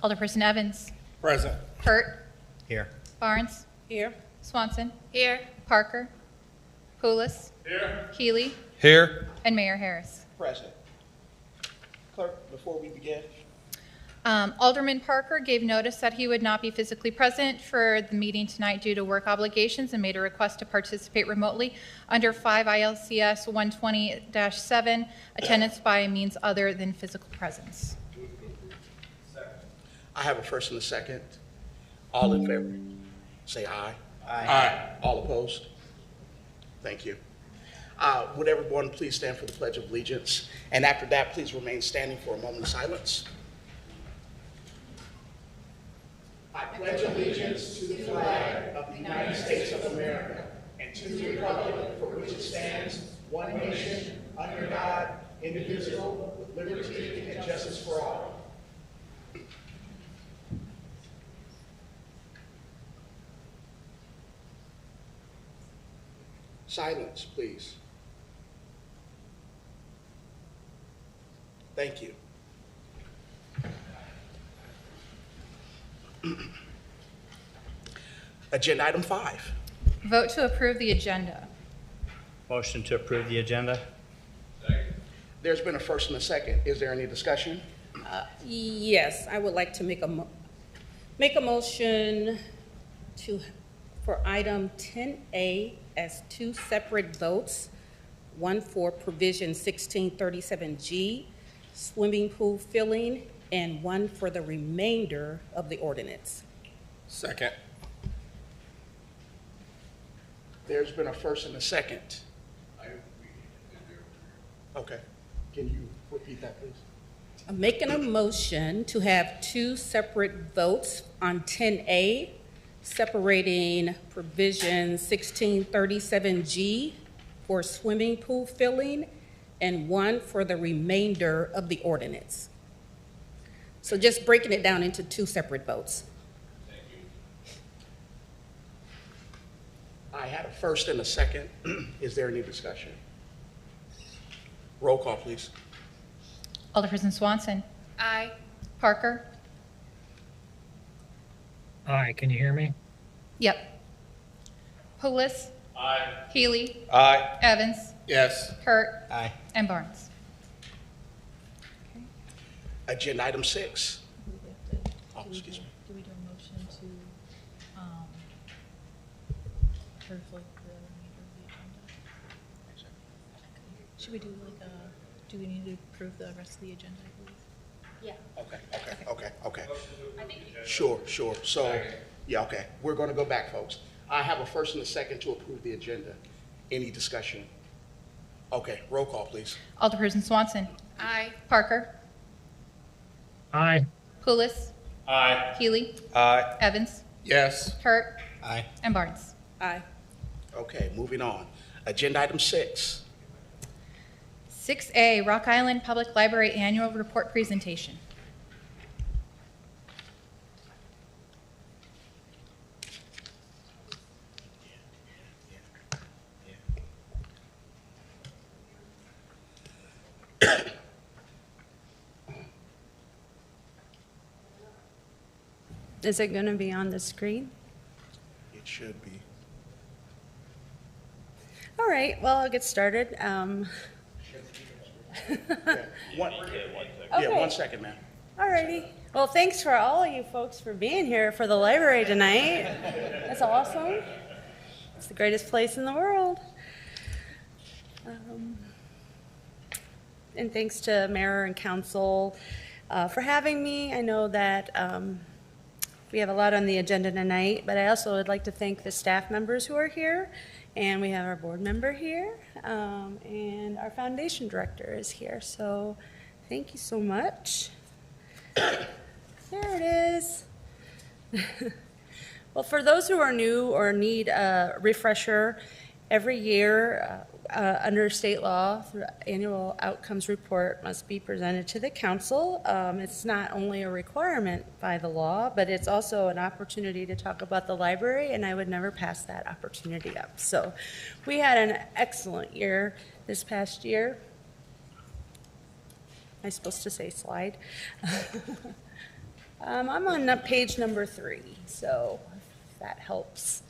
Alderperson Evans. Present. Hurt. Here. Barnes. Here. Swanson. Here. Parker. Poulos. Here. Healy. Here. And Mayor Harris. Present. Clerk, before we begin. Alderman Parker gave notice that he would not be physically present for the meeting tonight due to work obligations and made a request to participate remotely under 5 ILCS 120-7, attendance by means other than physical presence. I have a first and a second. All in favor, say aye. Aye. All opposed? Thank you. Would everyone please stand for the Pledge of Allegiance? And after that, please remain standing for a moment of silence. I pledge allegiance to the flag of the United States of America and to the republic for which it stands, one nation, under God, indivisible, with liberty and justice for all. Silence, please. Thank you. Agenda item 5. Vote to approve the agenda. Motion to approve the agenda. There's been a first and a second. Is there any discussion? Yes, I would like to make a motion for item 10A as 2 separate votes, one for provision 1637G, swimming pool filling, and one for the remainder of the ordinance. Second. There's been a first and a second. Okay. Can you repeat that, please? I'm making a motion to have 2 separate votes on 10A, separating provision 1637G for swimming pool filling and one for the remainder of the ordinance. So just breaking it down into 2 separate votes. I had a first and a second. Is there any discussion? Roll call, please. Alderperson Swanson. Aye. Parker. Aye, can you hear me? Yep. Poulos. Aye. Healy. Aye. Evans. Yes. Hurt. Aye. And Barnes. Agenda item 6. Oh, excuse me. Do we do a motion to approve like the remainder of the agenda? Should we do like do we need to approve the rest of the agenda, I believe? Okay. Sure. So, yeah, okay. We're going to go back, folks. I have a first and a second to approve the agenda. Any discussion? Okay, roll call, please. Alderperson Swanson. Aye. Parker. Aye. Poulos. Aye. Healy. Aye. Evans. Yes. Hurt. Aye. And Barnes. Aye. Okay, moving on. Agenda item 6. 6A, Rock Island Public Library Annual Report Presentation. Is it going to be on the screen? It should be. All right, well, I'll get started. Yeah, 1 second, ma'am. All righty. Well, thanks for all of you folks for being here for the library tonight. That's awesome. It's the greatest place in the world. And thanks to Mayor and Council for having me. I know that we have a lot on the agenda tonight, but I also would like to thank the staff members who are here. And we have our board member here, and our foundation director is here. So thank you so much. There it is. Well, for those who are new or need a refresher, every year under state law, the annual outcomes report must be presented to the council. It's not only a requirement by the law, but it's also an opportunity to talk about the library, and I would never pass that opportunity up. So we had an excellent year this past year. Am I supposed to say slide? I'm on page number 3, so if that helps.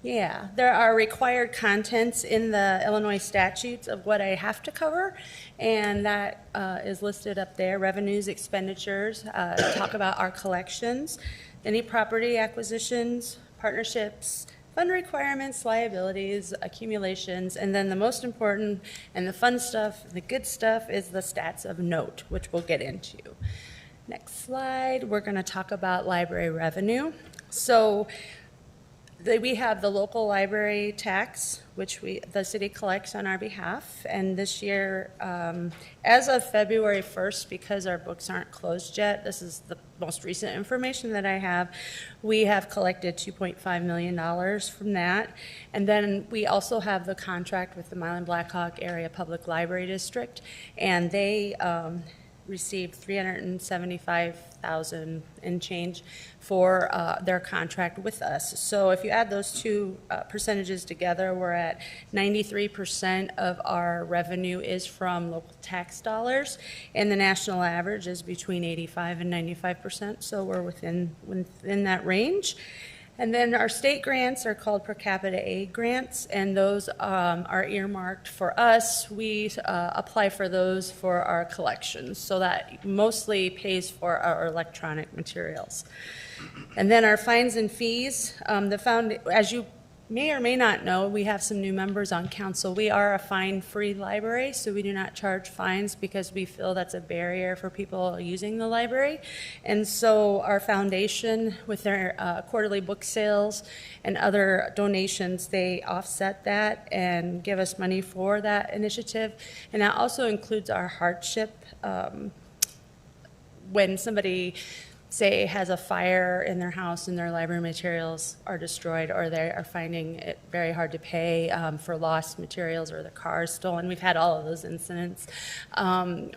Yeah, there are required contents in the Illinois statutes of what I have to cover, and that is listed up there. Revenues, expenditures, talk about our collections, any property acquisitions, partnerships, fund requirements, liabilities, accumulations, and then the most important and the fun stuff, the good stuff, is the stats of note, which we'll get into. Next slide, we're going to talk about library revenue. So we have the local library tax, which the city collects on our behalf. And this year, as of February 1st, because our books aren't closed yet, this is the most recent information that I have, we have collected $2.5 million from that. And then we also have the contract with the Milan Blackhawk Area Public Library District, and they received $375,000 and change for their contract with us. So if you add those two percentages together, we're at 93% of our revenue is from local tax dollars, and the national average is between 85 and 95%, so we're within that range. And then our state grants are called per capita aid grants, and those are earmarked for us. We apply for those for our collections, so that mostly pays for our electronic materials. And then our fines and fees, as you may or may not know, we have some new members on council. We are a fine-free library, so we do not charge fines because we feel that's a barrier for people using the library. And so our foundation, with their quarterly book sales and other donations, they offset that and give us money for that initiative. And that also includes our hardship. When somebody, say, has a fire in their house and their library materials are destroyed, or they are finding it very hard to pay for lost materials, or the car is stolen. We've had all of those incidents.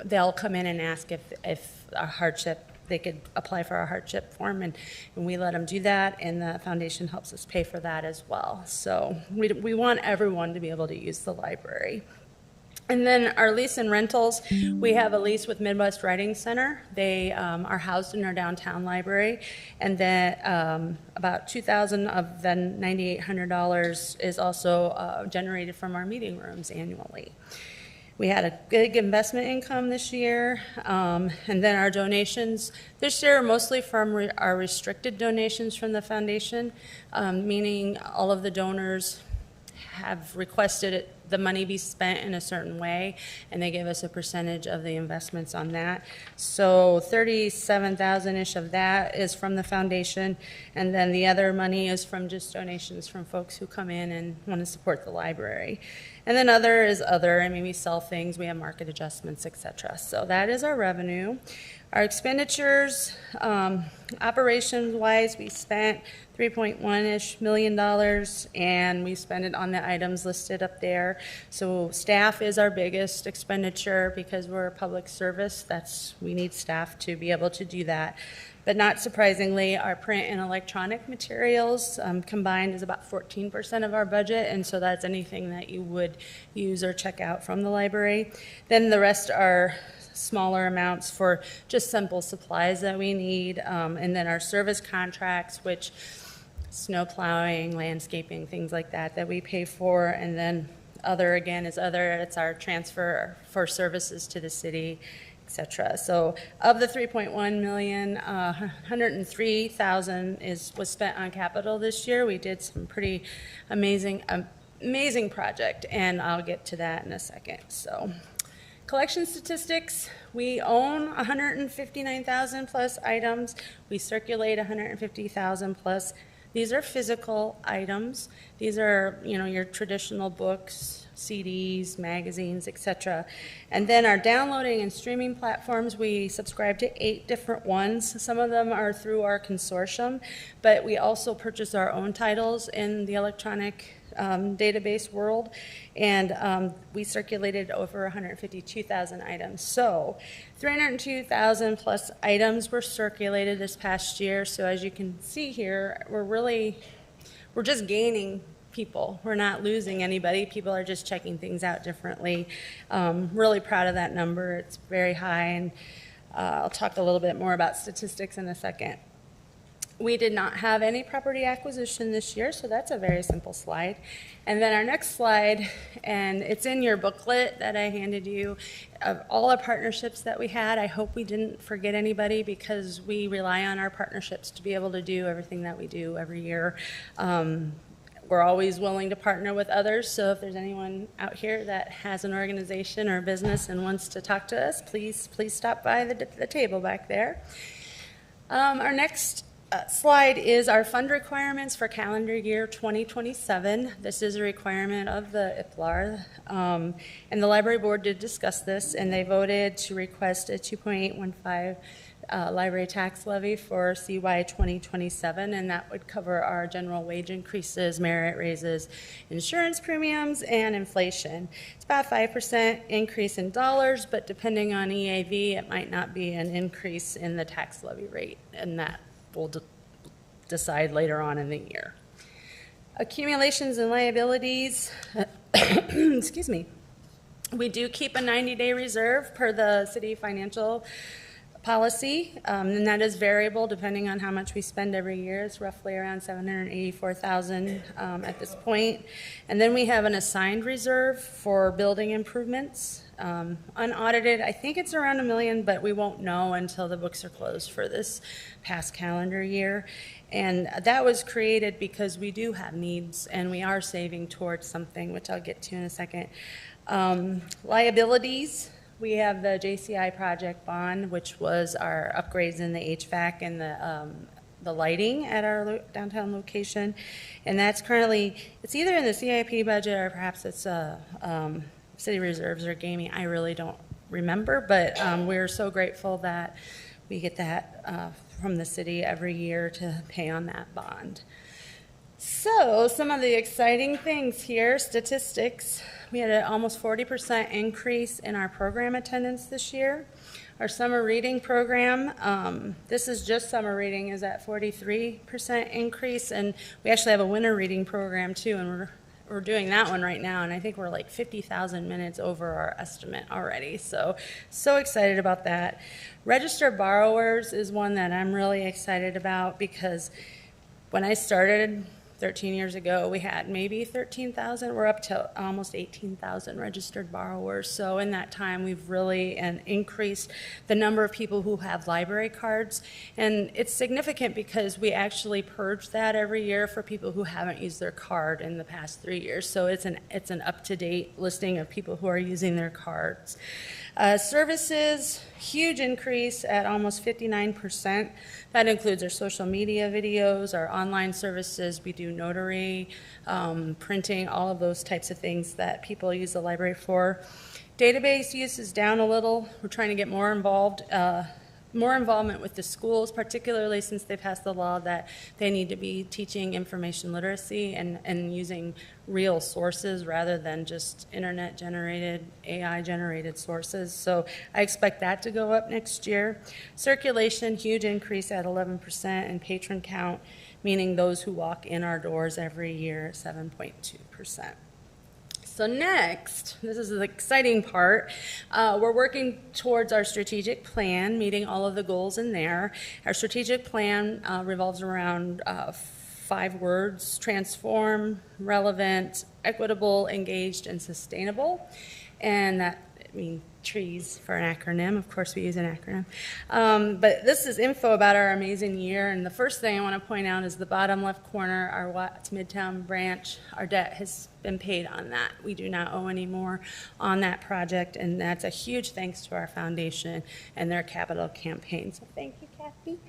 They'll come in and ask if a hardship, they could apply for a hardship form, and we let them do that, and the foundation helps us pay for that as well. So we want everyone to be able to use the library. And then our lease and rentals, we have a lease with Midwest Writing Center. They are housed in our downtown library, and then about $2,000 of the $9,800 is also generated from our meeting rooms annually. We had a big investment income this year, and then our donations this year are mostly from our restricted donations from the foundation, meaning all of the donors have requested the money be spent in a certain way, and they give us a percentage of the investments on that. So 37,000-ish of that is from the foundation, and then the other money is from just donations from folks who come in and want to support the library. And then other is other. I mean, we sell things, we have market adjustments, etc. So that is our revenue. Our expenditures, operations-wise, we spent $3.1-ish million, and we spend it on the items listed up there. So staff is our biggest expenditure because we're a public service. We need staff to be able to do that. But not surprisingly, our print and electronic materials combined is about 14% of our budget, and so that's anything that you would use or check out from the library. Then the rest are smaller amounts for just simple supplies that we need, and then our service contracts, which snow plowing, landscaping, things like that we pay for, and then other, again, is other. It's our transfer for services to the city, etc. So of the $3.1 million, $103,000 was spent on capital this year. We did some pretty amazing project, and I'll get to that in a second. So collection statistics, we own 159,000 plus items. We circulate 150,000 plus. These are physical items. These are, your traditional books, CDs, magazines, etc. And then our downloading and streaming platforms, we subscribe to 8 different ones. Some of them are through our consortium, but we also purchase our own titles in the electronic database world, and we circulated over 152,000 items. So 302,000 plus items were circulated this past year. So as you can see here, we're just gaining people. We're not losing anybody. People are just checking things out differently. Really proud of that number. It's very high, and I'll talk a little bit more about statistics in a second. We did not have any property acquisition this year, so that's a very simple slide. And then our next slide, and it's in your booklet that I handed you, of all our partnerships that we had. I hope we didn't forget anybody because we rely on our partnerships to be able to do everything that we do every year. We're always willing to partner with others, so if there's anyone out here that has an organization or business and wants to talk to us, please stop by the table back there. Our next slide is our fund requirements for calendar year 2027. This is a requirement of the IPLAR, and the library board did discuss this, and they voted to request a 2.815 library tax levy for CY 2027, and that would cover our general wage increases, merit raises, insurance premiums, and inflation. It's about 5% increase in dollars, but depending on EAV, it might not be an increase in the tax levy rate, and that we'll decide later on in the year. Accumulations and liabilities, excuse me. We do keep a 90-day reserve per the city financial policy, and that is variable depending on how much we spend every year. It's roughly around $784,000 at this point. And then we have an assigned reserve for building improvements. Unaudited, I think it's around $1 million, but we won't know until the books are closed for this past calendar year. And that was created because we do have needs and we are saving towards something, which I'll get to in a second. Liabilities, we have the JCI project bond, which was our upgrades in the HVAC and the lighting at our downtown location. And that's currently, it's either in the CIP budget or perhaps it's city reserves or gaming. I really don't remember, but we're so grateful that we get that from the city every year to pay on that bond. So some of the exciting things here, statistics. We had an almost 40% increase in our program attendance this year. Our summer reading program, this is just summer reading, is at 43% increase, and we actually have a winter reading program too, and we're doing that one right now, and I think we're like 50,000 minutes over our estimate already, so excited about that. Registered borrowers is one that I'm really excited about because when I started 13 years ago, we had maybe 13,000. We're up to almost 18,000 registered borrowers. So in that time, we've really increased the number of people who have library cards. And it's significant because we actually purge that every year for people who haven't used their card in the past 3 years. So it's an up-to-date listing of people who are using their cards. Services, huge increase at almost 59%. That includes our social media videos, our online services. We do notary, printing, all of those types of things that people use the library for. Database use is down a little. We're trying to get more involvement with the schools, particularly since they passed the law that they need to be teaching information literacy and using real sources rather than just internet-generated, AI-generated sources. So I expect that to go up next year. Circulation, huge increase at 11%, and patron count, meaning those who walk in our doors every year, 7.2%. So next, this is the exciting part, we're working towards our strategic plan, meeting all of the goals in there. Our strategic plan revolves around 5 words: transform, relevant, equitable, engaged, and sustainable. And that means trees for an acronym. Of course, we use an acronym. But this is info about our amazing year. And the first thing I want to point out is the bottom left corner, our Watts Midtown branch. Our debt has been paid on that. We do not owe any more on that project. And that's a huge thanks to our foundation and their capital campaign. So thank you, Kathy.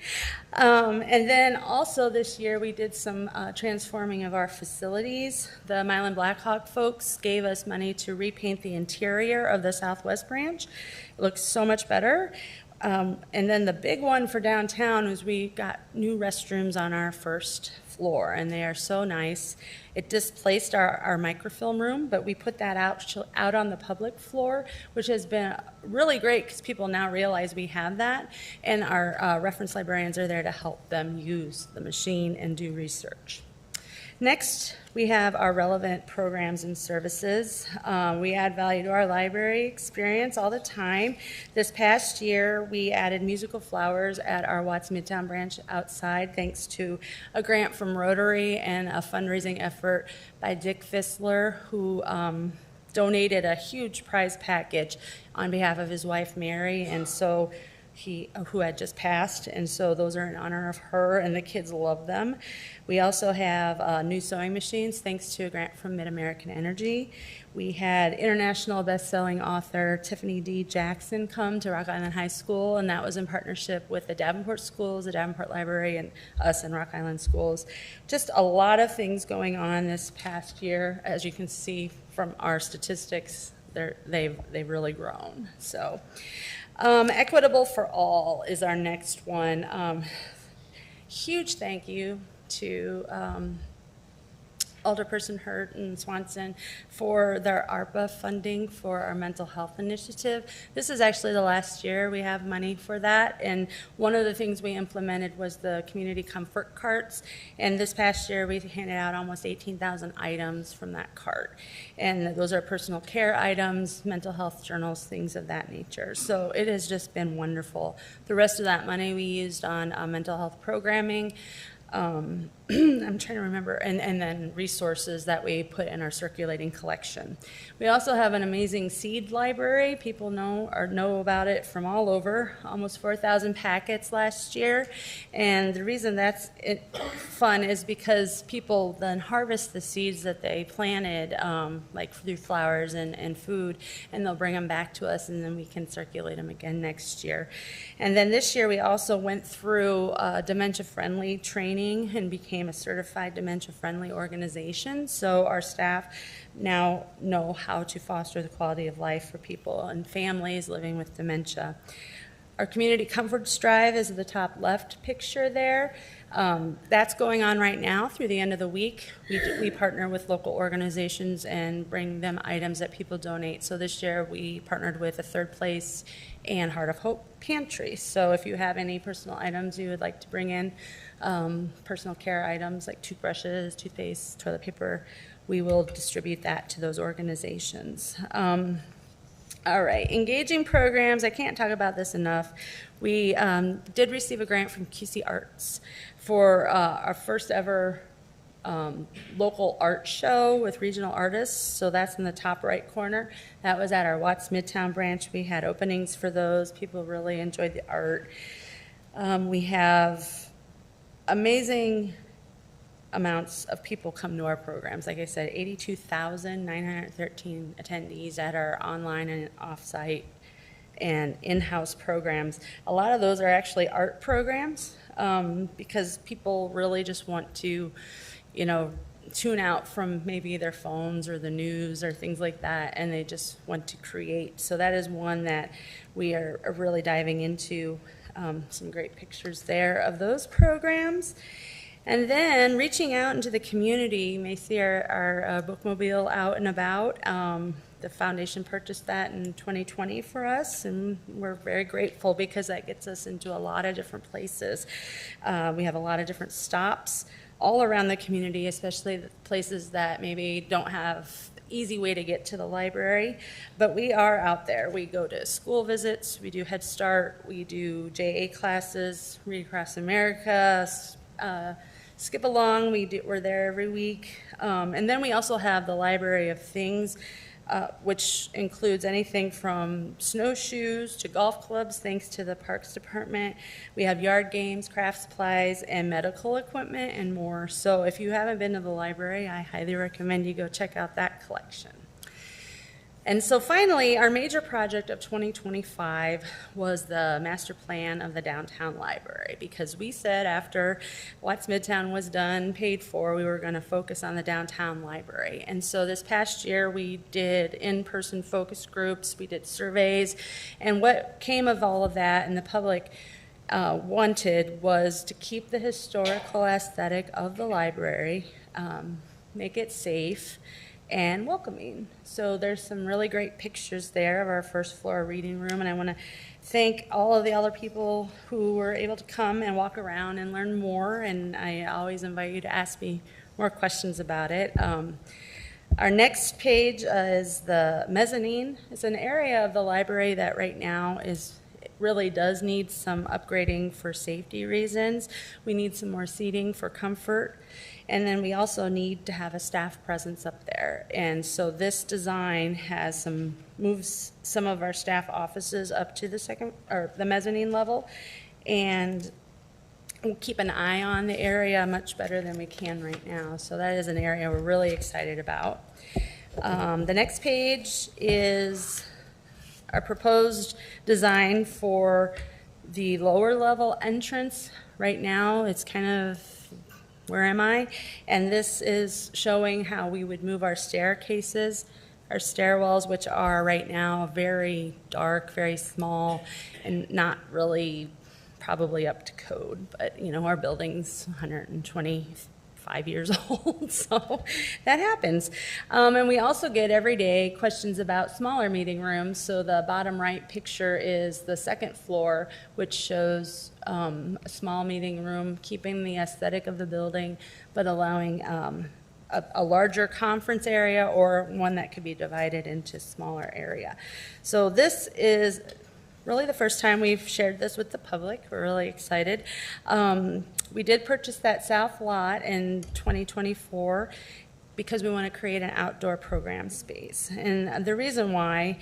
And then also this year we did some transforming of our facilities. The Milan Blackhawk folks gave us money to repaint the interior of the Southwest branch. It looks so much better. And then the big one for downtown was we got new restrooms on our first floor, and they are so nice. It displaced our microfilm room, but we put that out on the public floor, which has been really great because people now realize we have that, and our reference librarians are there to help them use the machine and do research. Next, we have our relevant programs and services. We add value to our library experience all the time. This past year, we added musical flowers at our Watts Midtown branch outside, thanks to a grant from Rotary and a fundraising effort by Dick Fissler, who donated a huge prize package on behalf of his wife, Mary, and so who had just passed, and so those are in honor of her, and the kids love them. We also have new sewing machines, thanks to a grant from Mid-American Energy. We had international best-selling author Tiffany D. Jackson come to Rock Island High School, and that was in partnership with the Davenport Schools, the Davenport Library, and us in Rock Island Schools. Just a lot of things going on this past year, as you can see from our statistics. They've really grown. So. Equitable for All is our next one. Huge thank you to Alderperson Hurt and Swanson for their ARPA funding for our mental health initiative. This is actually the last year we have money for that, and one of the things we implemented was the community comfort carts, and this past year we handed out almost 18,000 items from that cart, and those are personal care items, mental health journals, things of that nature. So it has just been wonderful. The rest of that money we used on mental health programming, I'm trying to remember, and then resources that we put in our circulating collection. We also have an amazing seed library. People know about it from all over, almost 4,000 packets last year. And the reason that's fun is because people then harvest the seeds that they planted, like through flowers and food, and they'll bring them back to us, and then we can circulate them again next year. And then this year we also went through dementia-friendly training and became a certified dementia-friendly organization. So our staff now know how to foster the quality of life for people and families living with dementia. Our Community Comforts Drive is the top left picture there. That's going on right now through the end of the week. We partner with local organizations and bring them items that people donate. So this year we partnered with a Third Place and Heart of Hope Pantry. So if you have any personal items you would like to bring in, personal care items like toothbrushes, toothpaste, toilet paper, we will distribute that to those organizations. All right, engaging programs, I can't talk about this enough. We did receive a grant from QC Arts for our first ever local art show with regional artists, so that's in the top right corner. That was at our Watts Midtown branch. We had openings for those. People really enjoyed the art. We have amazing amounts of people come to our programs. Like I said, 82,913 attendees at our online and off-site and in-house programs. A lot of those are actually art programs because people really just want to, tune out from maybe their phones or the news or things like that, and they just want to create. So that is one that we are really diving into. Some great pictures there of those programs. And then reaching out into the community, you may see our bookmobile out and about. The foundation purchased that in 2020 for us, and we're very grateful because that gets us into a lot of different places. We have a lot of different stops all around the community, especially the places that maybe don't have easy way to get to the library, but we are out there. We go to school visits, we do Head Start, we do JA classes, Read Across America, Skip Along, we're there every week. And then we also have the Library of Things, which includes anything from snowshoes to golf clubs, thanks to the Parks Department. We have yard games, craft supplies, and medical equipment, and more. So if you haven't been to the library, I highly recommend you go check out that collection. And so finally, our major project of 2025 was the master plan of the downtown library, because we said after Watts Midtown was done, paid for, we were going to focus on the downtown library. And so this past year, we did in-person focus groups, we did surveys, and what came of all of that, and the public wanted, was to keep the historical aesthetic of the library, make it safe, and welcoming. So there's some really great pictures there of our first floor reading room, and I want to thank all of the other people who were able to come and walk around and learn more, and I always invite you to ask me more questions about it. Our next page is the mezzanine. It's an area of the library that right now really does need some upgrading for safety reasons. We need some more seating for comfort. And then we also need to have a staff presence up there. And so this design moves some of our staff offices up to the mezzanine level. And we'll keep an eye on the area much better than we can right now. So that is an area we're really excited about. The next page is our proposed design for the lower level entrance. Right now, it's kind of, where am I? And this is showing how we would move our staircases, our stairwells, which are right now very dark, very small, and not really probably up to code. But, our building's 125 years old, so that happens. And we also get every day questions about smaller meeting rooms. So the bottom right picture is the second floor, which shows a small meeting room, keeping the aesthetic of the building, but allowing a larger conference area or one that could be divided into smaller area. So this is really the first time we've shared this with the public. We're really excited. We did purchase that south lot in 2024 because we want to create an outdoor program space. And the reason why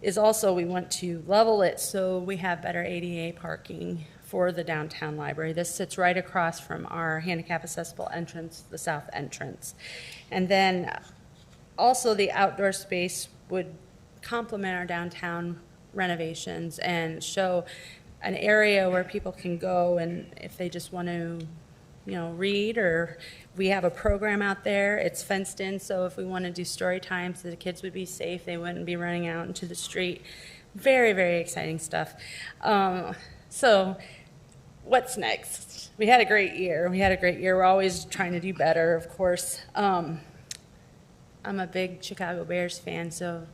is also we want to level it so we have better ADA parking for the downtown library. This sits right across from our handicap accessible entrance, the south entrance. And then also the outdoor space would complement our downtown renovations and show an area where people can go, and if they just want to, read, or we have a program out there, it's fenced in, so if we want to do story times, the kids would be safe, they wouldn't be running out into the street. Very, very exciting stuff. So what's next? We had a great year. We're always trying to do better, of course. I'm a big Chicago Bears fan, so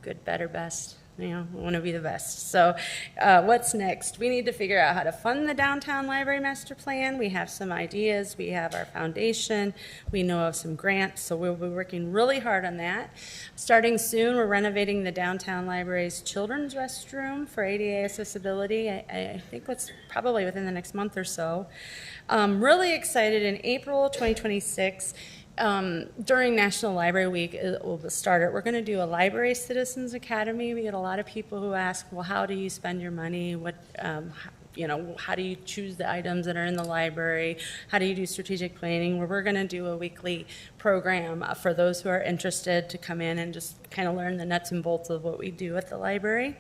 good, better, best. We want to be the best. So what's next? We need to figure out how to fund the downtown library master plan. We have some ideas. We have our foundation. We know of some grants, so we'll be working really hard on that. Starting soon, we're renovating the downtown library's children's restroom for ADA accessibility. I think it's probably within the next month or so. Really excited in April 2026. During National Library Week, we'll start it. We're going to do a Library Citizens Academy. We get a lot of people who ask, well, how do you spend your money? How do you choose the items that are in the library? How do you do strategic planning? We're going to do a weekly program for those who are interested to come in and just kind of learn the nuts and bolts of what we do at the library.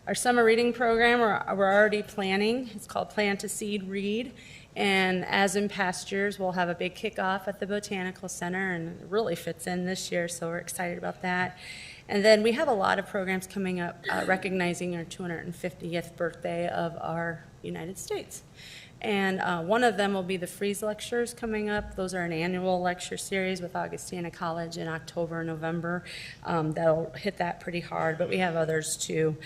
Our summer reading program, we're already planning. It's called Plant a Seed Read. And as in past years, we'll have a big kickoff at the Botanical Center, and it really fits in this year, so we're excited about that. And then we have a lot of programs coming up recognizing our 250th birthday of our United States. And one of them will be the Frieze Lectures coming up. Those are an annual lecture series with Augustana College in October and November. That'll hit that pretty hard, but we have others too.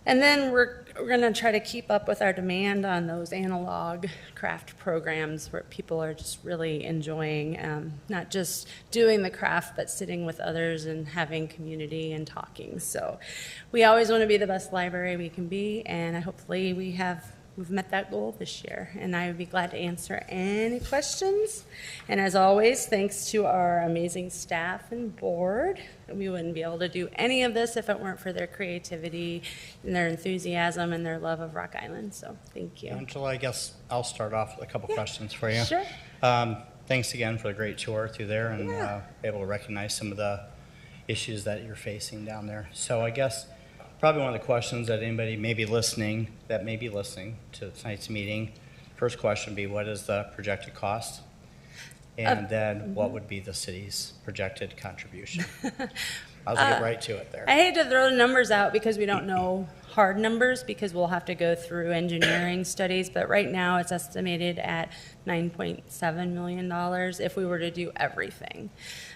And then we're going to try to keep up with our demand on those analog craft programs where people are just really enjoying not just doing the craft, but sitting with others and having community and talking. So we always want to be the best library we can be, and hopefully we've met that goal this year, and I would be glad to answer any questions. And as always, thanks to our amazing staff and board. We wouldn't be able to do any of this if it weren't for their creativity and their enthusiasm and their love of Rock Island. So thank you. Angela, I guess I'll start off with a couple questions for you. Sure. Thanks again for the great tour through there and be able to recognize some of the issues that you're facing down there. So I guess probably one of the questions that anybody may be listening to tonight's meeting, first question would be, what is the projected cost? And then what would be the city's projected contribution? I'll get right to it there. I hate to throw the numbers out because we don't know hard numbers because we'll have to go through engineering studies, but right now it's estimated at $9.7 million if we were to do everything.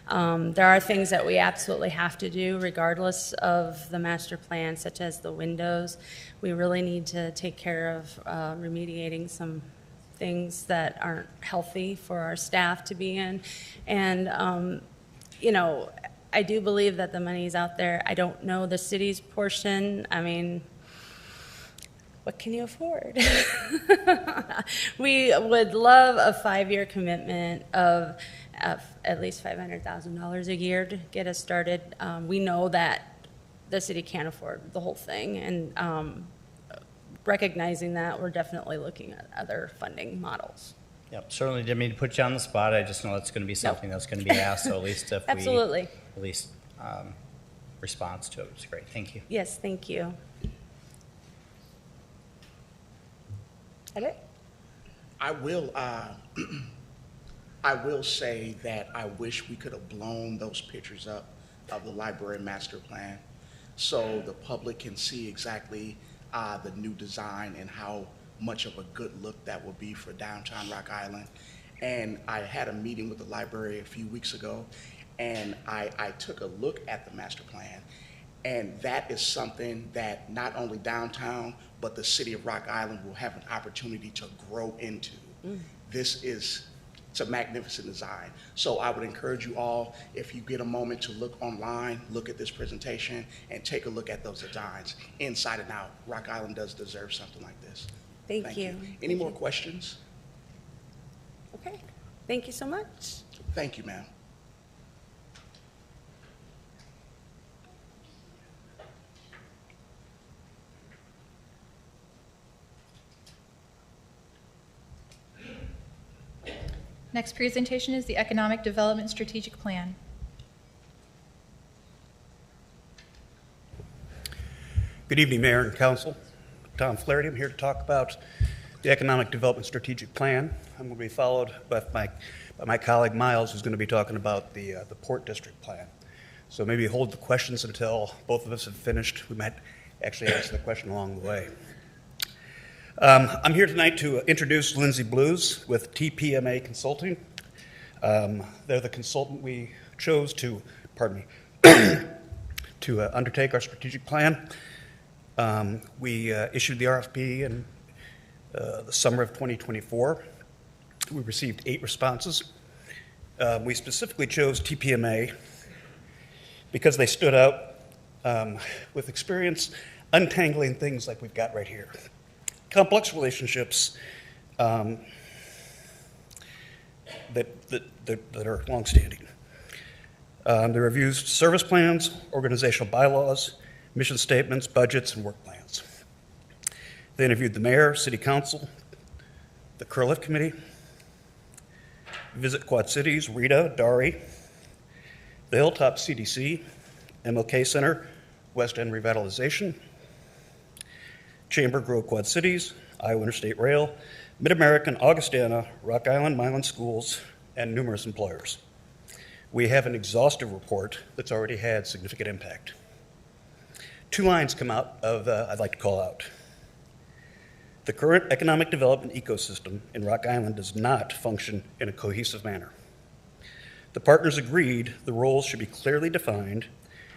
There are things that we absolutely have to do regardless of the master plan, such as the windows. We really need to take care of remediating some things that aren't healthy for our staff to be in. And, you know, I do believe that the money's out there. I don't know the city's portion. I mean, what can you afford? We would love a 5-year commitment of at least $500,000 a year to get us started. We know that the city can't afford the whole thing, and recognizing that, we're definitely looking at other funding models. Yep, certainly didn't mean to put you on the spot. I just know it's going to be something that's going to be asked, so at least if we Absolutely. at least response to it was great. Thank you. Yes, thank you. That it? I will, I will say that I wish we could have blown those pictures up of the library master plan so the public can see exactly the new design and how much of a good look that will be for downtown Rock Island. And I had a meeting with the library a few weeks ago, and I took a look at the master plan, and that is something that not only downtown, but the city of Rock Island will have an opportunity to grow into. It's a magnificent design. So I would encourage you all, if you get a moment to look online, look at this presentation, and take a look at those designs, inside and out. Rock Island does deserve something like this. Thank you. Any more questions? Okay, thank you so much. Thank you, ma'am. Next presentation is the Economic Development Strategic Plan. Good evening, Mayor and Council. Tom Flaherty. I'm here to talk about the Economic Development Strategic Plan. I'm going to be followed by my colleague Miles, who's going to be talking about the Port District Plan. So maybe hold the questions until both of us have finished. We might actually answer the question along the way. I'm here tonight to introduce Lindsay Blues with TPMA Consulting. They're the consultant we chose to, to undertake our strategic plan. We issued the RFP in the summer of 2024. We received 8 responses. We specifically chose TPMA because they stood out with experience untangling things like we've got right here. Complex relationships that are longstanding. They reviewed service plans, organizational bylaws, mission statements, budgets, and work plans. They interviewed the mayor, city council, the Curliff Committee, Visit Quad Cities, RITA, DARI, the Hilltop CDC, MLK Center, West End Revitalization, Chamber Grove Quad Cities, Iowa Interstate Rail, Mid-American, Augustana, Rock Island, Milan Schools, and numerous employers. We have an exhaustive report that's already had significant impact. 2 lines come out of I'd like to call out. The current economic development ecosystem in Rock Island does not function in a cohesive manner. The partners agreed the roles should be clearly defined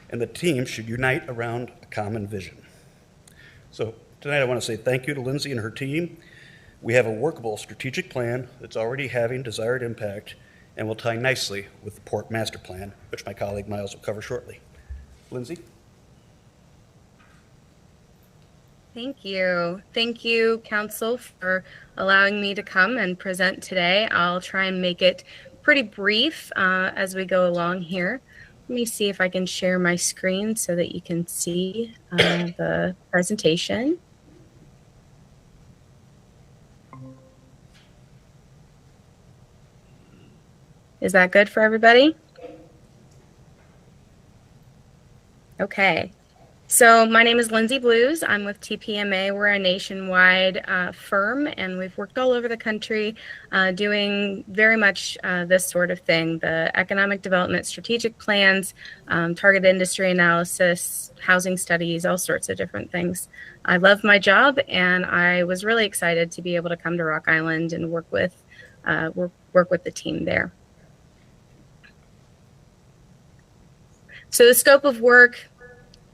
and the team should unite around a common vision. So tonight I want to say thank you to Lindsay and her team. We have a workable strategic plan that's already having desired impact and will tie nicely with the Port Master Plan, which my colleague Miles will cover shortly. Lindsay? Thank you. Thank you, Council, for allowing me to come and present today. I'll try and make it pretty brief as we go along here. Let me see if I can share my screen so that you can see the presentation. Is that good for everybody? Okay. So my name is Lindsay Blues. I'm with TPMA. We're a nationwide firm, and we've worked all over the country doing very much this sort of thing, the economic development strategic plans, target industry analysis, housing studies, all sorts of different things. I love my job, and I was really excited to be able to come to Rock Island and work with the team there. So the scope of work,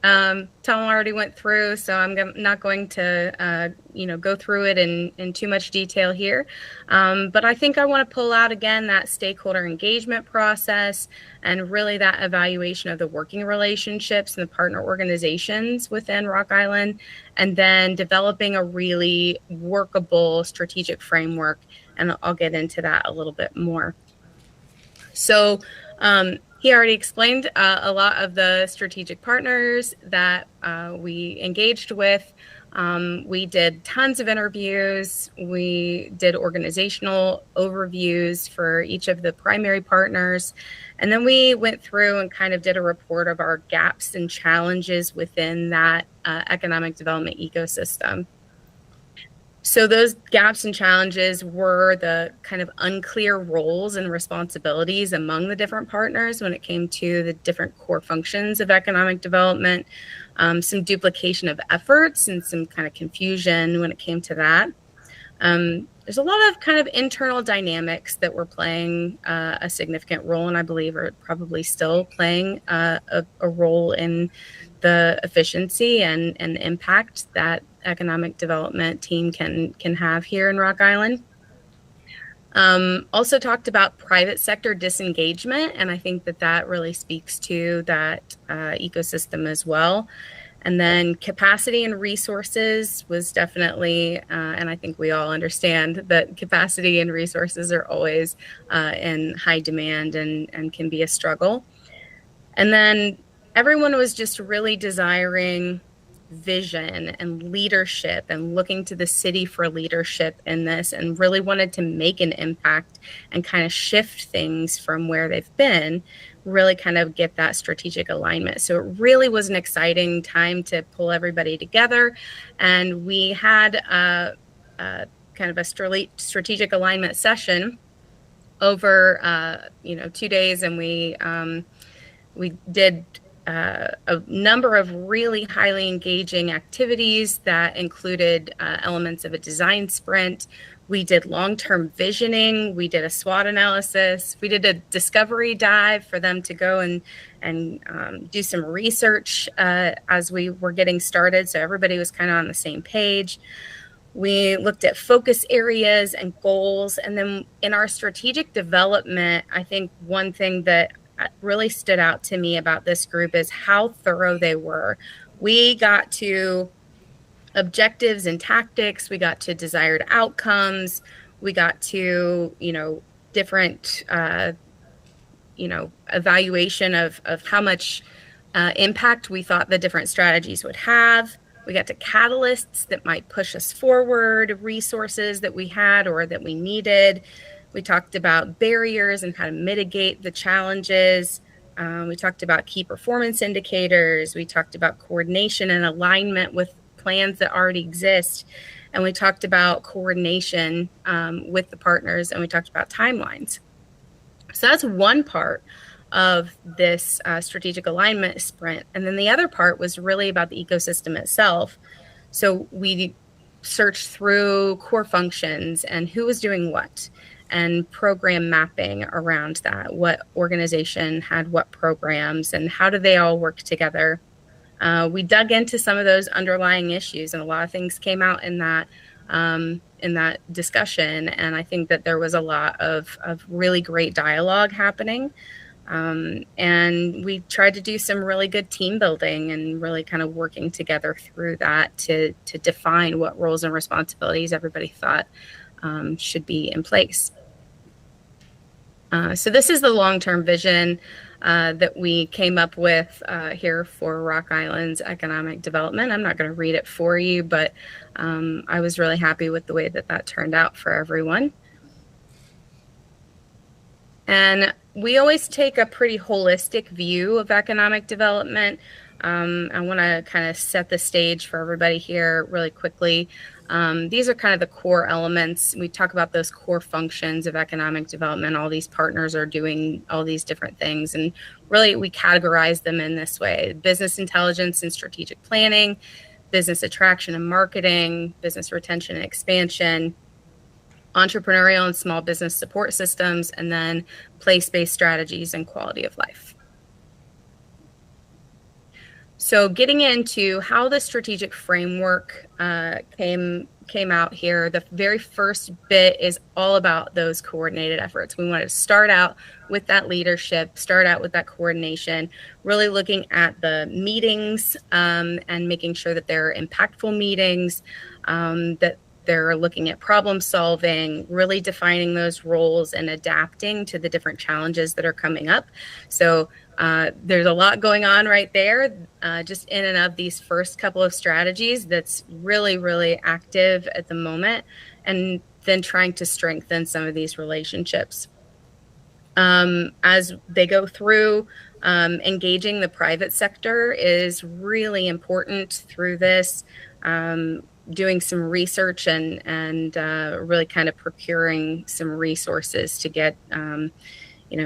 Tom already went through, so not going to, go through it in too much detail here. But I think I want to pull out again that stakeholder engagement process and really that evaluation of the working relationships and the partner organizations within Rock Island, and then developing a really workable strategic framework. And I'll get into that a little bit more. So, he already explained a lot of the strategic partners that we engaged with. We did tons of interviews. We did organizational overviews for each of the primary partners. And then we went through and kind of did a report of our gaps and challenges within that economic development ecosystem. So those gaps and challenges were the kind of unclear roles and responsibilities among the different partners when it came to the different core functions of economic development, some duplication of efforts and some kind of confusion when it came to that. There's a lot of kind of internal dynamics that were playing a significant role, and I believe are probably still playing a role in the efficiency and impact that economic development team can have here in Rock Island. Also talked about private sector disengagement, and I think that really speaks to that ecosystem as well. And then capacity and resources was definitely, and I think we all understand that capacity and resources are always in high demand and can be a struggle. And then everyone was just really desiring vision and leadership and looking to the city for leadership in this, and really wanted to make an impact and kind of shift things from where they've been, really kind of get that strategic alignment. So it really was an exciting time to pull everybody together. And we had kind of a strategic alignment session over 2 days, and we did a number of really highly engaging activities that included elements of a design sprint. We did long-term visioning. We did a SWOT analysis. We did a discovery dive for them to go and do some research as we were getting started. So everybody was kind of on the same page. We looked at focus areas and goals. And then in our strategic development, I think one thing that really stood out to me about this group is how thorough they were. We got to objectives and tactics. We got to desired outcomes. We got to, different, evaluation of how much impact we thought the different strategies would have. We got to catalysts that might push us forward, resources that we had or that we needed. We talked about barriers and how to mitigate the challenges. We talked about key performance indicators. We talked about coordination and alignment with plans that already exist. And we talked about coordination with the partners, and we talked about timelines. So that's one part of this strategic alignment sprint. And then the other part was really about the ecosystem itself. So we searched through core functions and who was doing what, and program mapping around that. What organization had what programs and how do they all work together? We dug into some of those underlying issues, and a lot of things came out in that discussion. And I think that there was a lot of really great dialogue happening. And we tried to do some really good team building and really kind of working together through that to define what roles and responsibilities everybody thought should be in place. So this is the long-term vision that we came up with here for Rock Island's economic development. I'm not going to read it for you, but I was really happy with the way that turned out for everyone. And we always take a pretty holistic view of economic development. I want to kind of set the stage for everybody here really quickly. These are kind of the core elements. We talk about those core functions of economic development. All these partners are doing all these different things. And really, we categorize them in this way: business intelligence and strategic planning, business attraction and marketing, business retention and expansion, entrepreneurial and small business support systems, and then place-based strategies and quality of life. So getting into how the strategic framework came out here, the very first bit is all about those coordinated efforts. We wanted to start out with that leadership, start out with that coordination, really looking at the meetings and making sure that they're impactful meetings, that they're looking at problem solving, really defining those roles and adapting to the different challenges that are coming up. So there's a lot going on right there, just in and of these first couple of strategies that's really, really active at the moment, and then trying to strengthen some of these relationships. As they go through, engaging the private sector is really important through this, doing some research and really kind of procuring some resources to get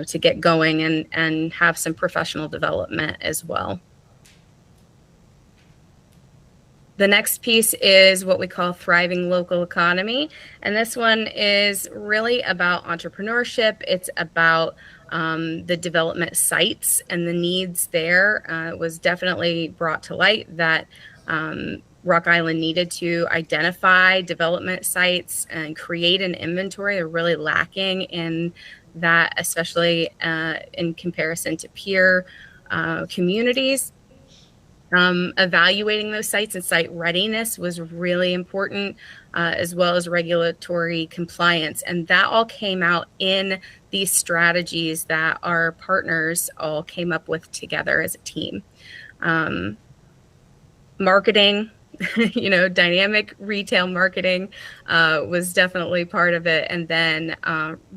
to get going and have some professional development as well. The next piece is what we call thriving local economy. And this one is really about entrepreneurship. It's about the development sites and the needs there. It was definitely brought to light that Rock Island needed to identify development sites and create an inventory. They're really lacking in that, especially in comparison to peer communities. Evaluating those sites and site readiness was really important, as well as regulatory compliance. And that all came out in these strategies that our partners all came up with together as a team. Marketing, dynamic retail marketing was definitely part of it. And then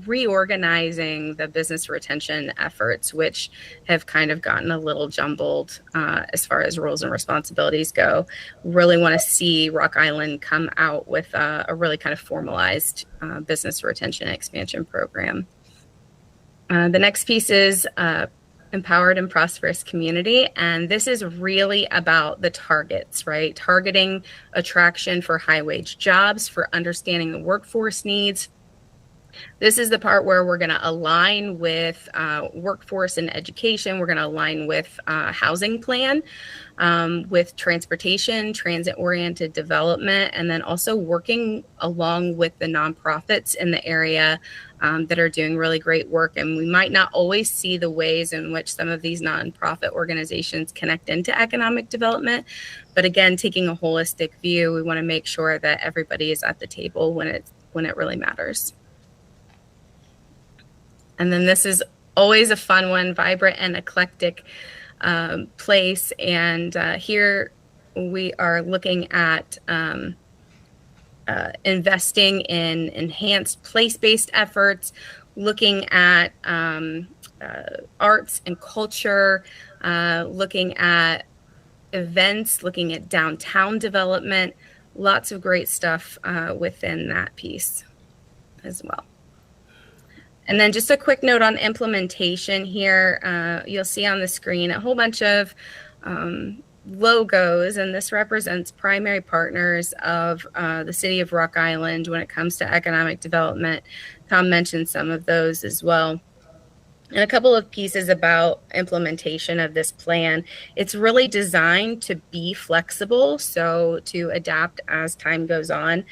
reorganizing the business retention efforts, which have kind of gotten a little jumbled as far as roles and responsibilities go. Really want to see Rock Island come out with a really kind of formalized business retention expansion program. The next piece is empowered and prosperous community. And this is really about the targets, right? Targeting attraction for high wage jobs, for understanding the workforce needs. This is the part where we're going to align with workforce and education. We're going to align with housing plan, with transportation, transit-oriented development, and then also working along with the nonprofits in the area that are doing really great work. And we might not always see the ways in which some of these nonprofit organizations connect into economic development. But again, taking a holistic view, we want to make sure that everybody is at the table when it really matters. And then this is always a fun one, vibrant and eclectic place. And here we are looking at investing in enhanced place-based efforts, looking at arts and culture, looking at events, looking at downtown development, lots of great stuff within that piece as well. And then just a quick note on implementation here. You'll see on the screen a whole bunch of logos, and this represents primary partners of the city of Rock Island when it comes to economic development. Tom mentioned some of those as well. And a couple of pieces about implementation of this plan. It's really designed to be flexible, so to adapt as time goes on.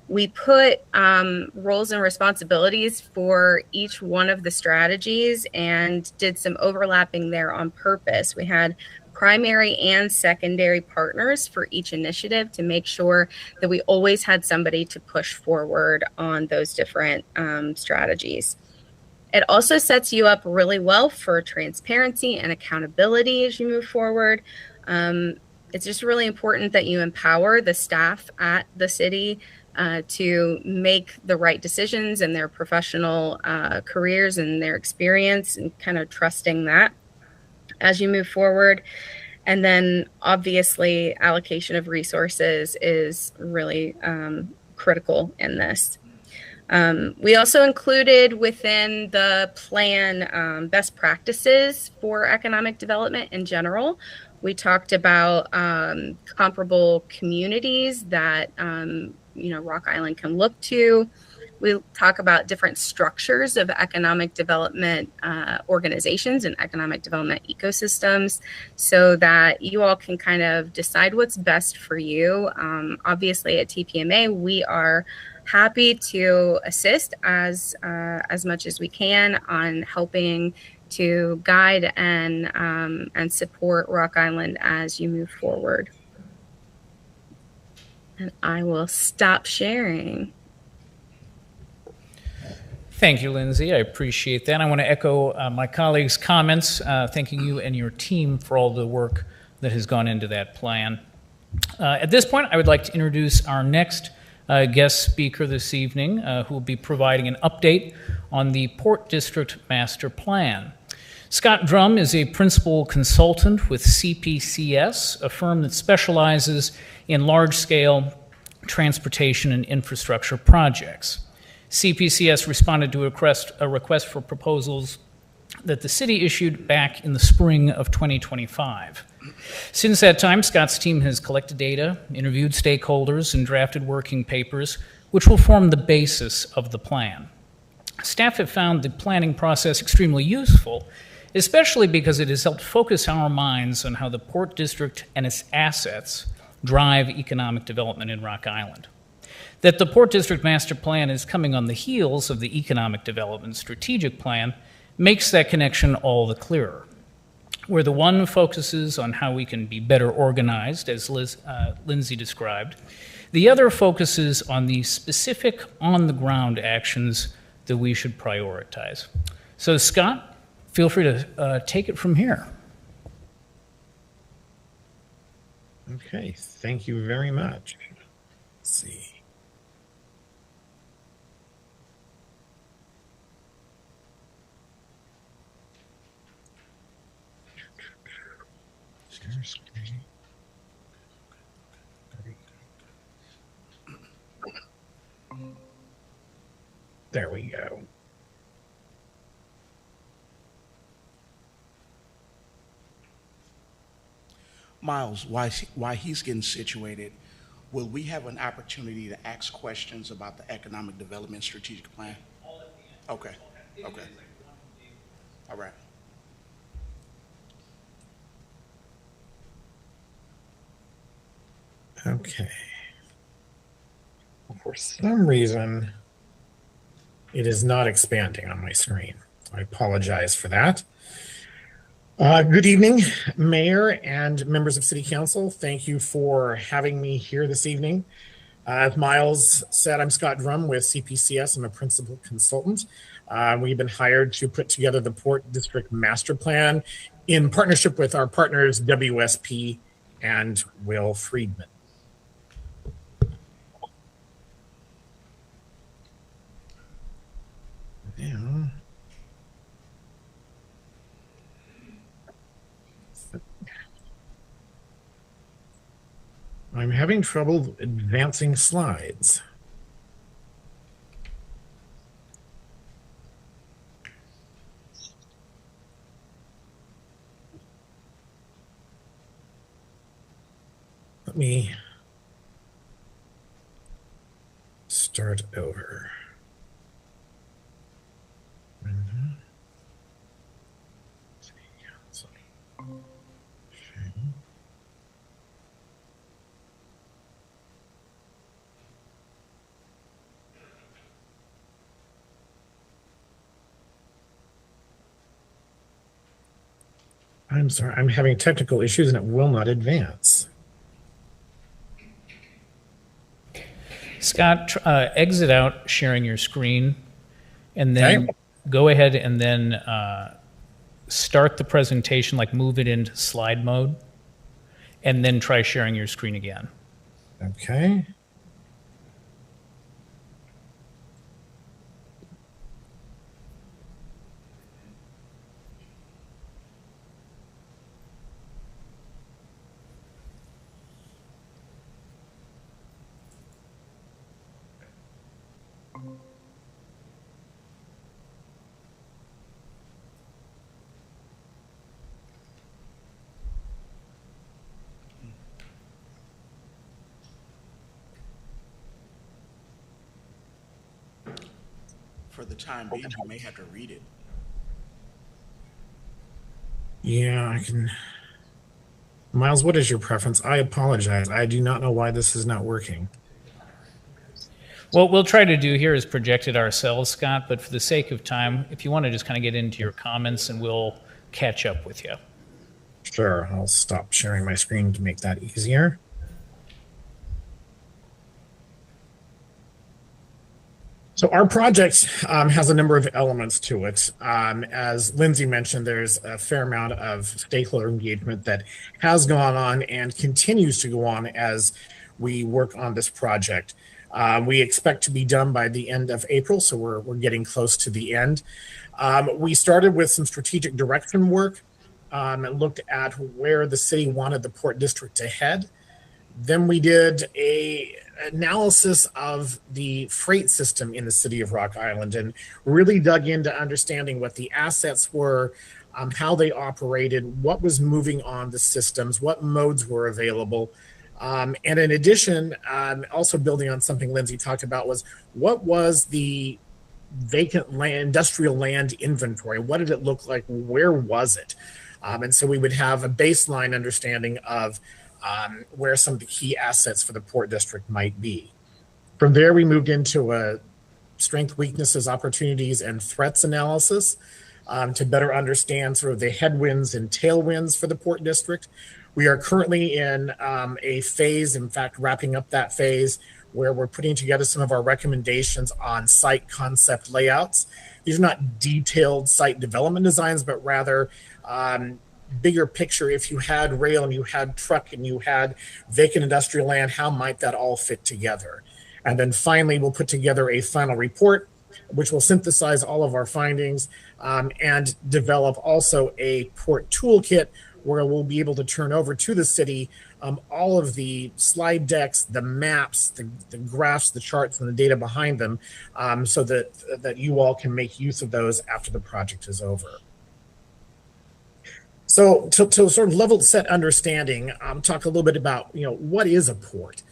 We put roles and responsibilities for each one of the strategies and did some overlapping there on purpose. We had primary and secondary partners for each initiative to make sure that we always had somebody to push forward on those different strategies. It also sets you up really well for transparency and accountability as you move forward. It's just really important that you empower the staff at the city to make the right decisions in their professional careers and their experience, and kind of trusting that as you move forward. And then obviously allocation of resources is really critical in this. We also included within the plan best practices for economic development in general. We talked about comparable communities that Rock Island can look to. we talk about different structures of economic development organizations and economic development ecosystems so that you all can kind of decide what's best for you. Obviously, at TPMA, we are happy to assist as much as we can on helping to guide and support Rock Island as you move forward. And I will stop sharing. Thank you, Lindsay. I appreciate that. I want to echo my colleagues' comments, thanking you and your team for all the work that has gone into that plan. At this point, I would like to introduce our next guest speaker this evening, who will be providing an update on the Port District Master Plan. Scott Drum is a principal consultant with CPCS, a firm that specializes in large-scale transportation and infrastructure projects. CPCS responded to a request for proposals that the city issued back in the spring of 2025. Since that time, Scott's team has collected data, interviewed stakeholders, and drafted working papers, which will form the basis of the plan. Staff have found the planning process extremely useful, especially because it has helped focus our minds on how the Port District and its assets drive economic development in Rock Island. That the Port District Master Plan is coming on the heels of the Economic Development Strategic Plan makes that connection all the clearer. Where the one focuses on how we can be better organized, as Lindsay described, the other focuses on the specific on-the-ground actions that we should prioritize. So, Scott, feel free to take it from here. Okay, thank you very much. Let's see. Share screen. There we go. Miles, while he's getting situated, will we have an opportunity to ask questions about the Economic Development Strategic Plan? Okay, okay. All right. Okay. For some reason, it is not expanding on my screen. I apologize for that. Good evening, Mayor and members of City Council. Thank you for having me here this evening. As Miles said, I'm Scott Drum with CPCS. I'm a principal consultant. We've been hired to put together the Port District Master Plan in partnership with our partners WSP and Will Friedman. Yeah. I'm having trouble advancing slides. Let me start over. I'm sorry, I'm having technical issues and it will not advance. Scott, exit out sharing your screen and then go ahead and then start the presentation, like move it into slide mode, and then try sharing your screen again. Okay. for the time being, you may have to read it. Yeah, I can. Miles, what is your preference? I apologize. I do not know why this is not working. What we'll try to do here is project it ourselves, Scott, but for the sake of time, if you want to just kind of get into your comments and we'll catch up with you. Sure, I'll stop sharing my screen to make that easier. So our project has a number of elements to it. As Lindsay mentioned, there's a fair amount of stakeholder engagement that has gone on and continues to go on as we work on this project. We expect to be done by the end of April, so we're getting close to the end. We started with some strategic direction work and looked at where the city wanted the Port District to head. Then we did a analysis of the freight system in the city of Rock Island and really dug into understanding what the assets were, how they operated, what was moving on the systems, what modes were available. And in addition, also building on something Lindsay talked about was what was the vacant land, industrial land inventory? What did it look like? Where was it? And so we would have a baseline understanding of where some of the key assets for the Port District might be. From there, we moved into a strength, weaknesses, opportunities, and threats analysis to better understand sort of the headwinds and tailwinds for the Port District. We are currently in a phase, in fact, wrapping up that phase, where we're putting together some of our recommendations on site concept layouts. These are not detailed site development designs, but rather bigger picture. If you had rail and you had truck and you had vacant industrial land, how might that all fit together? And then finally, we'll put together a final report, which will synthesize all of our findings and develop also a port toolkit where we'll be able to turn over to the city all of the slide decks, the maps, the graphs, the charts, and the data behind them so that you all can make use of those after the project is over. So to sort of level set understanding, talk a little bit about, what is a port?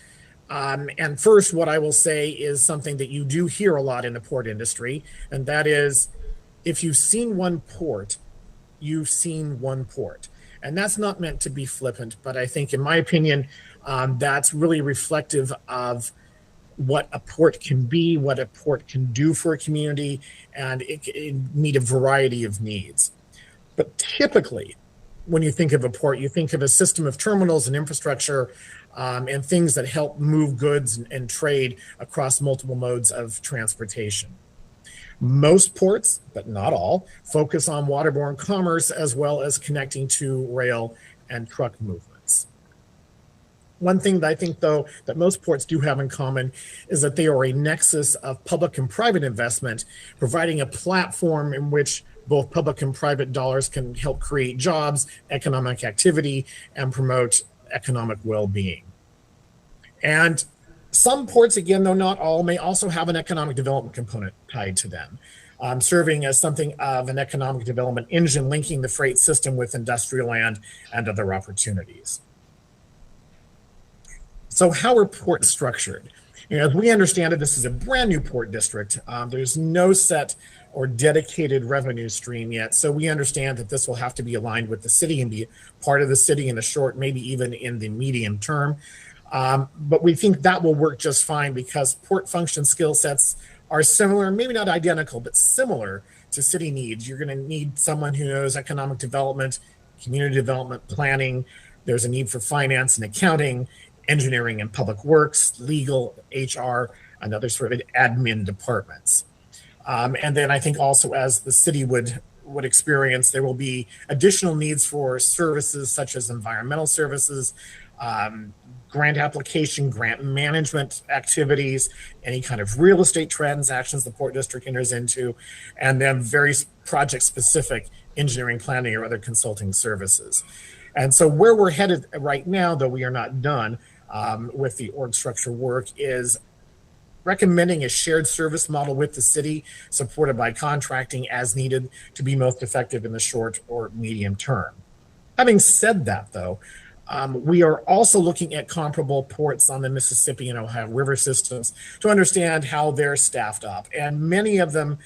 And first, what I will say is something that you do hear a lot in the port industry, and that is, if you've seen one port, you've seen one port. And that's not meant to be flippant, but I think, in my opinion, that's really reflective of what a port can be, what a port can do for a community, and it can meet a variety of needs. But typically, when you think of a port, you think of a system of terminals and infrastructure and things that help move goods and trade across multiple modes of transportation. Most ports, but not all, focus on waterborne commerce as well as connecting to rail and truck movements. One thing that I think, though, that most ports do have in common is that they are a nexus of public and private investment, providing a platform in which both public and private dollars can help create jobs, economic activity, and promote economic well-being. And some ports, again, though not all, may also have an economic development component tied to them, serving as something of an economic development engine linking the freight system with industrial land and other opportunities. So how are ports structured? As we understand it, this is a brand new port district. There's no set or dedicated revenue stream yet. So we understand that this will have to be aligned with the city and be part of the city in the short, maybe even in the medium term. But we think that will work just fine because port function skill sets are similar, maybe not identical, but similar to city needs. You're going to need someone who knows economic development, community development, planning. There's a need for finance and accounting, engineering and public works, legal, HR, and other sort of admin departments. And then I think also as the city would experience, there will be additional needs for services such as environmental services, grant application, grant management activities, any kind of real estate transactions the Port District enters into, and then very project-specific engineering, planning, or other consulting services. And so where we're headed right now, though we are not done with the org structure work, is recommending a shared service model with the city, supported by contracting as needed to be most effective in the short or medium term. Having said that, though, We are also looking at comparable ports on the Mississippi and Ohio River systems to understand how they're staffed up. And many of them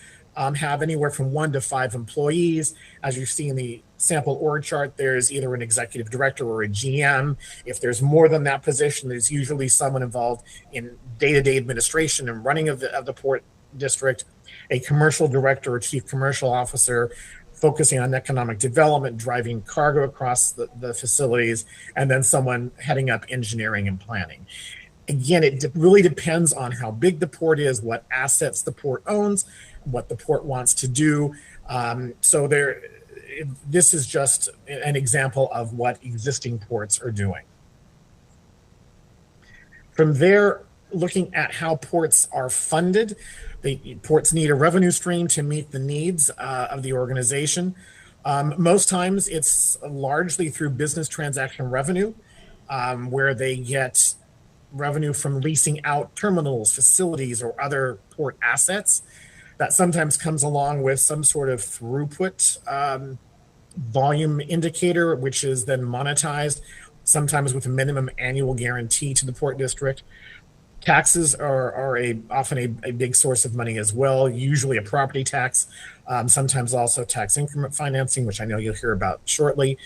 have anywhere from 1 to 5 employees. As you see in the sample org chart, there's either an executive director or a GM. If there's more than that position, there's usually someone involved in day-to-day administration and running of the port district, a commercial director or chief commercial officer focusing on economic development, driving cargo across the facilities, and then someone heading up engineering and planning. Again, it really depends on how big the port is, what assets the port owns, what the port wants to do. This is just an example of what existing ports are doing. From there, looking at how ports are funded, ports need a revenue stream to meet the needs of the organization. Most times it's largely through business transaction revenue, where they get revenue from leasing out terminals, facilities, or other port assets. That sometimes comes along with some sort of throughput volume indicator, which is then monetized, sometimes with a minimum annual guarantee to the port district. Taxes are often a big source of money as well, usually a property tax, sometimes also tax increment financing, which I know you'll hear about shortly.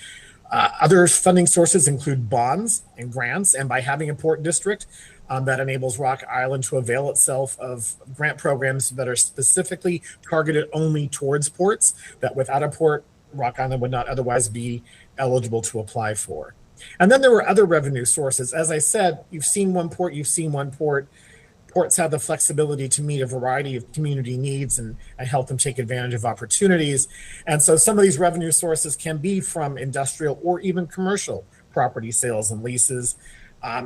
Other funding sources include bonds and grants, and by having a port district, that enables Rock Island to avail itself of grant programs that are specifically targeted only towards ports that without a port, Rock Island would not otherwise be eligible to apply for. And then there were other revenue sources. As I said, you've seen one port. Ports have the flexibility to meet a variety of community needs and help them take advantage of opportunities. And so some of these revenue sources can be from industrial or even commercial property sales and leases.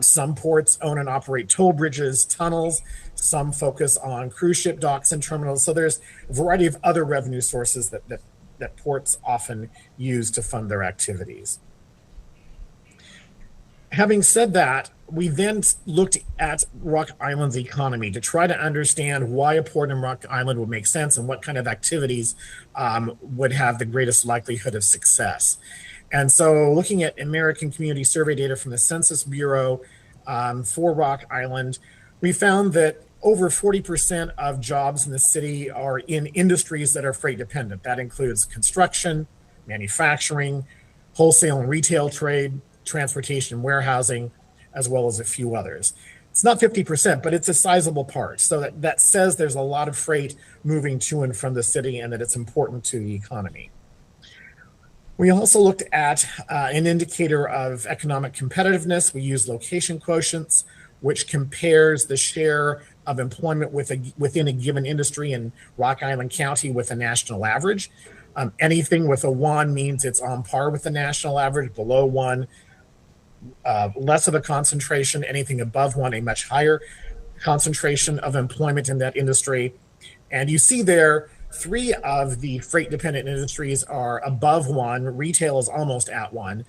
Some ports own and operate toll bridges, tunnels. Some focus on cruise ship docks and terminals. So there's a variety of other revenue sources that ports often use to fund their activities. Having said that, we then looked at Rock Island's economy to try to understand why a port in Rock Island would make sense and what kind of activities would have the greatest likelihood of success. And so looking at American Community Survey data from the Census Bureau for Rock Island, we found that over 40% of jobs in the city are in industries that are freight dependent. That includes construction, manufacturing, wholesale and retail trade, transportation and warehousing, as well as a few others. It's not 50%, but it's a sizable part. So that says there's a lot of freight moving to and from the city and that it's important to the economy. We also looked at an indicator of economic competitiveness. We used location quotients, which compares the share of employment within a given industry in Rock Island County with a national average. Anything with a 1 means it's on par with the national average. Below 1, less of a concentration. Anything above 1, a much higher concentration of employment in that industry. And you see there, 3 of the freight dependent industries are above 1. Retail is almost at 1.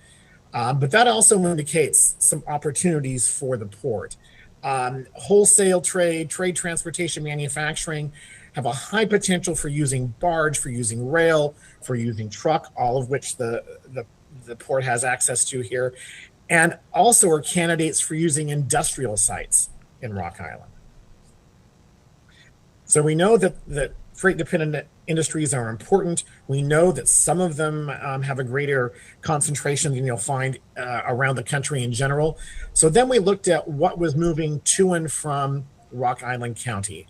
But that also indicates some opportunities for the port. Wholesale trade, transportation, manufacturing have a high potential for using barge, for using rail, for using truck, all of which the port has access to here, and also are candidates for using industrial sites in Rock Island. So we know that freight-dependent industries are important. We know that some of them have a greater concentration than you'll find around the country in general. So then we looked at what was moving to and from Rock Island County.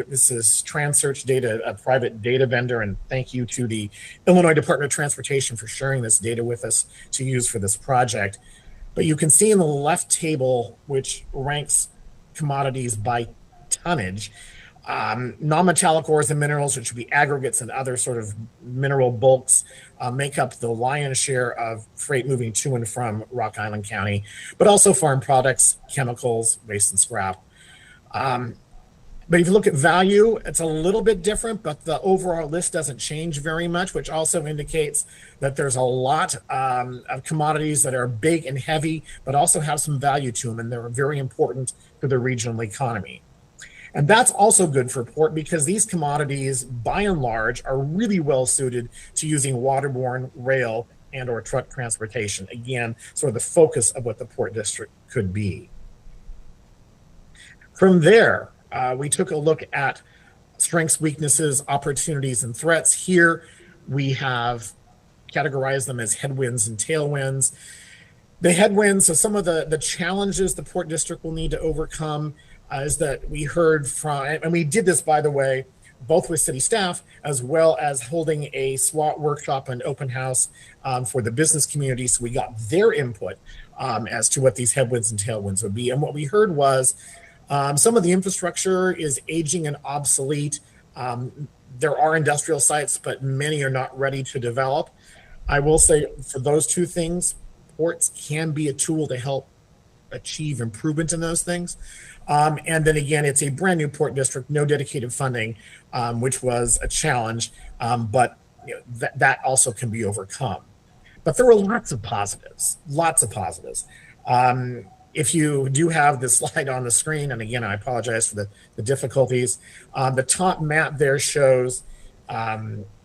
This is Transearch Data, a private data vendor, and thank you to the Illinois Department of Transportation for sharing this data with us to use for this project. But you can see in the left table, which ranks commodities by tonnage, non-metallic ores and minerals, which would be aggregates and other sort of mineral bulks, make up the lion's share of freight moving to and from Rock Island County, but also farm products, chemicals, waste and scrap. But if you look at value, it's a little bit different, but the overall list doesn't change very much, which also indicates that there's a lot of commodities that are big and heavy, but also have some value to them, and they're very important to the regional economy. And that's also good for port because these commodities, by and large, are really well suited to using waterborne, rail, and or truck transportation. Again, sort of the focus of what the Port District could be. From there, we took a look at strengths, weaknesses, opportunities, and threats. Here we have categorized them as headwinds and tailwinds. The headwinds, so some of the challenges the Port District will need to overcome is that we heard from, and we did this, by the way, both with city staff, as well as holding a SWOT workshop and open house for the business community. So we got their input as to what these headwinds and tailwinds would be. And what we heard was some of the infrastructure is aging and obsolete. There are industrial sites, but many are not ready to develop. I will say for those two things, ports can be a tool to help achieve improvement in those things. And then again, it's a brand new Port District, no dedicated funding, which was a challenge, but you know, that also can be overcome. But there were lots of positives, lots of positives. If you do have the slide on the screen, and again, I apologize for the difficulties, the top map there shows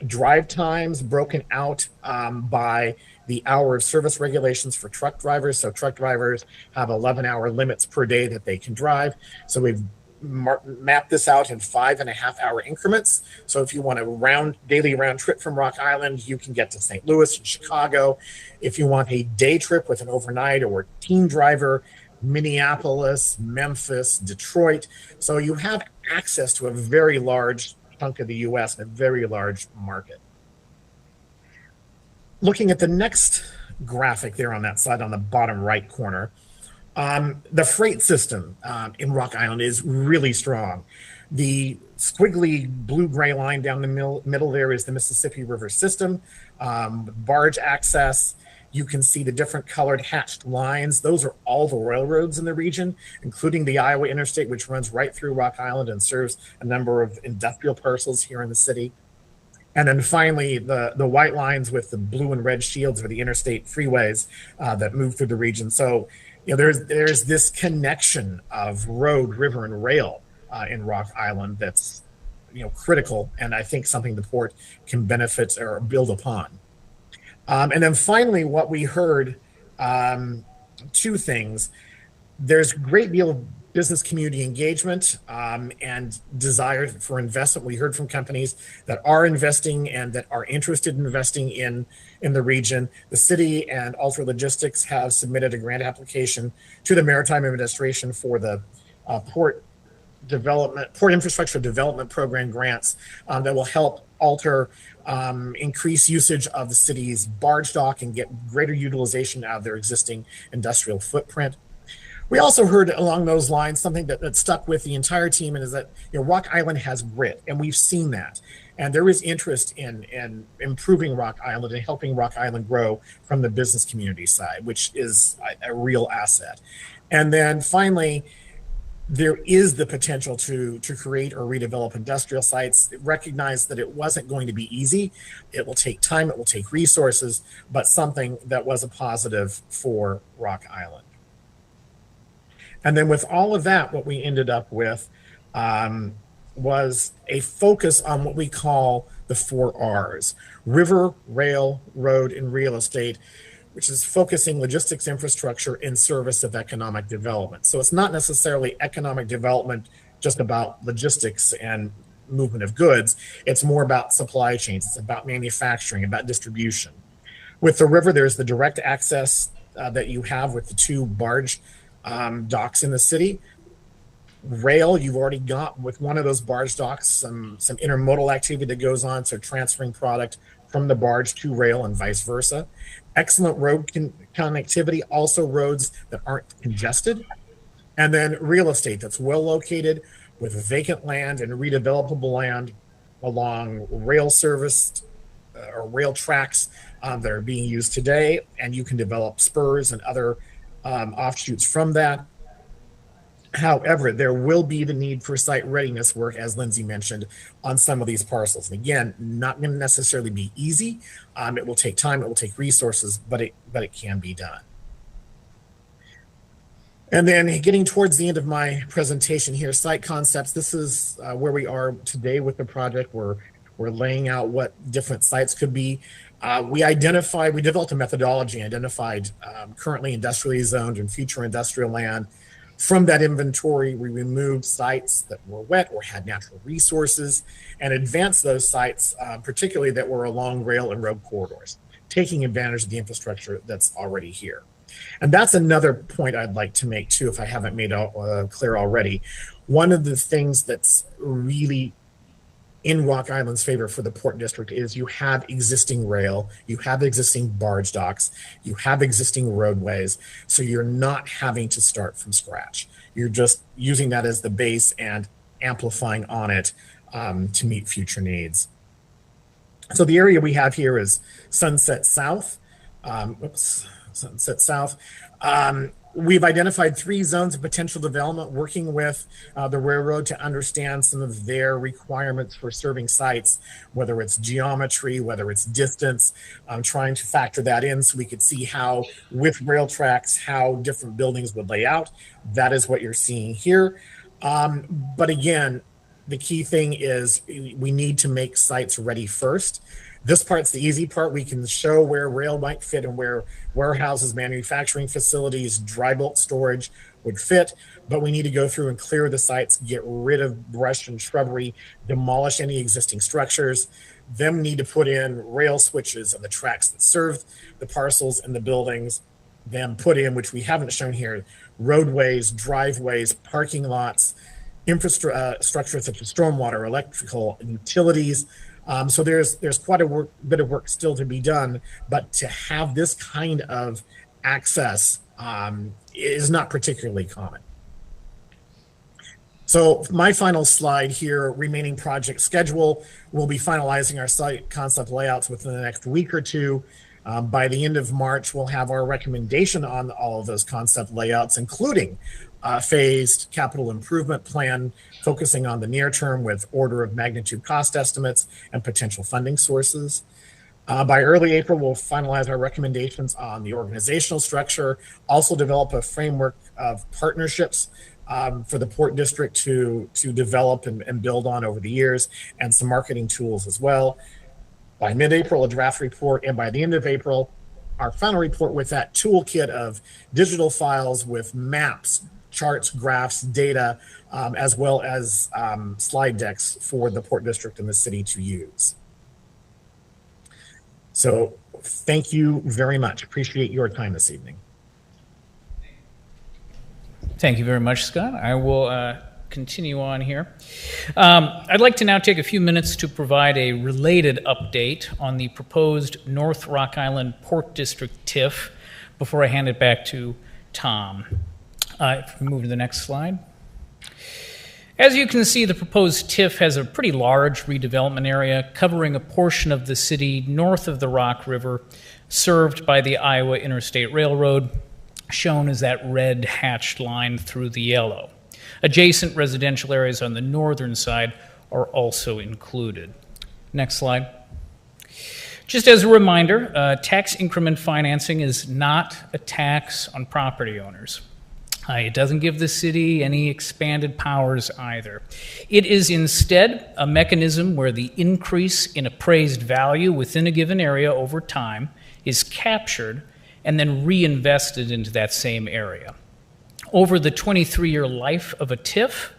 drive times broken out by the hour of service regulations for truck drivers. So truck drivers have 11-hour limits per day that they can drive. So we've mapped this out in 5.5-hour increments. So if you want a daily round trip from Rock Island, you can get to St. Louis and Chicago. If you want a day trip with an overnight or team driver, Minneapolis, Memphis, Detroit. So you have access to a very large chunk of the US and a very large market. Looking at the next graphic there on that slide on the bottom right corner, the freight system in Rock Island is really strong. The squiggly blue-gray line down the middle there is the Mississippi River system, barge access. You can see the different colored hatched lines. Those are all the railroads in the region, including the Iowa Interstate, which runs right through Rock Island and serves a number of industrial parcels here in the city. And then finally, the white lines with the blue and red shields are the interstate freeways that move through the region. So, you know, there's this connection of road, river, and rail in Rock Island that's, you know, critical, and I think something the port can benefit or build upon. And then finally, what we heard, two things. There's a great deal of business community engagement and desire for investment. We heard from companies that are investing and that are interested in investing in the region. The city and Altra Logistics have submitted a grant application to the Maritime Administration for the Port Infrastructure Development Program grants that will help alter increase usage of the city's barge dock and get greater utilization out of their existing industrial footprint. We also heard along those lines something that stuck with the entire team, and is that, you know, Rock Island has grit, and we've seen that. And there is interest in improving Rock Island and helping Rock Island grow from the business community side, which is a real asset. And then finally, there is the potential to create or redevelop industrial sites. Recognize that it wasn't going to be easy. It will take time, it will take resources, but something that was a positive for Rock Island. And then with all of that, what we ended up with was a focus on what we call the 4 R's: river, rail, road, and real estate, which is focusing logistics infrastructure in service of economic development. So it's not necessarily economic development just about logistics and movement of goods. It's more about supply chains. It's about manufacturing, about distribution. With the river, there's the direct access that you have with the 2 barge docks in the city. Rail, you've already got with one of those barge docks some intermodal activity that goes on, so transferring product from the barge to rail and vice versa. Excellent road connectivity, also roads that aren't congested. And then real estate that's well located with vacant land and redevelopable land along rail service or rail tracks that are being used today. And you can develop spurs and other offshoots from that. However, there will be the need for site readiness work, as Lindsay mentioned, on some of these parcels. And again, not going to necessarily be easy. It will take time, it will take resources, but it can be done. And then getting towards the end of my presentation here, site concepts. This is where we are today with the project. We're laying out what different sites could be. We developed a methodology, identified currently industrially zoned and future industrial land. From that inventory, we removed sites that were wet or had natural resources and advanced those sites, particularly that were along rail and road corridors, taking advantage of the infrastructure that's already here. And that's another point I'd like to make too, if I haven't made it clear already. One of the things that's really in Rock Island's favor for the Port District is you have existing rail, you have existing barge docks, you have existing roadways, so you're not having to start from scratch. You're just using that as the base and amplifying on it to meet future needs. So the area we have here is Sunset South. Sunset South. We've identified 3 zones of potential development, working with the railroad to understand some of their requirements for serving sites, whether it's geometry, whether it's distance, trying to factor that in so we could see how, with rail tracks, how different buildings would lay out. That is what you're seeing here. But again, the key thing is we need to make sites ready first. This part's the easy part. We can show where rail might fit and where warehouses, manufacturing facilities, dry bulk storage would fit, but we need to go through and clear the sites, get rid of brush and shrubbery, demolish any existing structures. Then we need to put in rail switches on the tracks that serve the parcels and the buildings. Then put in, which we haven't shown here, roadways, driveways, parking lots, infrastructure such as stormwater, electrical, utilities. So there's quite a bit of work still to be done, but to have this kind of access is not particularly common. So my final slide here, remaining project schedule. We'll be finalizing our site concept layouts within the next week or two. By the end of March, we'll have our recommendation on all of those concept layouts, including phased capital improvement plan, focusing on the near term with order of magnitude cost estimates and potential funding sources. By early April, we'll finalize our recommendations on the organizational structure, also develop a framework of partnerships for the Port District to develop and build on over the years, and some marketing tools as well. By mid-April, a draft report, and by the end of April, our final report with that toolkit of digital files with maps, charts, graphs, data, as well as slide decks for the Port District and the city to use. So thank you very much. Appreciate your time this evening. Thank you very much, Scott. I will continue on here. I'd like to now take a few minutes to provide a related update on the proposed North Rock Island Port District TIF before I hand it back to Tom. If we move to the next slide. As you can see, the proposed TIF has a pretty large redevelopment area covering a portion of the city north of the Rock River, served by the Iowa Interstate Railroad, shown as that red hatched line through the yellow. Adjacent residential areas on the northern side are also included. Next slide. Just as a reminder, tax increment financing is not a tax on property owners. It doesn't give the city any expanded powers either. It is instead a mechanism where the increase in appraised value within a given area over time is captured and then reinvested into that same area. Over the 23-year life of a TIF,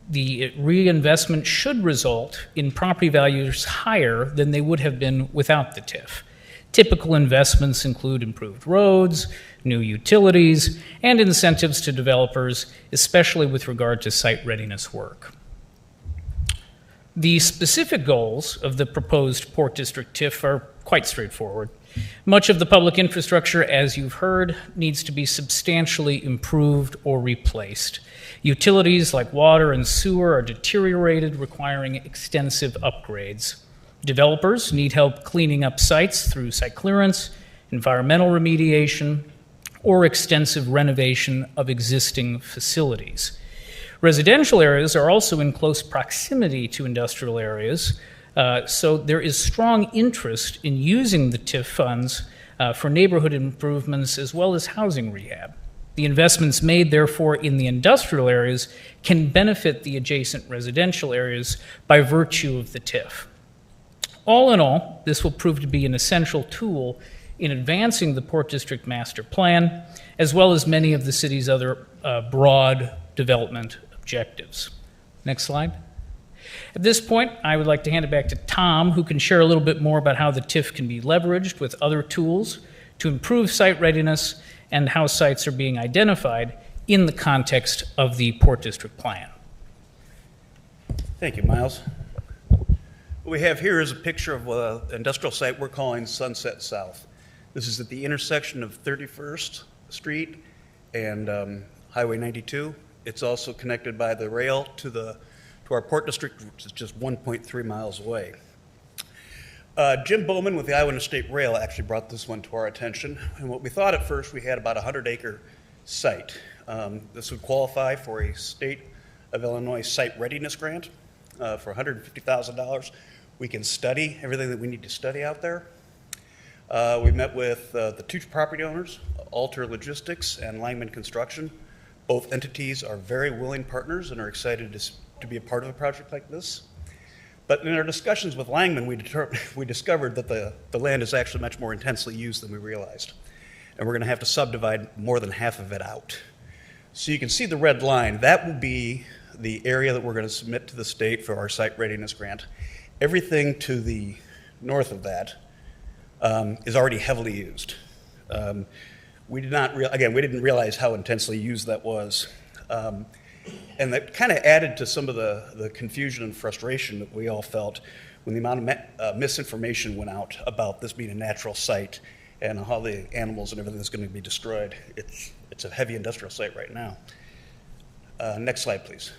the reinvestment should result in property values higher than they would have been without the TIF. Typical investments include improved roads, new utilities, and incentives to developers, especially with regard to site readiness work. The specific goals of the proposed Port District TIF are quite straightforward. Much of the public infrastructure, as you've heard, needs to be substantially improved or replaced. Utilities like water and sewer are deteriorated, requiring extensive upgrades. Developers need help cleaning up sites through site clearance, environmental remediation, or extensive renovation of existing facilities. Residential areas are also in close proximity to industrial areas, so there is strong interest in using the TIF funds for neighborhood improvements as well as housing rehab. The investments made, therefore, in the industrial areas can benefit the adjacent residential areas by virtue of the TIF. All in all, this will prove to be an essential tool in advancing the Port District Master Plan, as well as many of the city's other broad development objectives. Next slide. At this point, I would like to hand it back to Tom, who can share a little bit more about how the TIF can be leveraged with other tools to improve site readiness and how sites are being identified in the context of the Port District Plan. Thank you, Miles. What we have here is a picture of an industrial site we're calling Sunset South. This is at the intersection of 31st Street and Highway 92. It's also connected by the rail to our Port District, which is just 1.3 miles away. Jim Bowman with the Iowa Interstate Rail actually brought this one to our attention. And what we thought at first, we had about a 100-acre site. This would qualify for a State of Illinois Site Readiness Grant for $150,000. We can study everything that we need to study out there. We met with the two property owners, Alter Logistics and Langman Construction. Both entities are very willing partners and are excited to be a part of a project like this. But in our discussions with Langman, we discovered that the land is actually much more intensely used than we realized. And we're going to have to subdivide more than half of it out. So you can see the red line. That will be the area that we're going to submit to the state for our site readiness grant. Everything to the north of that is already heavily used. We didn't realize how intensely used that was. And that kind of added to some of the confusion and frustration that we all felt when the amount of misinformation went out about this being a natural site and how the animals and everything is going to be destroyed. It's a heavy industrial site right now. Next slide, please.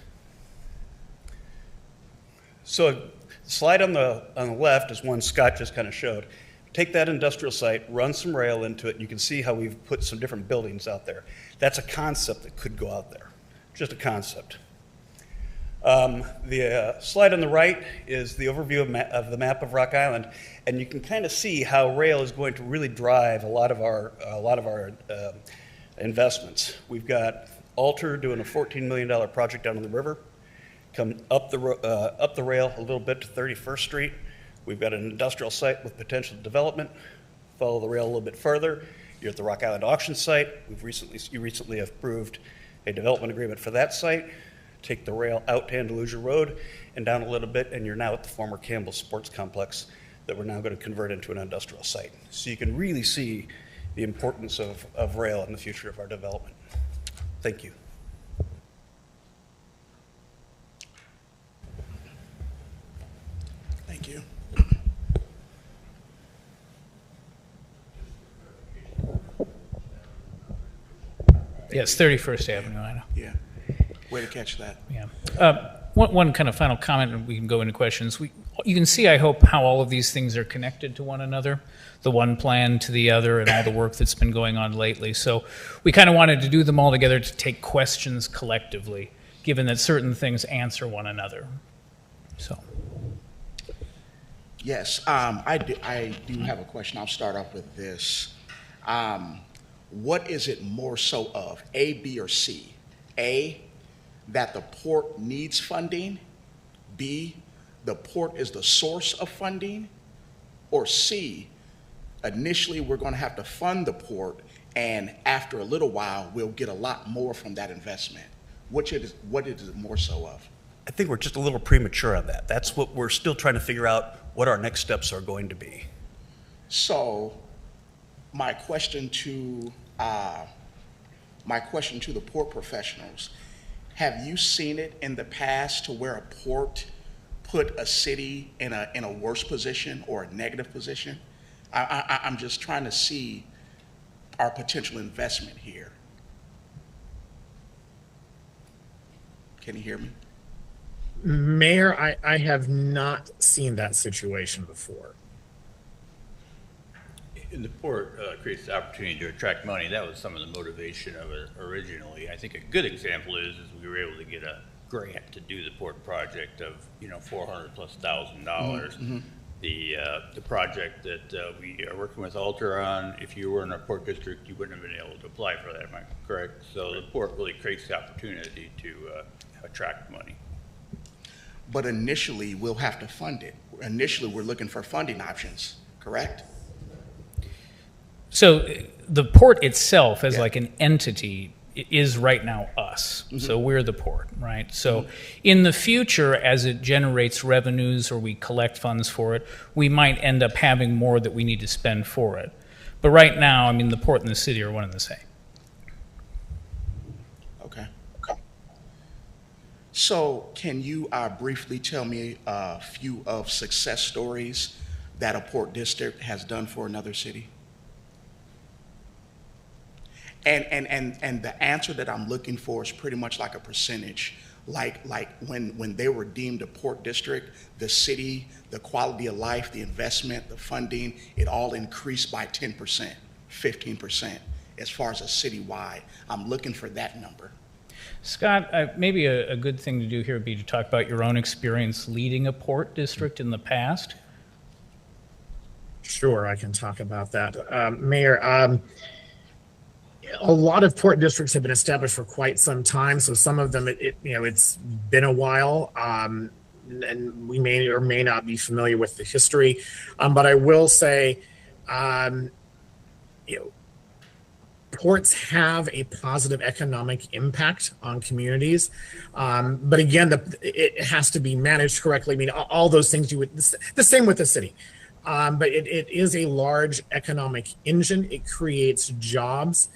So the slide on the left is one Scott just kind of showed. Take that industrial site, run some rail into it, and you can see how we've put some different buildings out there. That's a concept that could go out there. Just a concept. The slide on the right is the overview of the map of Rock Island, and you can kind of see how rail is going to really drive a lot of our investments. We've got Alter doing a $14 million project down on the river. Come up the rail a little bit to 31st Street. We've got an industrial site with potential development. Follow the rail a little bit further. You're at the Rock Island auction site. You recently approved a development agreement for that site. Take the rail out to Andalusia Road and down a little bit, and you're now at the former Campbell Sports Complex that we're now going to convert into an industrial site. So you can really see the importance of rail in the future of our development. Thank you. Thank you. Yes, 31st Avenue, I know. Yeah. Way to catch that. Yeah. One kind of final comment, and we can go into questions. You can see, I hope, how all of these things are connected to one another, the one plan to the other, and all the work that's been going on lately. So we kind of wanted to do them all together to take questions collectively, given that certain things answer one another. So. Yes, I do have a question. I'll start off with this. What is it more so of, A, B, or C? A, that the port needs funding. B, the port is the source of funding. Or C, initially we're going to have to fund the port, and after a little while, we'll get a lot more from that investment. What is it more so of? I think we're just a little premature on that. That's what we're still trying to figure out, what our next steps are going to be. So my question to the port professionals, have you seen it in the past to where a port put a city in a worse position or a negative position? I'm just trying to see our potential investment here. Can you hear me? Mayor, I have not seen that situation before. And the port creates the opportunity to attract money. That was some of the motivation of it originally. I think a good example is we were able to get a grant to do the port project of $400,000+. Mm-hmm. The project that we are working with Alter on, if you were in a port district, you wouldn't have been able to apply for that. Am I correct? So the port really creates the opportunity to attract money. But initially, we'll have to fund it. initially we're looking for funding options, correct? So the port itself as Yeah. like an entity is right now us. Mm-hmm. So we're the port, right? So in the future, as it generates revenues or we collect funds for it, we might end up having more that we need to spend for it. But right now, I mean, the port and the city are one and the same. Okay. So can you briefly tell me a few of success stories that a port district has done for another city? And the answer that I'm looking for is pretty much like a percentage. Like when they were deemed a port district, the city, the quality of life, the investment, the funding, it all increased by 10%, 15% as far as a citywide. I'm looking for that number. Scott, maybe a good thing to do here would be to talk about your own experience leading a port district in the past. Sure, I can talk about that. Mayor, a lot of port districts have been established for quite some time, so some of them, it's been a while, and we may or may not be familiar with the history. But I will say, ports have a positive economic impact on communities. But again, it has to be managed correctly. I mean, all those things the same with the city. But it is a large economic engine. It creates jobs.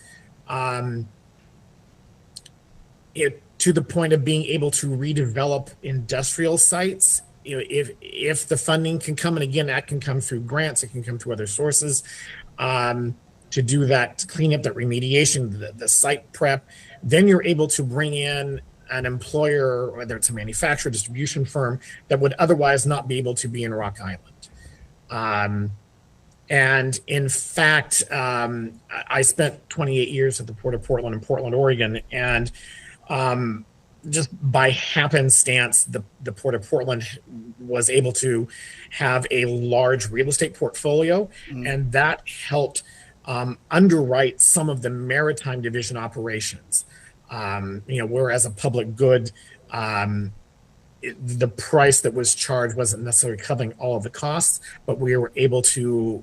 To the point of being able to redevelop industrial sites, if the funding can come, and again, that can come through grants, it can come through other sources, to do that, to clean up that remediation, the site prep, then you're able to bring in an employer, whether it's a manufacturer, distribution firm, that would otherwise not be able to be in Rock Island. And in fact, I spent 28 years at the Port of Portland in Portland, Oregon, and just by happenstance, the Port of Portland was able to have a large real estate portfolio, and that helped underwrite some of the maritime division operations. Whereas a public good, the price that was charged wasn't necessarily covering all of the costs, but we were able to,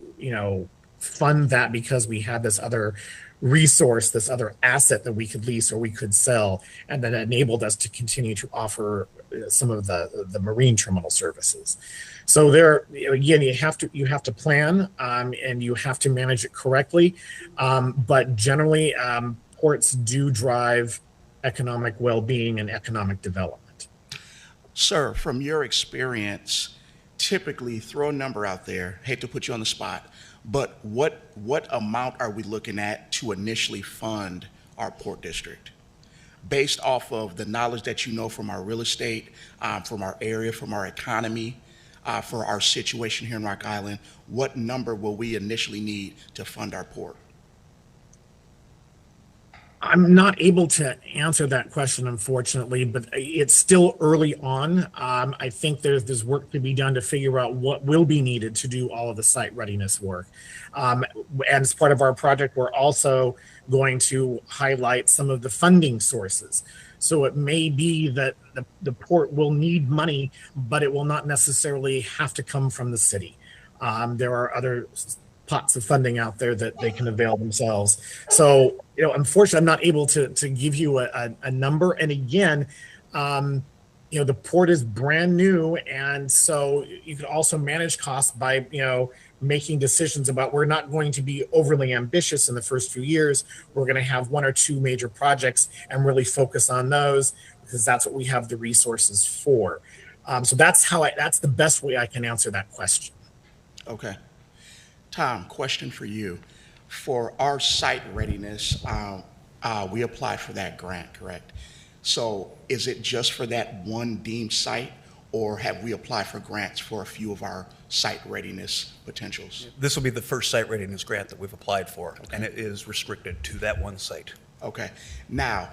fund that because we had this other resource, this other asset that we could lease or we could sell, and that enabled us to continue to offer some of the marine terminal services. So there, again, you have to plan, and you have to manage it correctly. But generally, ports do drive economic well-being and economic development. Sir, from your experience, typically, throw a number out there, hate to put you on the spot, but what amount are we looking at to initially fund our port district? Based off of the knowledge that you know from our real estate, from our area, from our economy, for our situation here in Rock Island, what number will we initially need to fund our port? I'm not able to answer that question, unfortunately, but it's still early on. I think there's work to be done to figure out what will be needed to do all of the site readiness work. And as part of our project, we're also going to highlight some of the funding sources. So it may be that the port will need money, but it will not necessarily have to come from the city. There are other pots of funding out there that they can avail themselves. So, unfortunately, I'm not able to give you a number. And again, the port is brand new. And so you can also manage costs by, making decisions about, we're not going to be overly ambitious in the first few years. We're going to have one or two major projects and really focus on those because that's what we have the resources for. So that's the best way I can answer that question. Okay. Tom, question for you. For our site readiness, we applied for that grant, correct? So is it just for that one deemed site, or have we applied for grants for a few of our site readiness potentials? This will be the first site readiness grant that we've applied for, and it is restricted to that one site. Okay. Now,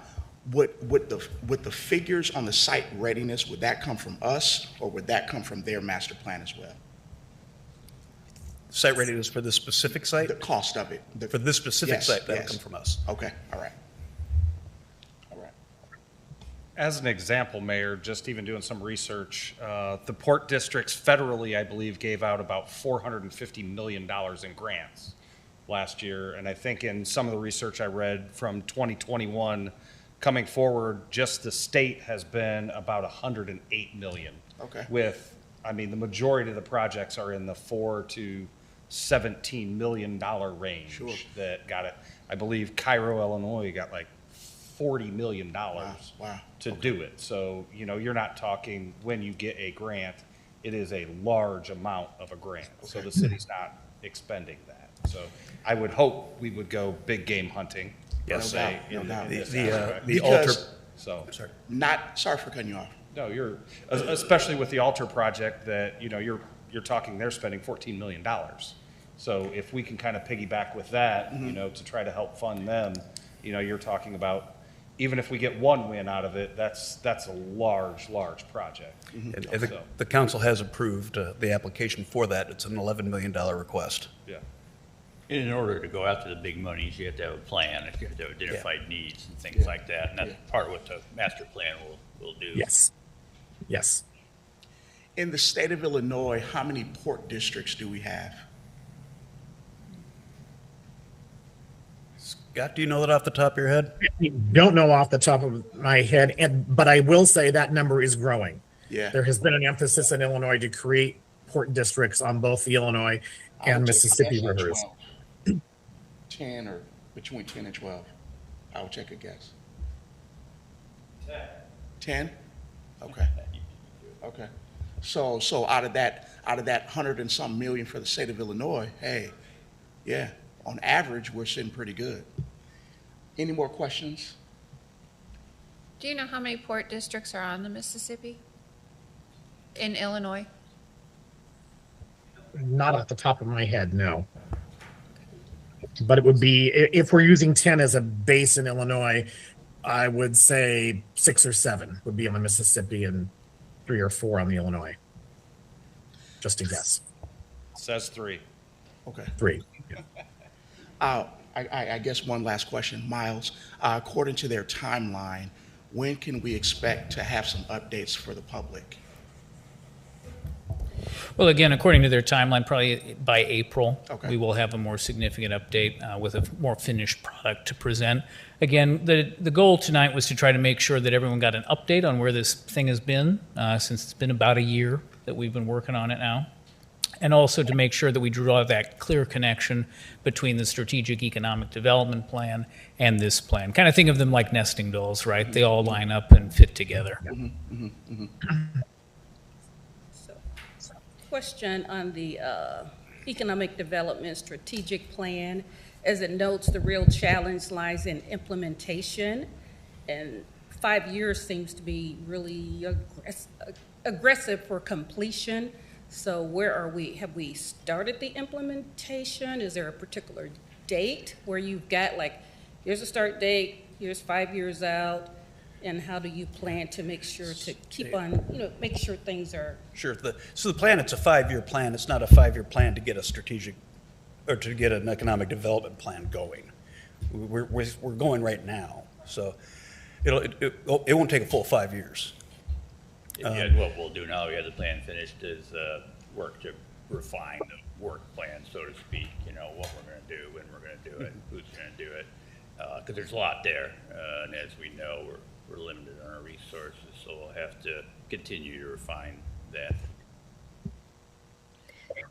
would the figures on the site readiness, would that come from us, or would that come from their master plan as well? Site readiness for this specific site? The cost of it. For this specific Yes, site, that'll yes. come from us. Okay, all right. As an example, Mayor, just even doing some research, the port districts federally, I believe, gave out about $450 million in grants last year. And I think in some of the research I read from 2021 coming forward, just the state has been about 108 million. Okay. With, I mean, the majority of the projects are in the $4 to $17 million range. Sure. That got it. I believe Cairo, Illinois got like $40 million Wow. to do it. So, you know, you're not talking when you get a grant, it is a large amount of a grant. So Okay. the city's not expending that. So I would hope we would go big game hunting, per No se, doubt, no in doubt. this The, aspect. the Because- alter, So, Sorry for cutting you off. no, you're, especially with the Alter project that, you know, you're talking, they're spending $14 million. So if we can kind of piggyback with that, you know, to try to help fund them, you know, you're talking about, even if we get one win out of it, that's a large project. and So, the council has approved the application for that. It's an $11 million request. yeah. In order to go after the big monies, you have to have a plan, you have to have identified needs and things like that. And that's part of what the master plan will do. Yes. Yes. In the state of Illinois, how many port districts do we have? Scott, do you know that off the top of your head? I don't know off the top of my head, but I will say that number is growing. Yeah. There has been an emphasis in Illinois to create port districts on both the Illinois I and would Mississippi guess like rivers. 12. 10 or between 10 and 12. I would take a guess. 10? Okay. Okay. So out of that 100 and some million for the state of Illinois, hey, yeah, on average, we're sitting pretty good. Any more questions? Do you know how many port districts are on the Mississippi? In Illinois? Not off the top of my head, no. But it would be, if we're using 10 as a base in Illinois, I would say 6 or 7 would be on the Mississippi and 3 or 4 on the Illinois. Just a guess. Says 3. Okay. 3. I guess one last question, Miles. According to their timeline, when can we expect to have some updates for the public? Well, again, according to their timeline, probably by April, Okay. we will have a more significant update with a more finished product to present. Again, the goal tonight was to try to make sure that everyone got an update on where this thing has been since it's been about a year that we've been working on it now. And also to make sure that we draw that clear connection between the strategic economic development plan and this plan. Kind of think of them like nesting dolls, right? They all line up and fit together. So, question on the economic development strategic plan. As it notes, the real challenge lies in implementation, and 5 years seems to be really aggressive for completion. So where are we? Have we started the implementation? Is there a particular date where you've got like, here's a start date, here's 5 years out, and how do you plan to make sure to keep on, make sure things are? Sure. So the plan, it's a 5-year plan. It's not a 5-year plan to get a strategic, or to get an economic development plan going. We're going right now. So it won't take a full 5 years. Yeah, what we'll do now, we have the plan finished, is work to refine the work plan, so to speak, what we're going to do, when we're going to do it, who's going to do it. Because there's a lot there, and as we know, we're limited on our resources, so we'll have to continue to refine that.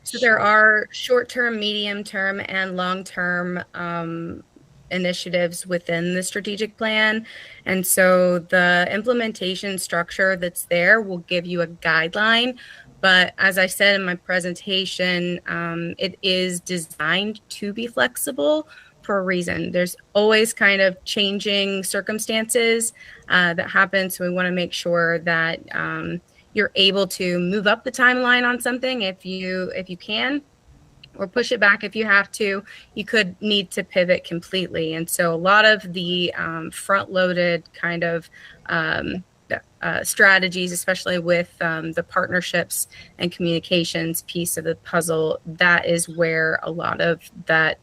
So there are short-term, medium-term, and long-term initiatives within the strategic plan. And so the implementation structure that's there will give you a guideline. But as I said in my presentation, it is designed to be flexible for a reason. There's always kind of changing circumstances that happen. So we want to make sure that you're able to move up the timeline on something if you can, or push it back if you have to. You could need to pivot completely. And so a lot of the front-loaded kind of strategies, especially with the partnerships and communications piece of the puzzle, that is where a lot of that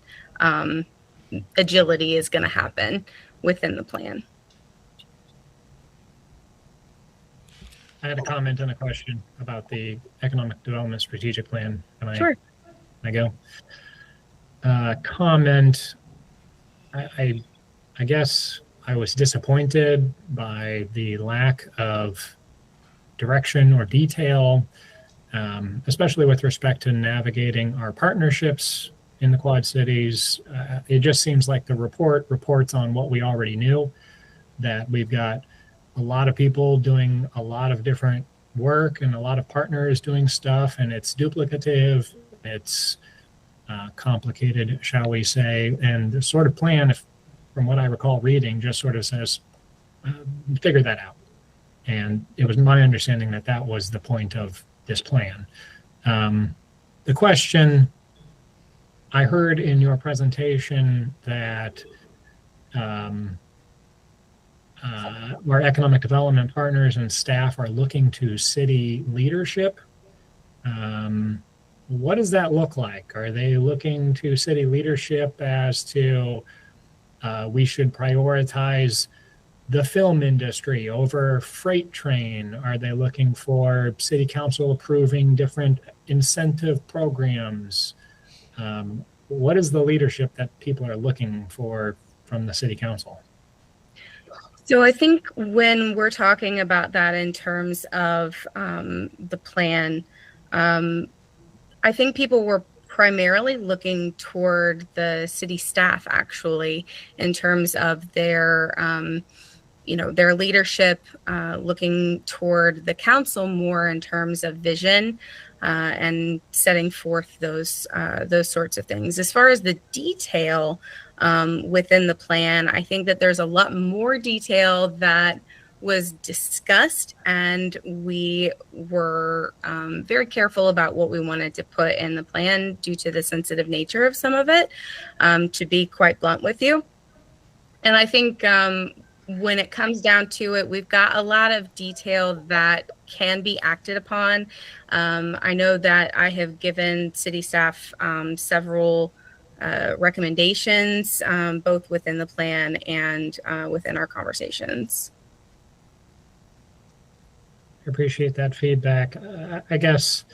agility is going to happen within the plan. I had a comment and a question about the Economic Development Strategic Plan. Can Sure. I go? Comment. I guess I was disappointed by the lack of direction or detail, especially with respect to navigating our partnerships in the Quad Cities. It just seems like the report reports on what we already knew, that we've got a lot of people doing a lot of different work and a lot of partners doing stuff, and it's duplicative, it's complicated, shall we say, and the sort of plan, if, from what I recall reading, just sort of says, figure that out. And it was my understanding that that was the point of this plan. The question, I heard in your presentation that our economic development partners and staff are looking to city leadership. What does that look like? Are they looking to city leadership as to we should prioritize the film industry over freight train? Are they looking for city council approving different incentive programs? What is the leadership that people are looking for from the city council? So I think when we're talking about that in terms of the plan, I think people were primarily looking toward the city staff, actually, in terms of their, their leadership, looking toward the council more in terms of vision and setting forth those sorts of things. As far as the detail within the plan, I think that there's a lot more detail that was discussed, and we were very careful about what we wanted to put in the plan due to the sensitive nature of some of it, to be quite blunt with you. And I think when it comes down to it, we've got a lot of detail that can be acted upon. I know that I have given city staff several recommendations, both within the plan and within our conversations. I appreciate that feedback. I guess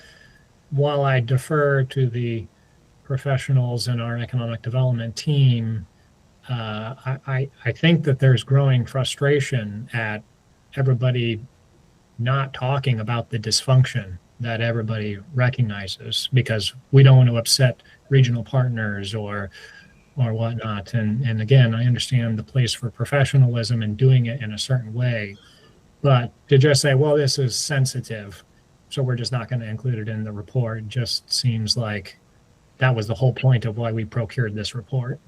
while I defer to the professionals in our economic development team, I think that there's growing frustration at everybody not talking about the dysfunction that everybody recognizes, because we don't want to upset regional partners or whatnot. And again, I understand the place for professionalism and doing it in a certain way. But to just say, well, this is sensitive, so we're just not going to include it in the report, just seems like that was the whole point of why we procured this report.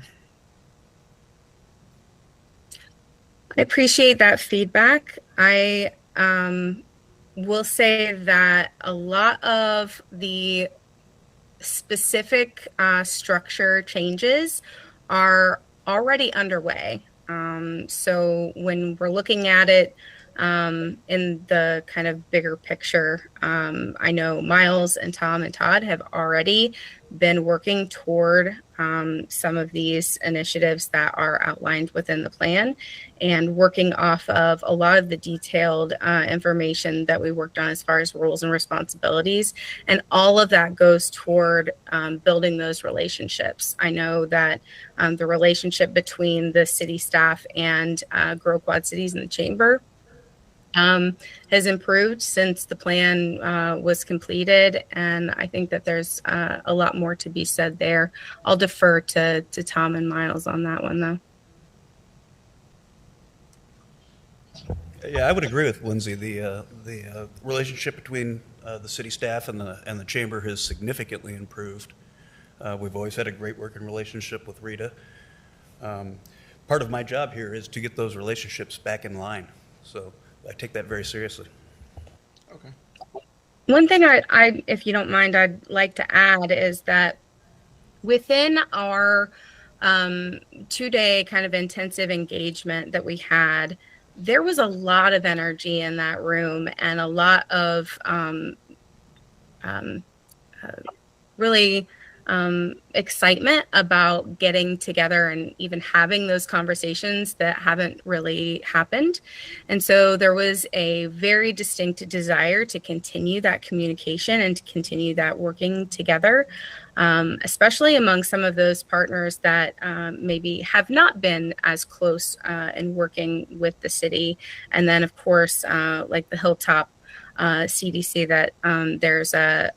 I appreciate that feedback. I will say that a lot of the specific structure changes are already underway. So when we're looking at it, in the kind of bigger picture, I know Miles and Tom and Todd have already been working toward some of these initiatives that are outlined within the plan, and working off of a lot of the detailed information that we worked on as far as roles and responsibilities. And all of that goes toward building those relationships. I know that the relationship between the city staff and Grow Quad Cities and the Chamber has improved since the plan was completed, and I think that there's a lot more to be said there. I'll defer to Tom and Miles on that one, though. Yeah, I would agree with Lindsay. The relationship between the city staff and the chamber has significantly improved. We've always had a great working relationship with Rita. Part of my job here is to get those relationships back in line. So I take that very seriously. Okay. One thing I, if you don't mind, I'd like to add is that within our 2-day kind of intensive engagement that we had, there was a lot of energy in that room and a lot of really excitement about getting together and even having those conversations that haven't really happened. And so there was a very distinct desire to continue that communication and to continue that working together, especially among some of those partners that maybe have not been as close in working with the city. And then, of course, like the Hilltop CDC, that there's a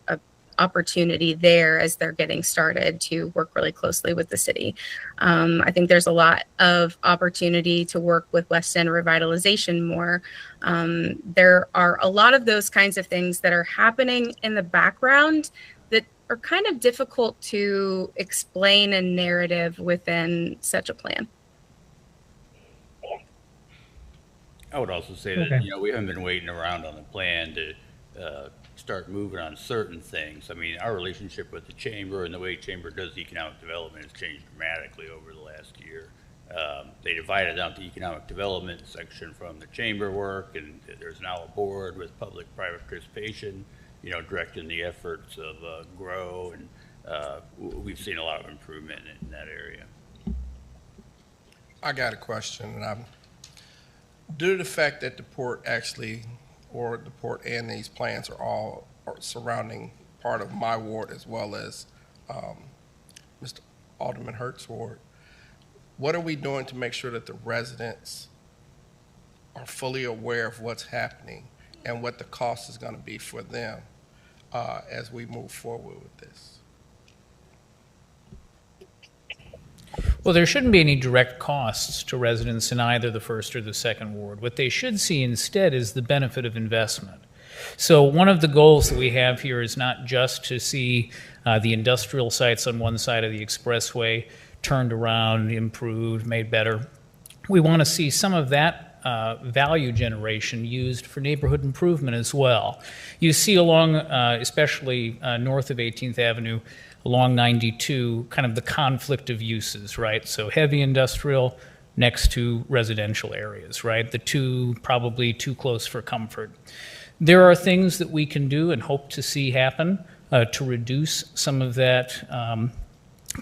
opportunity there as they're getting started to work really closely with the city. I think there's a lot of opportunity to work with West End revitalization more. There are a lot of those kinds of things that are happening in the background that are kind of difficult to explain in narrative within such a plan. I would also say that, we haven't been waiting around on the plan to start moving on certain things. I mean, our relationship with the chamber and the way chamber does economic development has changed dramatically over the last year. They divided out the economic development section from the chamber work, and there's now a board with public-private participation, directing the efforts of GROW, and we've seen a lot of improvement in that area. I got a question, and due to the fact that the port and these plants are surrounding part of my ward as well as Mr. Alderman Hurt's ward, what are we doing to make sure that the residents are fully aware of what's happening and what the cost is going to be for them as we move forward with this? Well, there shouldn't be any direct costs to residents in either the first or the second ward. What they should see instead is the benefit of investment. So one of the goals that we have here is not just to see the industrial sites on one side of the expressway turned around, improved, made better. We want to see some of that value generation used for neighborhood improvement as well. You see along, especially north of 18th Avenue, along 92, kind of the conflict of uses, right? So heavy industrial next to residential areas, right? The two probably too close for comfort. There are things that we can do and hope to see happen to reduce some of that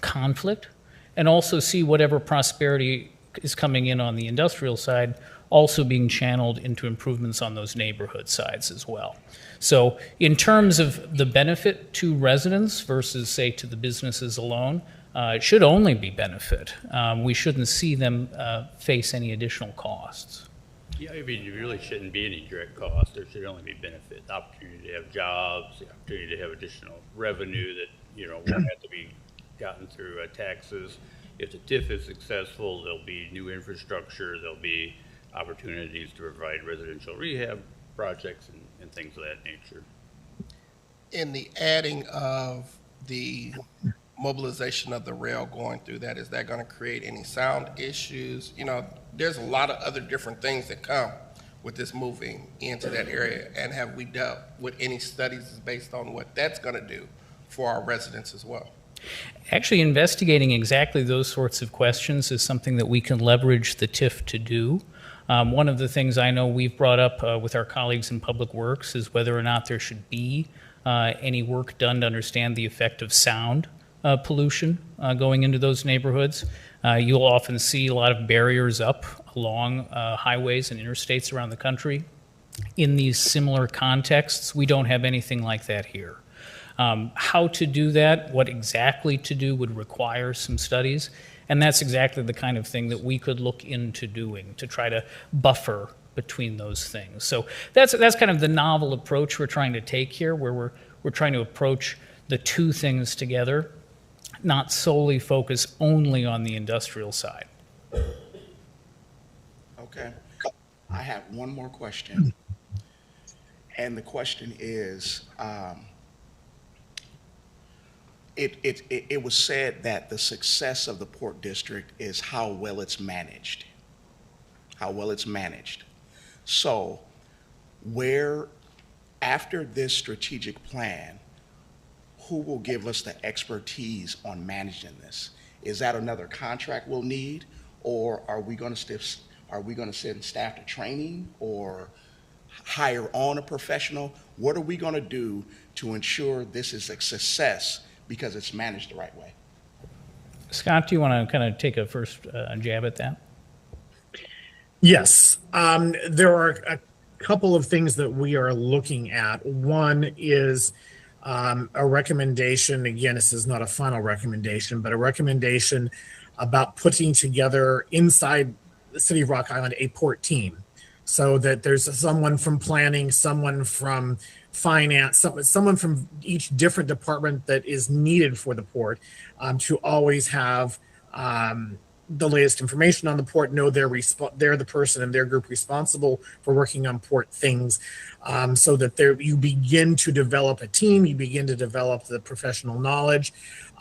conflict, and also see whatever prosperity is coming in on the industrial side also being channeled into improvements on those neighborhood sides as well. So in terms of the benefit to residents versus, say, to the businesses alone, it should only be benefit. We shouldn't see them face any additional costs. Yeah, I mean, there really shouldn't be any direct cost. There should only be benefit, the opportunity to have jobs, the opportunity to have additional revenue that, won't have to be gotten through taxes. If the TIF is successful, there'll be new infrastructure, there'll be opportunities to provide residential rehab projects and things of that nature. In the adding of the mobilization of the rail going through that, is that going to create any sound issues? There's a lot of other different things that come with this moving into that area. And have we dealt with any studies based on what that's going to do for our residents as well? Actually, investigating exactly those sorts of questions is something that we can leverage the TIF to do. One of the things I know we've brought up with our colleagues in Public Works is whether or not there should be any work done to understand the effect of sound pollution going into those neighborhoods. You'll often see a lot of barriers up along highways and interstates around the country. In these similar contexts, we don't have anything like that here. How to do that, what exactly to do would require some studies, and that's exactly the kind of thing that we could look into doing to try to buffer between those things. So that's kind of the novel approach we're trying to take here, where we're trying to approach the two things together, not solely focus only on the industrial side. Okay. I have one more question. And the question is, it was said that the success of the Port District is how well it's managed. How well it's managed. So after this strategic plan, who will give us the expertise on managing this? Is that another contract we'll need, or are we going to send staff to training or hire on a professional? What are we going to do to ensure this is a success because it's managed the right way. Scott, do you want to kind of take a first jab at that? Yes, there are a couple of things that we are looking at. One is a recommendation. Again, this is not a final recommendation, but a recommendation about putting together inside the city of Rock Island a port team, so that there's someone from planning, someone from finance, someone from each different department that is needed for the port, to always have the latest information on the port, know they're the person in their group responsible for working on port things, so that you begin to develop a team, you begin to develop the professional knowledge.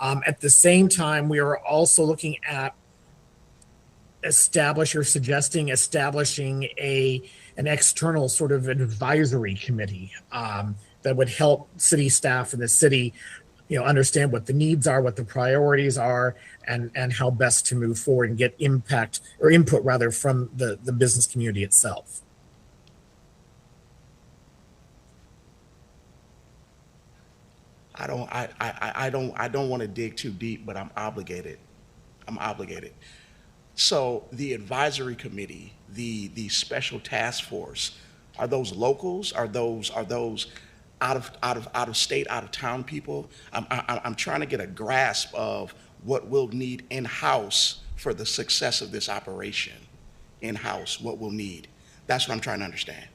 At the same time, we are also looking at establishing an external sort of advisory committee that would help city staff in the city, understand what the needs are, what the priorities are, and how best to move forward and get input from the business community itself. I don't want to dig too deep, but I'm obligated. So the advisory committee, the special task force, are those locals? Are those out of state, out of town people? I'm trying to get a grasp of what we'll need in-house for the success of this operation. In-house, what we'll need. That's what I'm trying to understand.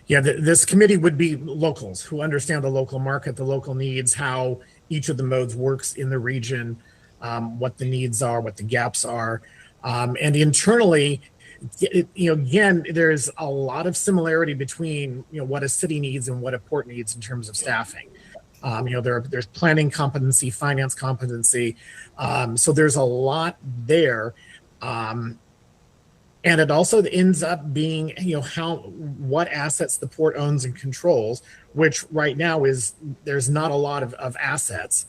Yeah, this committee would be locals who understand the local market, the local needs, how each of the modes works in the region, what the needs are, what the gaps are. And internally, again, there's a lot of similarity between, what a city needs and what a port needs in terms of staffing. There's planning competency, finance competency. So there's a lot there. And it also ends up being, what assets the port owns and controls, which right now there's not a lot of assets.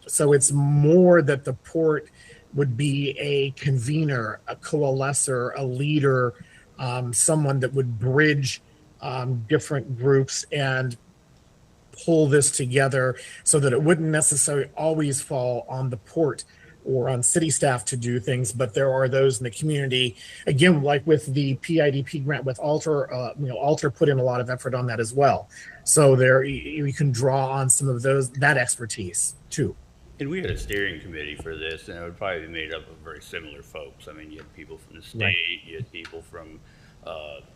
So it's more that the port would be a convener, a coalescer, a leader, someone that would bridge different groups and pull this together so that it wouldn't necessarily always fall on the port or on city staff to do things, but there are those in the community. Again, like with the PIDP grant with Alter, Alter put in a lot of effort on that as well. So there, you can draw on some of that expertise too. And we had a steering committee for this, and it would probably be made up of very similar folks. I mean, you had people from the state, Right. You had people from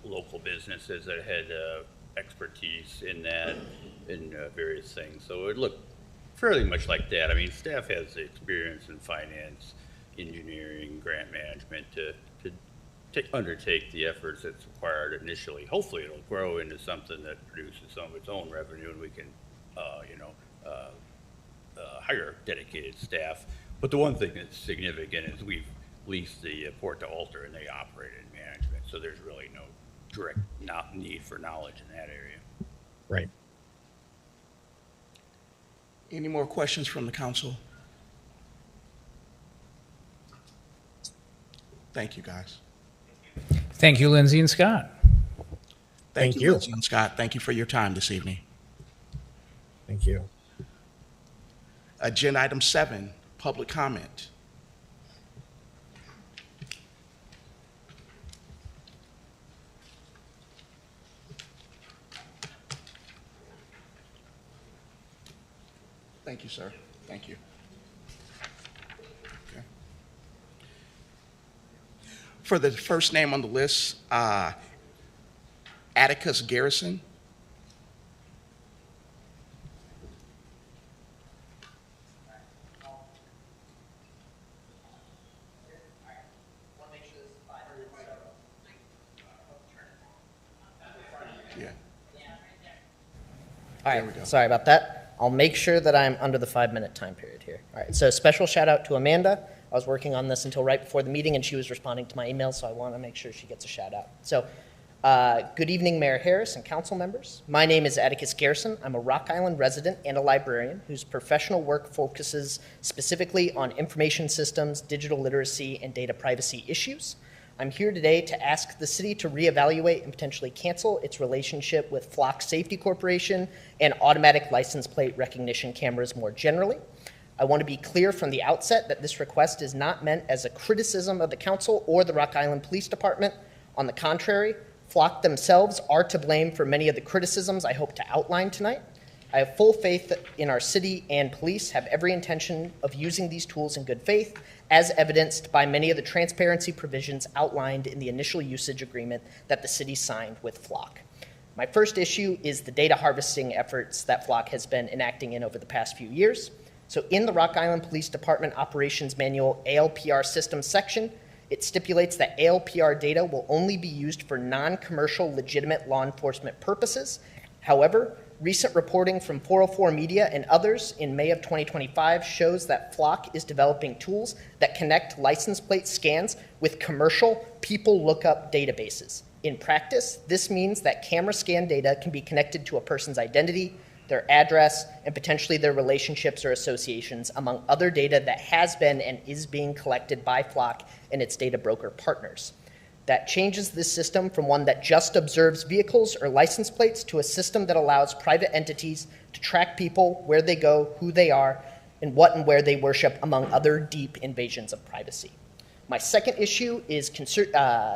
local businesses that had expertise in that, in various things. So it would look fairly much like that. I mean, staff has the experience in finance, engineering, grant management to undertake the efforts that's required initially. Hopefully, it'll grow into something that produces some of its own revenue, and we can, hire dedicated staff. But the one thing that's significant is we've leased the port to Alter, and they operate in management, so there's really no direct need for knowledge in that area. Right. Any more questions from the council? Thank you, guys. Thank you, Lindsay and Scott. Thank you. Lindsay and Scott. Thank you for your time this evening. Thank you. Agenda item 7, public comment. Thank you, sir. Thank you. Okay. For the first name on the list, Atticus Garrison. Yeah. All right, sorry about that. I'll make sure that I'm under the 5-minute time period here. All right, so special shout out to Amanda. I was working on this until right before the meeting, and she was responding to my email, so I want to make sure she gets a shout out. So good evening, Mayor Harris and council members. My name is Atticus Garrison. I'm a Rock Island resident and a librarian whose professional work focuses specifically on information systems, digital literacy, and data privacy issues. I'm here today to ask the city to reevaluate and potentially cancel its relationship with Flock Safety Corporation and automatic license plate recognition cameras more generally. I want to be clear from the outset that this request is not meant as a criticism of the council or the Rock Island Police Department. On the contrary, Flock themselves are to blame for many of the criticisms I hope to outline tonight. I have full faith in our city, and police have every intention of using these tools in good faith, as evidenced by many of the transparency provisions outlined in the initial usage agreement that the city signed with Flock. My first issue is the data harvesting efforts that Flock has been enacting in over the past few years. So in the Rock Island Police Department Operations Manual ALPR Systems section, it stipulates that ALPR data will only be used for non-commercial legitimate law enforcement purposes. However, recent reporting from 404 Media and others in May of 2025 shows that Flock is developing tools that connect license plate scans with commercial people lookup databases. In practice, this means that camera scan data can be connected to a person's identity, their address, and potentially their relationships or associations, among other data that has been and is being collected by Flock and its data broker partners. That changes this system from one that just observes vehicles or license plates to a system that allows private entities to track people, where they go, who they are, and what and where they worship, among other deep invasions of privacy. My second issue is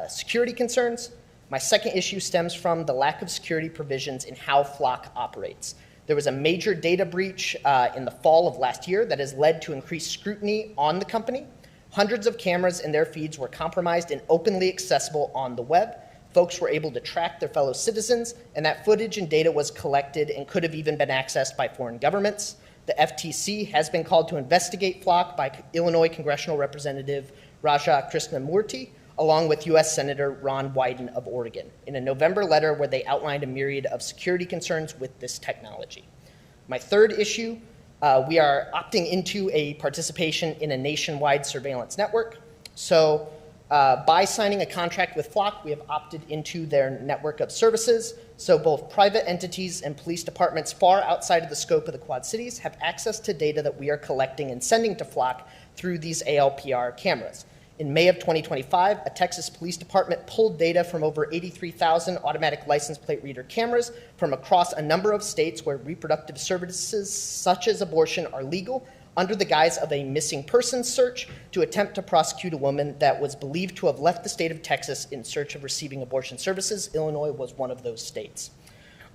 security concerns. My second issue stems from the lack of security provisions in how Flock operates. There was a major data breach in the fall of last year that has led to increased scrutiny on the company. Hundreds of cameras and their feeds were compromised and openly accessible on the web. Folks were able to track their fellow citizens, and that footage and data was collected and could have even been accessed by foreign governments. The FTC has been called to investigate Flock by Illinois Congressional Representative Raja Krishnamurti, along with U.S. Senator Ron Wyden of Oregon, in a November letter where they outlined a myriad of security concerns with this technology. My third issue, we are opting into a participation in a nationwide surveillance network. So by signing a contract with Flock, we have opted into their network of services. So both private entities and police departments far outside of the scope of the Quad Cities have access to data that we are collecting and sending to Flock through these ALPR cameras. In May of 2025, a Texas police department pulled data from over 83,000 automatic license plate reader cameras from across a number of states where reproductive services such as abortion are legal, under the guise of a missing persons search to attempt to prosecute a woman that was believed to have left the state of Texas in search of receiving abortion services. Illinois was one of those states.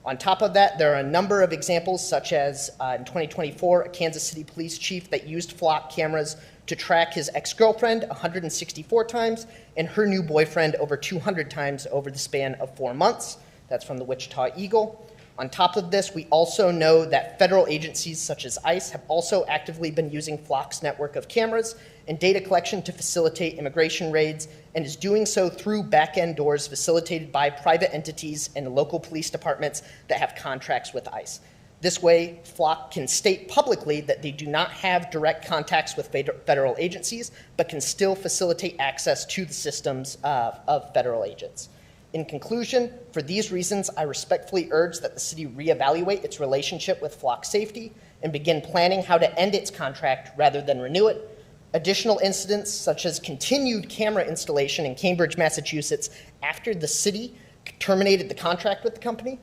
On top of that, there are a number of examples, such as in 2024, a Kansas City police chief that used Flock cameras to track his ex-girlfriend 164 times and her new boyfriend over 200 times over the span of 4 months. That's from the Wichita Eagle. On top of this, we also know that federal agencies such as ICE have also actively been using Flock's network of cameras and data collection to facilitate immigration raids, and is doing so through back-end doors facilitated by private entities and local police departments that have contracts with ICE. This way, Flock can state publicly that they do not have direct contacts with federal agencies, but can still facilitate access to the systems of federal agents. In conclusion, for these reasons, I respectfully urge that the city reevaluate its relationship with Flock Safety and begin planning how to end its contract rather than renew it. Additional incidents, such as continued camera installation in Cambridge, Massachusetts, after the city terminated the contract with the company,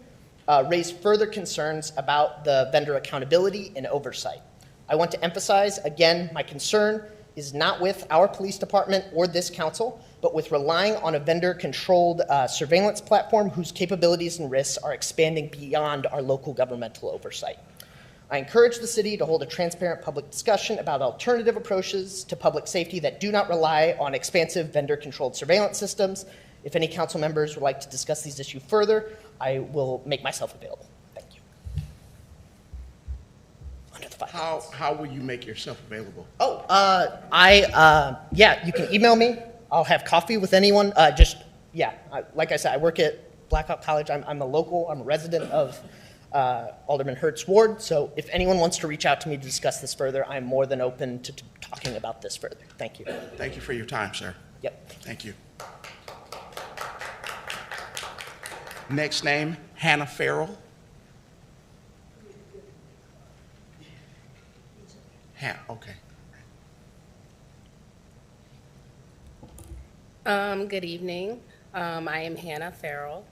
raise further concerns about the vendor accountability and oversight. I want to emphasize, again, my concern is not with our police department or this council, but with relying on a vendor-controlled surveillance platform whose capabilities and risks are expanding beyond our local governmental oversight. I encourage the city to hold a transparent public discussion about alternative approaches to public safety that do not rely on expansive vendor-controlled surveillance systems. If any council members would like to discuss these issues further, I will make myself available. Thank you. Under the 5 minutes. How will you make yourself available? Oh, yeah, you can email me. I'll have coffee with anyone. Like I said, I work at Blackhawk College. I'm a local, I'm a resident of Alderman Hertz Ward. So if anyone wants to reach out to me to discuss this further, I'm more than open to talking about this further. Thank you. Thank you for your time, sir. Yep. Thank you. Next name, Hannah Farrell. Okay. Good evening. I am Hannah Farrell.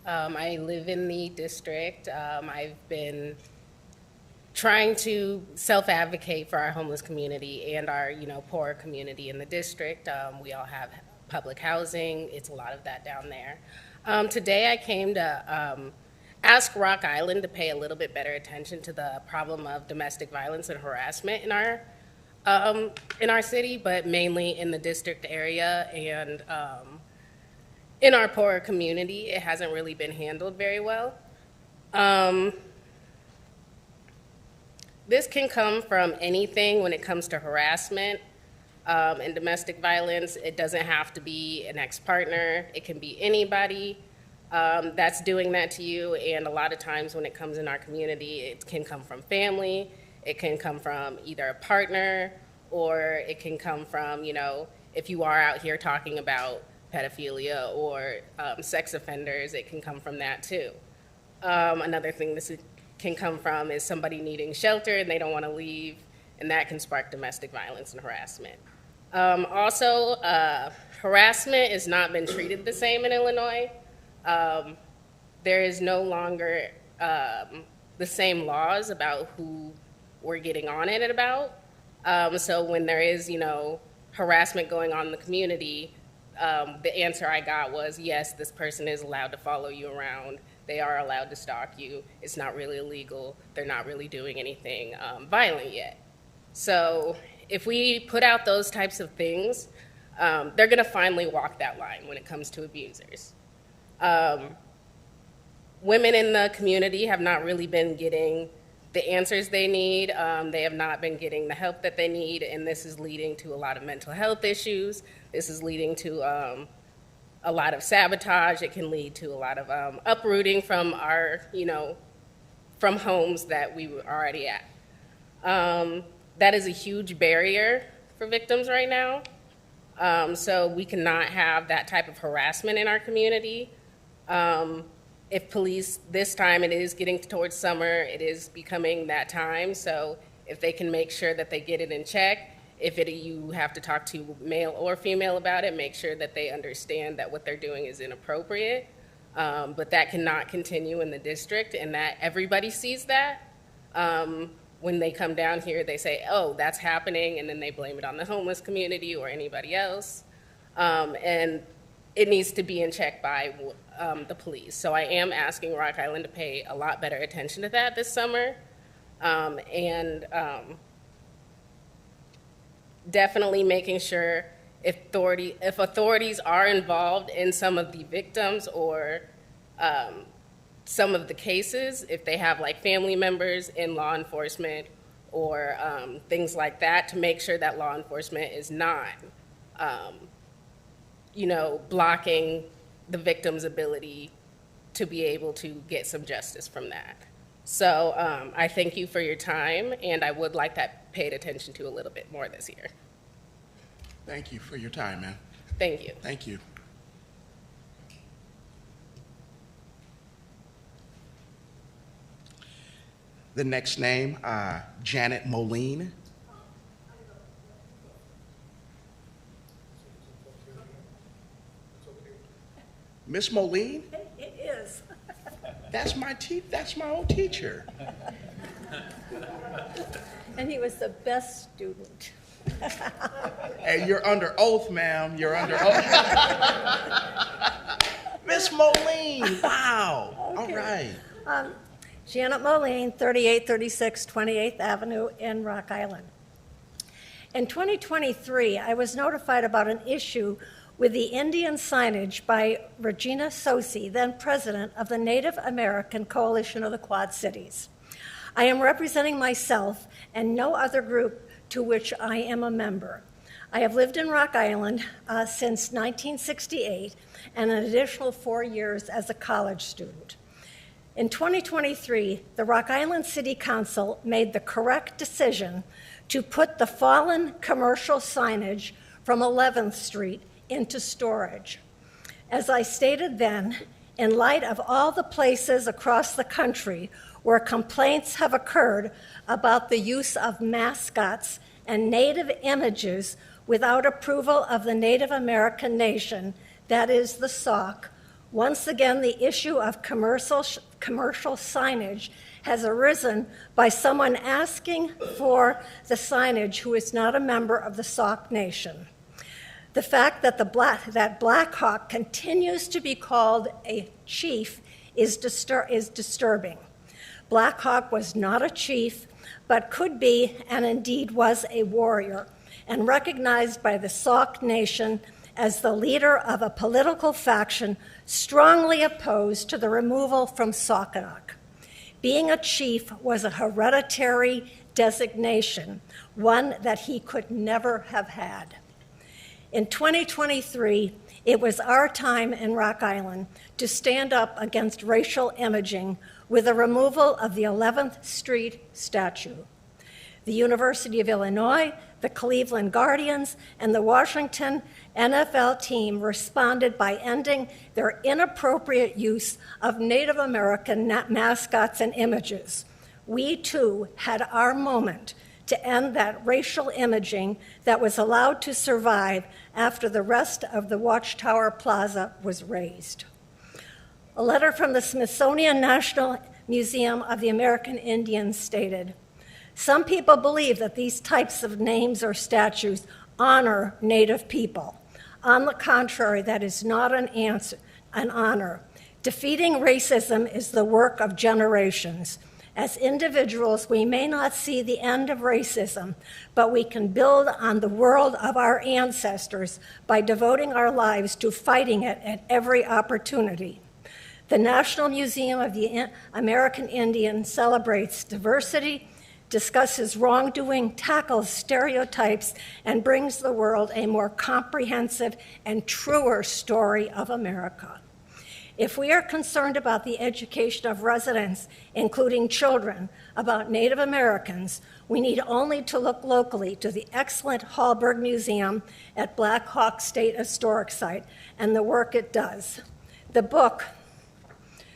I live in the district. I've been trying to self-advocate for our homeless community and our, poor community in the district. We all have public housing. It's a lot of that down there. Today I came to ask Rock Island to pay a little bit better attention to the problem of domestic violence and harassment in our city, but mainly in the district area and in our poorer community. It hasn't really been handled very well. This can come from anything when it comes to harassment and domestic violence. It doesn't have to be an ex-partner. It can be anybody that's doing that to you. And a lot of times when it comes in our community, it can come from family. It can come from either a partner, or it can come from, if you are out here talking about pedophilia or sex offenders, it can come from that too. Another thing this can come from is somebody needing shelter and they don't want to leave, and that can spark domestic violence and harassment. Also, harassment has not been treated the same in Illinois. There is no longer the same laws about who we're getting on it about. So when there is, harassment going on in the community, the answer I got was, yes, this person is allowed to follow you around. They are allowed to stalk you. It's not really illegal. They're not really doing anything violent yet. So if we put out those types of things, they're going to finally walk that line when it comes to abusers. Women in the community have not really been getting the answers they need. They have not been getting the help that they need, and this is leading to a lot of mental health issues. This is leading to a lot of sabotage. It can lead to a lot of uprooting from our, from homes that we were already at. That is a huge barrier for victims right now. So we cannot have that type of harassment in our community. If police, this time it is getting towards summer, it is becoming that time. So if they can make sure that they get it in check, if you have to talk to male or female about it, make sure that they understand that what they're doing is inappropriate. But that cannot continue in the district, and that everybody sees that. When they come down here, they say, oh, that's happening, and then they blame it on the homeless community or anybody else. And it needs to be in check by the police. So I am asking Rock Island to pay a lot better attention to that this summer. Definitely making sure if authorities are involved in some of the victims or some of the cases, if they have like family members in law enforcement or things like that, to make sure that law enforcement is not, blocking the victim's ability to be able to get some justice from that. So I thank you for your time, and I would like that paid attention to a little bit more this year. Thank you for your time, man. Thank you. Thank you. The next name, Janet Moline. Miss Moline? It is. That's my old teacher. And he was the best student. Hey, you're under oath, ma'am. You're under oath. Miss Moline, wow. Okay. All right. Janet Moline, 3836 28th Avenue in Rock Island. In 2023, I was notified about an issue with the Indian signage by Regina Sosi, then president of the Native American Coalition of the Quad Cities. I am representing myself and no other group to which I am a member. I have lived in Rock Island since 1968 and an additional 4 years as a college student. In 2023, the Rock Island City Council made the correct decision to put the fallen commercial signage from 11th Street into storage. As I stated then, in light of all the places across the country where complaints have occurred about the use of mascots and native images without approval of the Native American nation, that is the Sauk, once again the issue of commercial signage has arisen by someone asking for the signage who is not a member of the Sauk Nation. The fact that that Black Hawk continues to be called a chief is disturbing. Black Hawk was not a chief, but could be, and indeed was, a warrior, and recognized by the Sauk Nation as the leader of a political faction strongly opposed to the removal from Saukenuk. Being a chief was a hereditary designation, one that he could never have had. In 2023, it was our time in Rock Island to stand up against racial imaging with the removal of the 11th Street statue. The University of Illinois, the Cleveland Guardians, and the Washington NFL team responded by ending their inappropriate use of Native American mascots and images. We too had our moment to end that racial imaging that was allowed to survive after the rest of the Watchtower Plaza was razed. A letter from the Smithsonian National Museum of the American Indians stated, "Some people believe that these types of names or statues honor Native people. On the contrary, that is not an honor. Defeating racism is the work of generations. As individuals, we may not see the end of racism, but we can build on the world of our ancestors by devoting our lives to fighting it at every opportunity." The National Museum of the American Indian celebrates diversity, discusses wrongdoing, tackles stereotypes, and brings the world a more comprehensive and truer story of America. If we are concerned about the education of residents, including children, about Native Americans, we need only to look locally to the excellent Hallberg Museum at Black Hawk State Historic Site and the work it does. The book,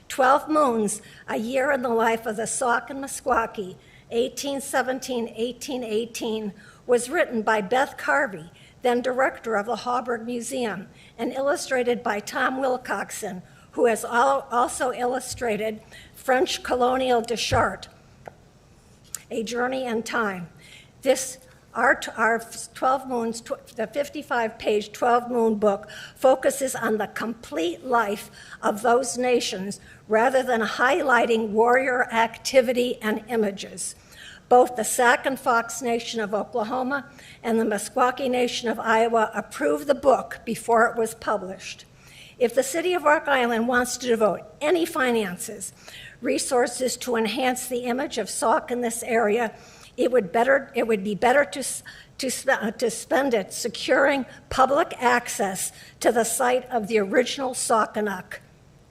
12 Moons, A Year in the Life of the Sauk and Meskwaki, 1817-1818, was written by Beth Carvey, then director of the Hallberg Museum, and illustrated by Tom Wilcoxon, who has also illustrated French colonial Deschartres, A Journey in Time. Our 12 Moons, the 55-page 12 Moon book focuses on the complete life of those nations rather than highlighting warrior activity and images. Both the Sac and Fox Nation of Oklahoma and the Meskwaki Nation of Iowa approved the book before it was published. If the City of Rock Island wants to devote any resources to enhance the image of Sauk in this area, it would be better to spend it securing public access to the site of the original Saukenuk,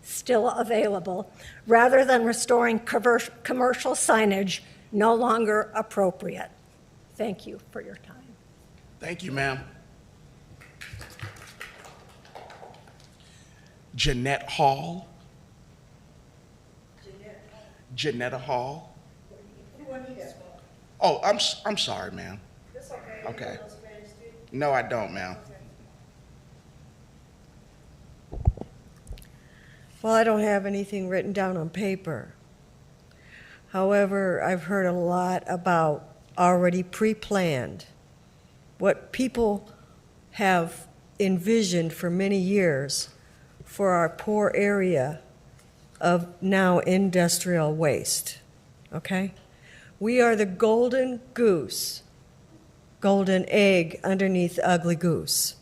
still available, rather than restoring commercial signage no longer appropriate. Thank you for your time. Thank you, ma'am. Jeanette Hall. Janetta Hall. Oh, I'm sorry, ma'am. Okay. No, I don't, ma'am. Well, I don't have anything written down on paper. However, I've heard a lot about already pre-planned, what people have envisioned for many years for our poor area of now industrial waste, okay? We are the golden goose, golden egg underneath the ugly goose.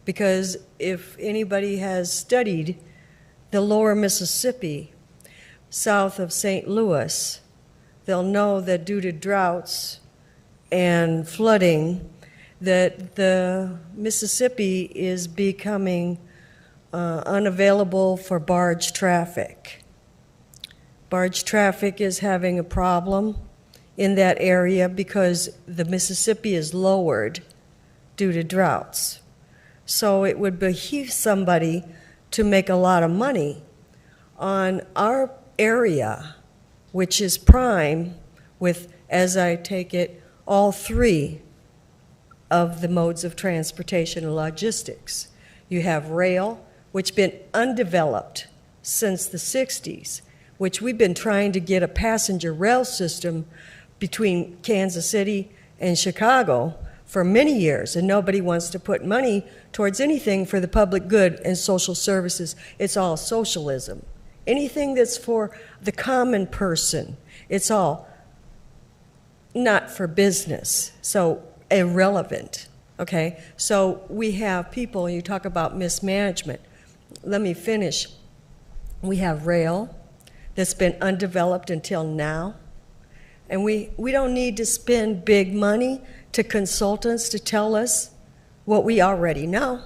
Because if anybody has studied the lower Mississippi, south of St. Louis, they'll know that due to droughts and flooding, that the Mississippi is becoming unavailable for barge traffic. Barge traffic is having a problem in that area because the Mississippi is lowered due to droughts. So it would behoove somebody to make a lot of money on our area, which is prime with, as I take it, all three of the modes of transportation and logistics. You have rail, which been undeveloped since the 60s, which we've been trying to get a passenger rail system between Kansas City and Chicago for many years, and nobody wants to put money towards anything for the public good and social services. It's all socialism. Anything that's for the common person, it's all not for business, so irrelevant, okay? So we have people, you talk about mismanagement. Let me finish. We have rail that's been undeveloped until now, and we don't need to spend big money to consultants to tell us what we already know.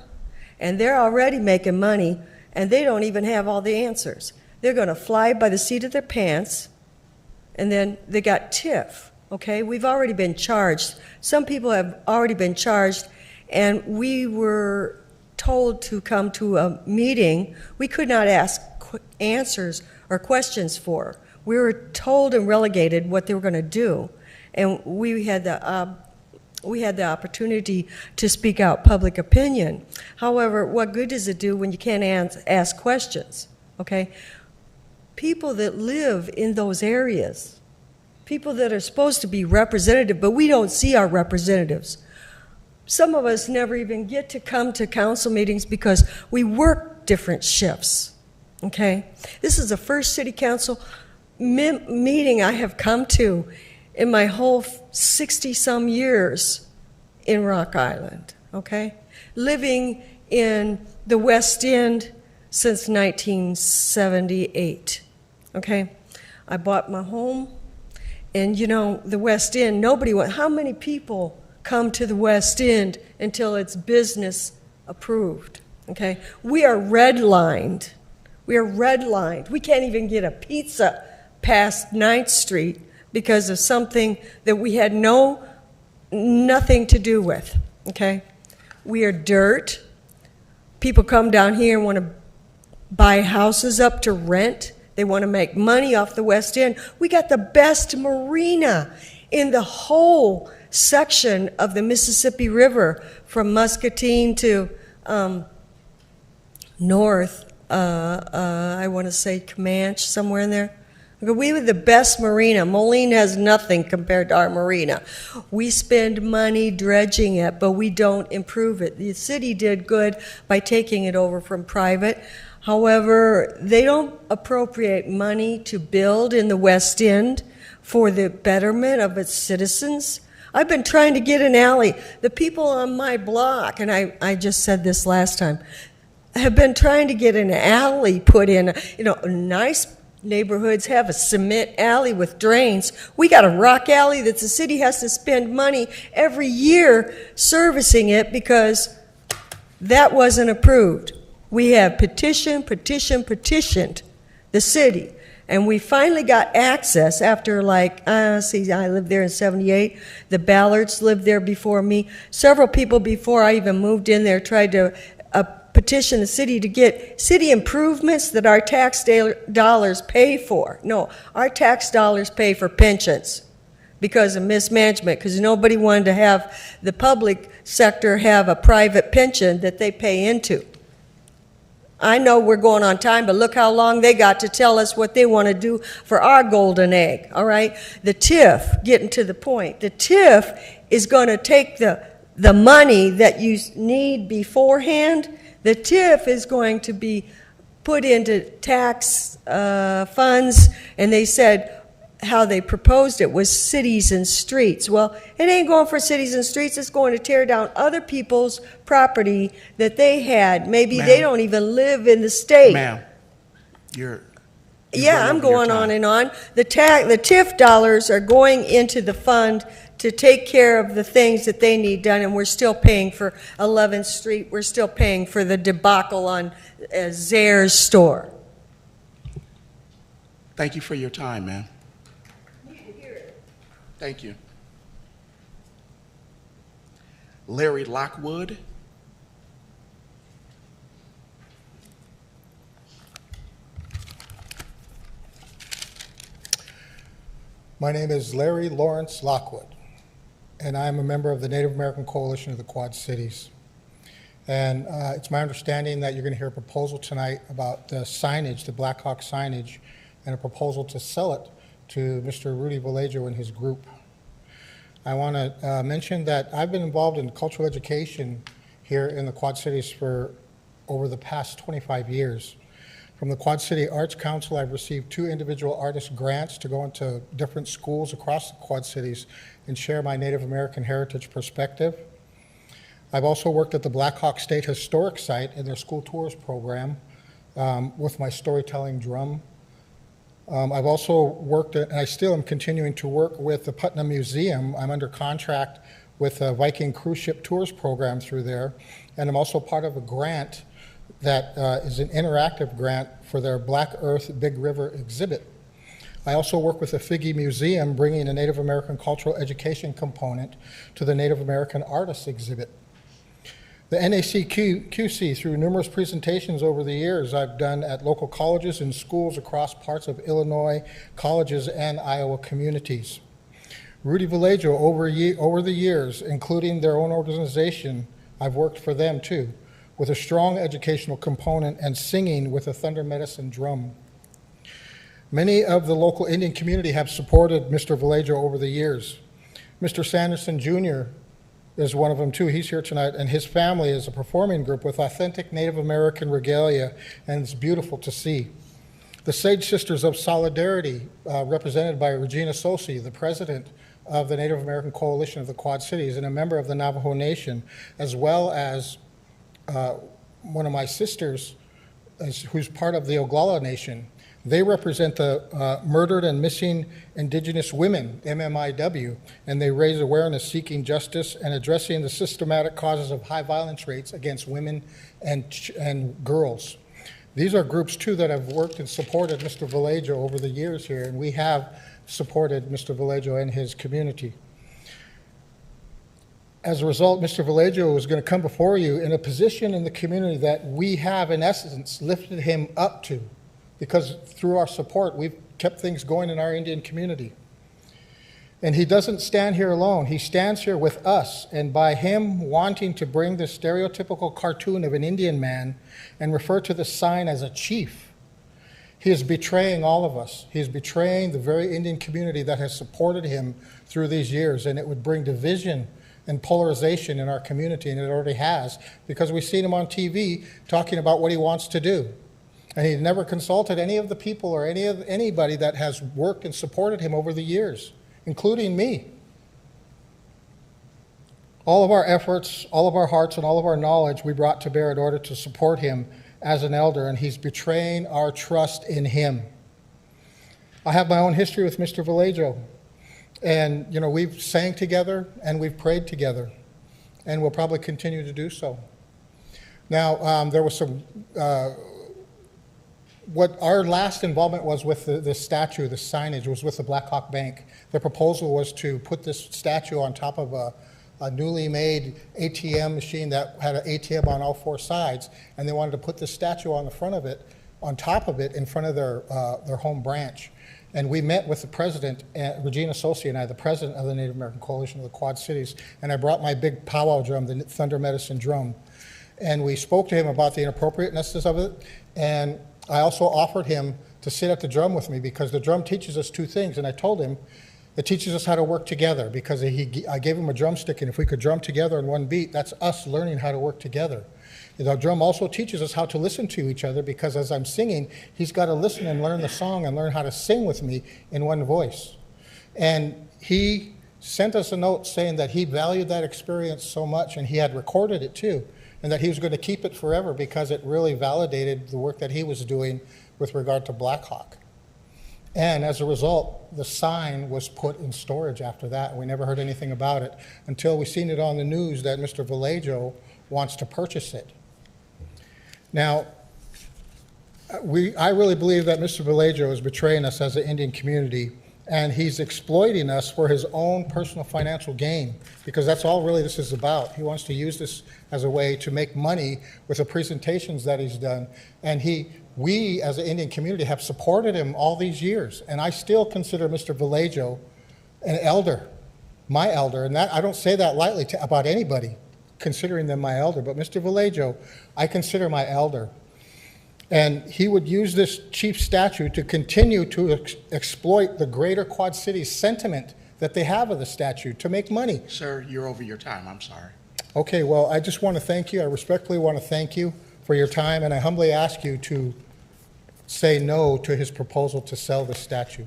And they're already making money, and they don't even have all the answers. They're going to fly by the seat of their pants, and then they got TIF. Okay, we've already been charged. Some people have already been charged, and we were told to come to a meeting we could not ask answers or questions for. We were told and relegated what they were going to do, and we had the opportunity to speak out public opinion. However, what good does it do when you can't ask questions? Okay, people that live in those areas, people that are supposed to be representative, but we don't see our representatives. Some of us never even get to come to council meetings because we work different shifts, okay? This is the first city council meeting I have come to in my whole 60-some years in Rock Island, okay? Living in the West End since 1978, okay? I bought my home. And you know, the West End, how many people come to the West End until it's business approved, okay? We are redlined. We are redlined. We can't even get a pizza past 9th Street because of something that we had nothing to do with, okay? We are dirt. People come down here and want to buy houses up to rent. They want to make money off the West End. We got the best marina in the whole section of the Mississippi River, from Muscatine to north, I want to say Comanche, somewhere in there. We have the best marina. Moline has nothing compared to our marina. We spend money dredging it, but we don't improve it. The city did good by taking it over from private. However, they don't appropriate money to build in the West End for the betterment of its citizens. I've been trying to get an alley. The people on my block, and I just said this last time, have been trying to get an alley put in. You know, nice neighborhoods have a cement alley with drains. We got a rock alley that the city has to spend money every year servicing it because that wasn't approved. We have petitioned the city, and we finally got access after I lived there in 78. The Ballards lived there before me. Several people before I even moved in there tried to petition the city to get city improvements that our tax dollars pay for. No, our tax dollars pay for pensions because of mismanagement, because nobody wanted to have the public sector have a private pension that they pay into. I know we're going on time, but look how long they got to tell us what they want to do for our golden egg, all right? The TIF, getting to the point, the TIF is going to take the money that you need beforehand. The TIF is going to be put into tax funds, and they said how they proposed it was cities and streets. Well, it ain't going for cities and streets. It's going to tear down other people's property that they had. Maybe they don't even live in the state. Ma'am, I'm going on and on. The TIF dollars are going into the fund to take care of the things that they need done, and we're still paying for 11th Street. We're still paying for the debacle on Zare's store. Thank you for your time, ma'am. Thank you. Larry Lockwood. My name is Larry Lawrence Lockwood. and I'm a member of the Native American Coalition of the Quad Cities. And it's my understanding that you're going to hear a proposal tonight about the signage, the Black Hawk signage, and a proposal to sell it to Mr. Rudy Vallejo and his group. I want to mention that I've been involved in cultural education here in the Quad Cities for over the past 25 years. From the Quad City Arts Council, I've received 2 individual artist grants to go into different schools across the Quad Cities and share my Native American heritage perspective. I've also worked at the Black Hawk State Historic Site in their school tours program with my storytelling drum. I've also worked, and I still am continuing to work with the Putnam Museum. I'm under contract with the Viking Cruise Ship Tours program through there, and I'm also part of a grant that is an interactive grant for their Black Earth Big River exhibit. I also work with the Figge Museum, bringing a Native American cultural education component to the Native American Artists exhibit. The NACQC, through numerous presentations over the years I've done at local colleges and schools across parts of Illinois, colleges, and Iowa communities. Rudy Vallejo, over the years, including their own organization, I've worked for them too, with a strong educational component and singing with a Thunder Medicine drum. Many of the local Indian community have supported Mr. Vallejo over the years. Mr. Sanderson Jr. is one of them too. He's here tonight, and his family is a performing group with authentic Native American regalia, and it's beautiful to see. The Sage Sisters of Solidarity, represented by Regina Sosi, the president of the Native American Coalition of the Quad Cities and a member of the Navajo Nation, as well as one of my sisters who's part of the Oglala Nation. They represent the Murdered and Missing Indigenous Women, MMIW, and they raise awareness seeking justice and addressing the systematic causes of high violence rates against women and girls. These are groups, too, that have worked and supported Mr. Vallejo over the years here, and we have supported Mr. Vallejo and his community. As a result, Mr. Vallejo is going to come before you in a position in the community that we have, in essence, lifted him up to, because through our support, we've kept things going in our Indian community. And he doesn't stand here alone. He stands here with us, and by him wanting to bring the stereotypical cartoon of an Indian man and refer to the sign as a chief, he is betraying all of us. He is betraying the very Indian community that has supported him through these years, and it would bring division and polarization in our community, and it already has, because we've seen him on TV talking about what he wants to do. And he never consulted any of the people or anybody that has worked and supported him over the years, including me. All of our efforts, all of our hearts, and all of our knowledge we brought to bear in order to support him as an elder, and he's betraying our trust in him. I have my own history with Mr. Vallejo, and we've sang together and we've prayed together, and we'll probably continue to do so. Now, there was some what our last involvement was with the statue, the signage, was with the Black Hawk Bank. The proposal was to put this statue on top of a newly made ATM machine that had an ATM on all 4 sides, and they wanted to put this statue on the front of it, on top of it, in front of their home branch. And we met with the president, Regina Sosi and I, the president of the Native American Coalition of the Quad Cities, and I brought my big powwow drum, the Thunder Medicine drum. And we spoke to him about the inappropriateness of it, and I also offered him to sit at the drum with me, because the drum teaches us 2 things, and I told him it teaches us how to work together, because I gave him a drumstick, and if we could drum together in one beat, that's us learning how to work together. The drum also teaches us how to listen to each other, because as I'm singing, he's got to listen and learn the song and learn how to sing with me in one voice. And he sent us a note saying that he valued that experience so much, and he had recorded it too, and that he was going to keep it forever because it really validated the work that he was doing with regard to Black Hawk. And as a result, the sign was put in storage after that. We never heard anything about it until we seen it on the news that Mr. Vallejo wants to purchase it. Now, I really believe that Mr. Vallejo is betraying us as an Indian community, and he's exploiting us for his own personal financial gain, because that's all really this is about. He wants to use this as a way to make money with the presentations that he's done. And we as an Indian community have supported him all these years, and I still consider Mr. Vallejo an elder. my elder, and that I don't say that lightly about anybody, considering them my elder, but Mr. Vallejo, I consider my elder. And he would use this cheap statute to continue to exploit the greater Quad Cities sentiment that they have of the statute to make money. Sir, you're over your time. I'm sorry. Okay, well, I just want to thank you. I respectfully want to thank you for your time, and I humbly ask you to say no to his proposal to sell the statue.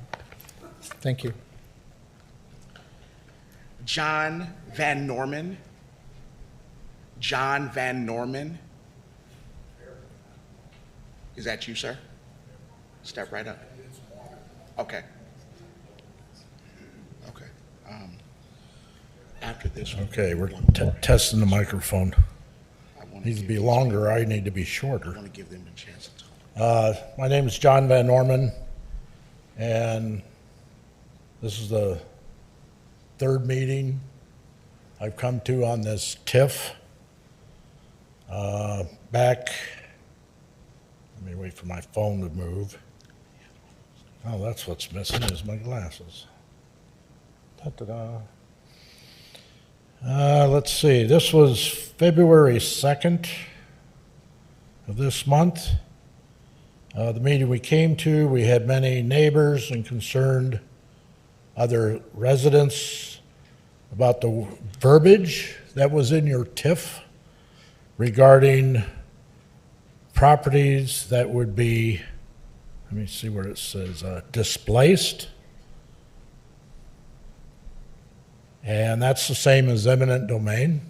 Thank you. John Van Norman. John Van Norman. Is that you, sir? Step right up. Okay. Okay. After this one. Okay, we're testing the microphone. Needs to be longer, I need to be shorter. I want to give them a chance to talk. My name is John Van Norman, and this is the third meeting I've come to on this TIF. Back, let me wait for my phone to move. Oh, that's what's missing is my glasses. Ta-da-da. Let's see, this was February 2nd of this month. The meeting we came to, we had many neighbors and concerned other residents about the verbiage that was in your TIF regarding properties that would be, let me see where it says, displaced. And that's the same as eminent domain.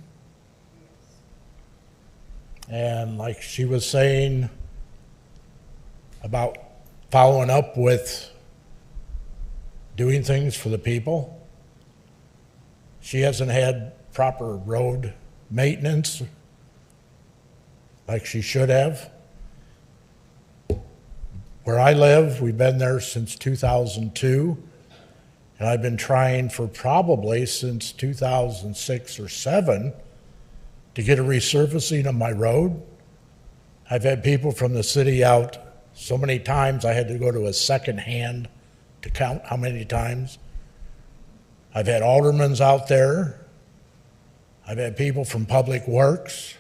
And like she was saying about following up with doing things for the people, she hasn't had proper road maintenance like she should have. Where I live, we've been there since 2002. And I've been trying for probably since 2006 or 7 to get a resurfacing of my road. I've had people from the city out so many times I had to go to a second hand to count how many times. I've had aldermans out there. I've had people from Public Works.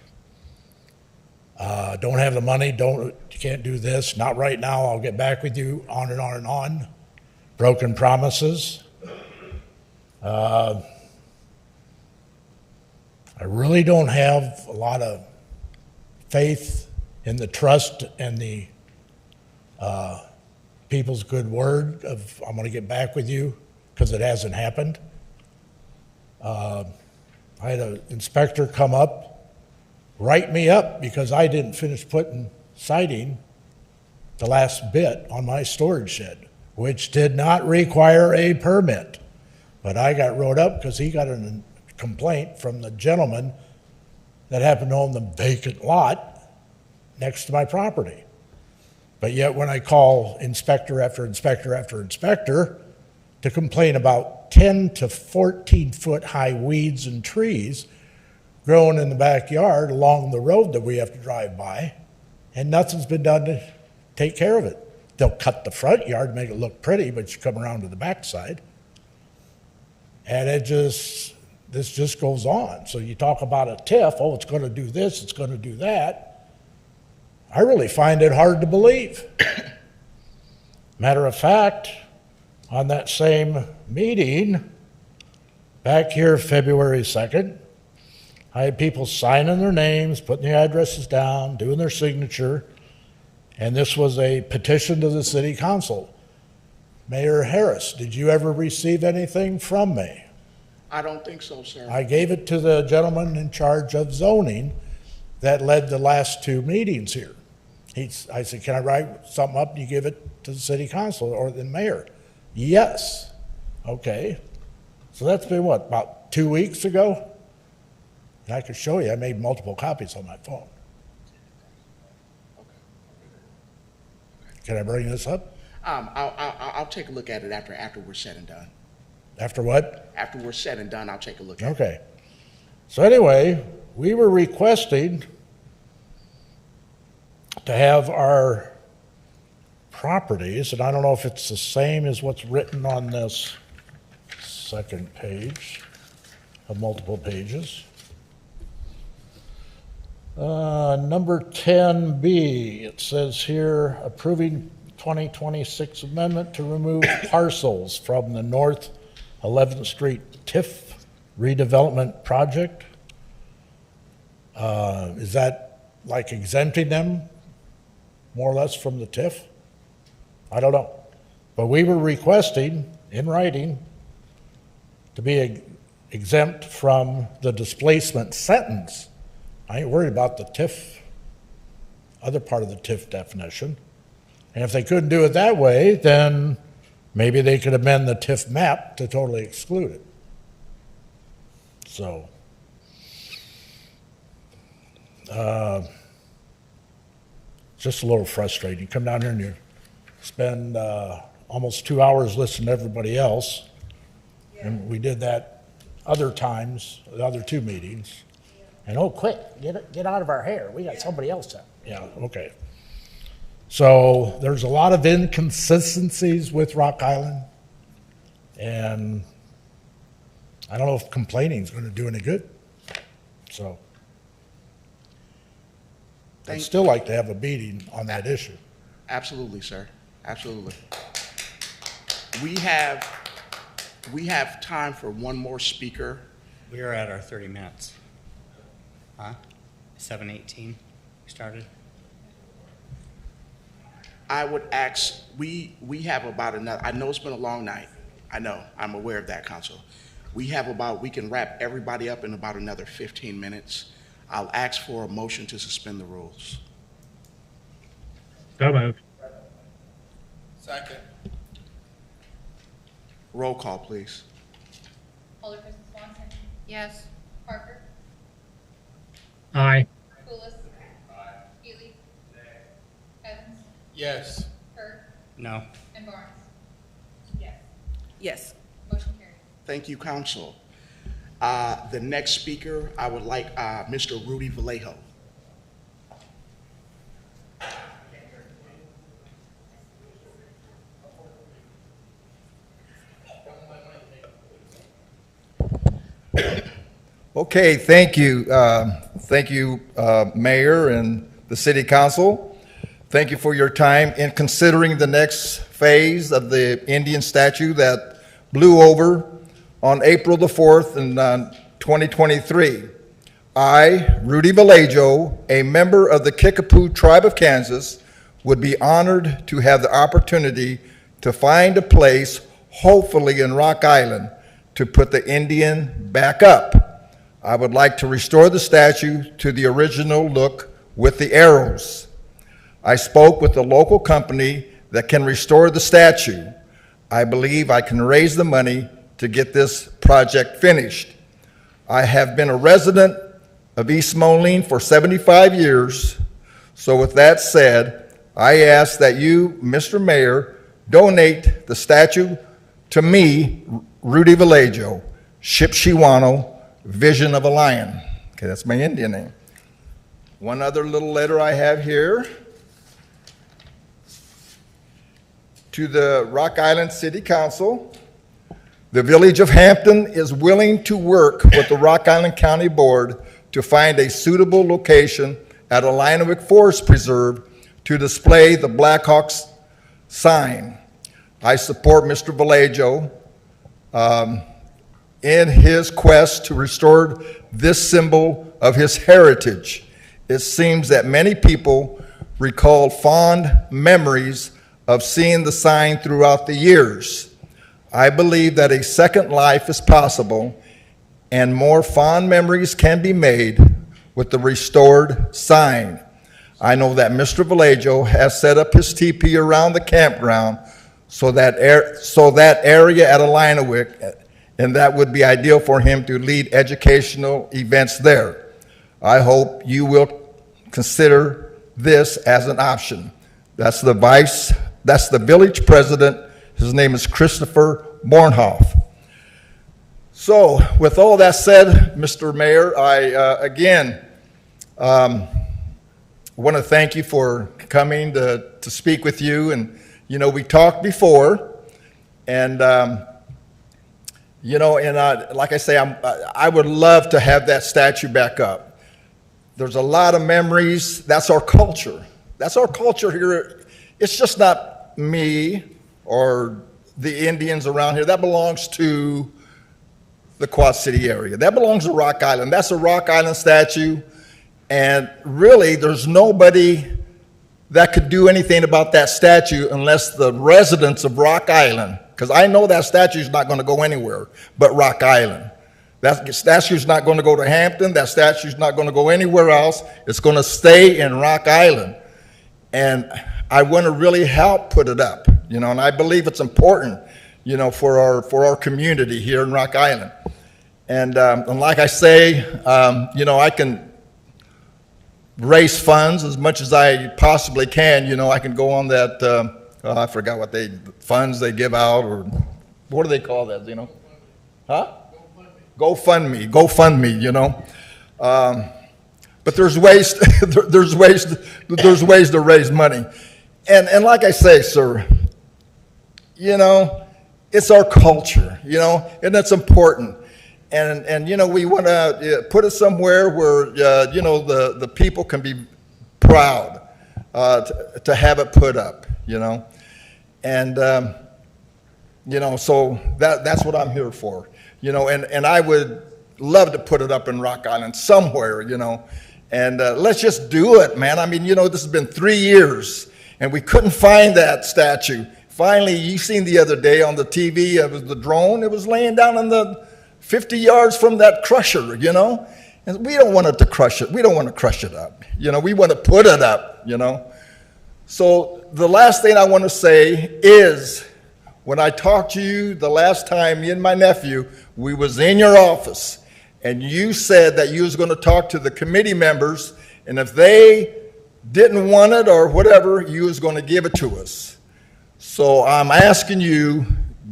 Don't have the money, you can't do this, not right now, I'll get back with you, on and on and on. Broken promises. I really don't have a lot of faith in the trust and the people's good word of I'm going to get back with you, because it hasn't happened. I had an inspector come up, write me up because I didn't finish putting siding the last bit on my storage shed, which did not require a permit. But I got wrote up because he got a complaint from the gentleman that happened to own the vacant lot next to my property. But yet when I call inspector after inspector after inspector to complain about 10 to 14 foot high weeds and trees growing in the backyard along the road that we have to drive by, and nothing's been done to take care of it. They'll cut the front yard to make it look pretty, but you come around to the backside. And this just goes on. So you talk about a TIF, oh, it's going to do this, it's going to do that. I really find it hard to believe. Matter of fact, on that same meeting, back here February 2nd, I had people signing their names, putting the addresses down, doing their signature, and this was a petition to the city council. Mayor Harris, did you ever receive anything from me? I don't think so, sir. I gave it to the gentleman in charge of zoning that led the last two meetings here. I said, can I write something up and you give it to the city council or the mayor? Yes. Okay. So that's been what, about 2 weeks ago? And I could show you, I made multiple copies on my phone. Can I bring this up? I'll take a look at it after we're said and done. After what? After we're said and done, I'll take a look at it. Okay. So anyway, we were requesting to have our properties, and I don't know if it's the same as what's written on this second page. of multiple pages. Number 10B, it says here, approving 2026 amendment to remove parcels from the North 11th Street TIF redevelopment project. Is that like exempting them more or less from the TIF? I don't know. But we were requesting in writing to be exempt from the displacement sentence. I ain't worried about the TIF, other part of the TIF definition. And if they couldn't do it that way, then maybe they could amend the TIF map to totally exclude it. So, just a little frustrating. You come down here and you spend almost 2 hours listening to everybody else. And we did that other times, the other two meetings. And oh, quick, get out of our hair. We got somebody else up. Yeah, okay. So there's a lot of inconsistencies with Rock Island. And I don't know if complaining is going to do any good. So I'd still like to have a meeting on that issue. Absolutely, sir. Absolutely. We have time for one more speaker. We are at our 30 minutes. Huh? 7:18 we started. I would ask, we have about another, I know it's been a long night. I know, I'm aware of that, Council. We can wrap everybody up in about another 15 minutes. I'll ask for a motion to suspend the rules. So moved. Second. Roll call, please. Alderperson Swanson. Yes. Parker. Aye. Pulis. Healy. Evans. Yes. Hurd. No. And Barnes. Yes. Yes. Motion carries. Thank you, Council. The next speaker, I would like Mr. Rudy Vallejo. Okay, thank you. Thank you, Mayor and the City Council. Thank you for your time in considering the next phase of the Indian statue that blew over on April the 4th in 2023. I, Rudy Vallejo, a member of the Kickapoo Tribe of Kansas, would be honored to have the opportunity to find a place, hopefully in Rock Island, to put the Indian back up. I would like to restore the statue to the original look with the arrows. I spoke with the local company that can restore the statue. I believe I can raise the money to get this project finished. I have been a resident of East Moline for 75 years. So with that said, I ask that you, Mr. Mayor, donate the statue to me, Rudy Vallejo, Shipshiwano, Vision of a Lion. Okay, that's my Indian name. One other little letter I have here. To the Rock Island City Council, the Village of Hampton is willing to work with the Rock Island County Board to find a suitable location at Illinowick Forest Preserve to display the Blackhawks sign. I support Mr. Vallejo in his quest to restore this symbol of his heritage. It seems that many people recall fond memories of seeing the sign throughout the years. I believe that a second life is possible and more fond memories can be made with the restored sign. I know that Mr. Vallejo has set up his teepee around the campground so that area at Illinowick, and that would be ideal for him to lead educational events there. I hope you will consider this as an option. That's the village president. His name is Christopher Bornhoff. So with all that said, Mr. Mayor, I again want to thank you for coming to speak with you. And, you know, we talked before, and You know, and like I say, I would love to have that statue back up. There's a lot of memories. That's our culture. That's our culture here. It's just not me or the Indians around here. That belongs to the Quad City area. That belongs to Rock Island. That's a Rock Island statue. And really, there's nobody that could do anything about that statue unless the residents of Rock Island, because I know that statue is not going to go anywhere but Rock Island. That statue's not going to go to Hampton. That statue's not going to go anywhere else. It's going to stay in Rock Island. And I want to really help put it up, you know, and I believe it's important, you know, for our community here in Rock Island. And like I say, you know, I can raise funds as much as I possibly can. You know, I can go on that, I forgot what funds they give out, or what do they call that, you know? Huh? GoFundMe, you know? But there's ways, there's ways to raise money. And like I say, sir, you know, it's our culture, you know, and it's important. And you know, we want to put it somewhere where, you know, the people can be proud to have it put up, you know. And, you know, so that's what I'm here for, you know, and I would love to put it up in Rock Island somewhere, you know. And let's just do it, man. I mean, you know, this has been 3 years, and we couldn't find that statue. Finally, you seen the other day on the TV, it was the drone. It was laying down in the 50 yards from that crusher, you know. And we don't want it to crush it. We don't want to crush it up. You know, we want to put it up, you know. So the last thing I want to say is, when I talked to you the last time, me and my nephew, we was in your office, and you said that you was going to talk to the committee members, and if they didn't want it or whatever, you was going to give it to us. So I'm asking you,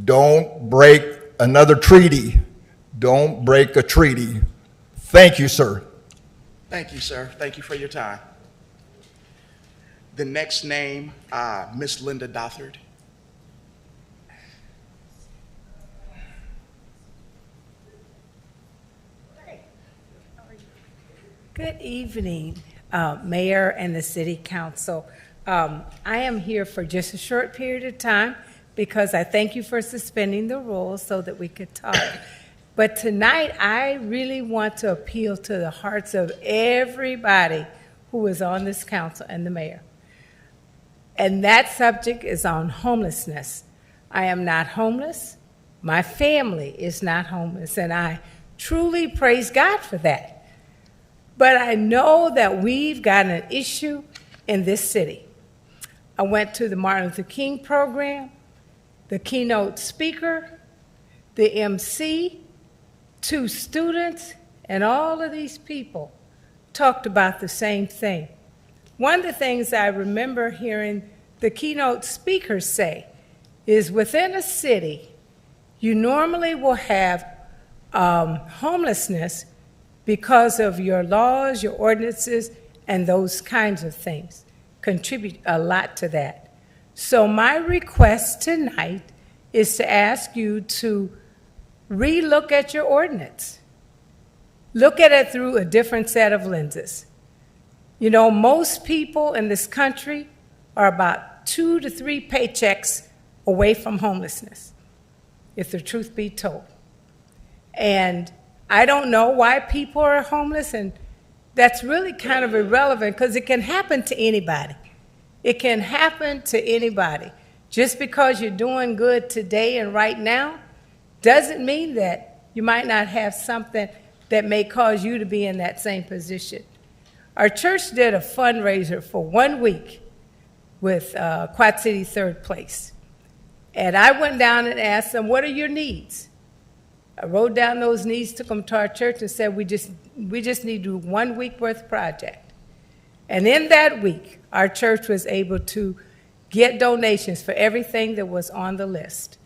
don't break another treaty. Don't break a treaty. Thank you, sir. Thank you, sir. Thank you for your time. The next name, Miss Linda Dothard. Good evening, Mayor and the City Council. I am here for just a short period of time because I thank you for suspending the rules so that we could talk. But tonight, I really want to appeal to the hearts of everybody who is on this council and the mayor. And that subject is on homelessness. I am not homeless. My family is not homeless, and I truly praise God for that. But I know that we've got an issue in this city. I went to the Martin Luther King program, the keynote speaker, the MC, 2 students, and all of these people talked about the same thing. One of the things I remember hearing the keynote speakers say is within a city, you normally will have homelessness because of your laws, your ordinances, and those kinds of things contribute a lot to that. So my request tonight is to ask you to relook at your ordinance. Look at it through a different set of lenses. You know, most people in this country are about 2 to 3 paychecks away from homelessness, if the truth be told. And I don't know why people are homeless, and that's really kind of irrelevant because it can happen to anybody. It can happen to anybody. Just because you're doing good today and right now doesn't mean that you might not have something that may cause you to be in that same position. Our church did a fundraiser for 1 week with Quad City Third Place. And I went down and asked them, what are your needs? I wrote down those needs, took them to our church and said, we just need to do 1 week worth of project. And in that week, our church was able to get donations for everything that was on the list.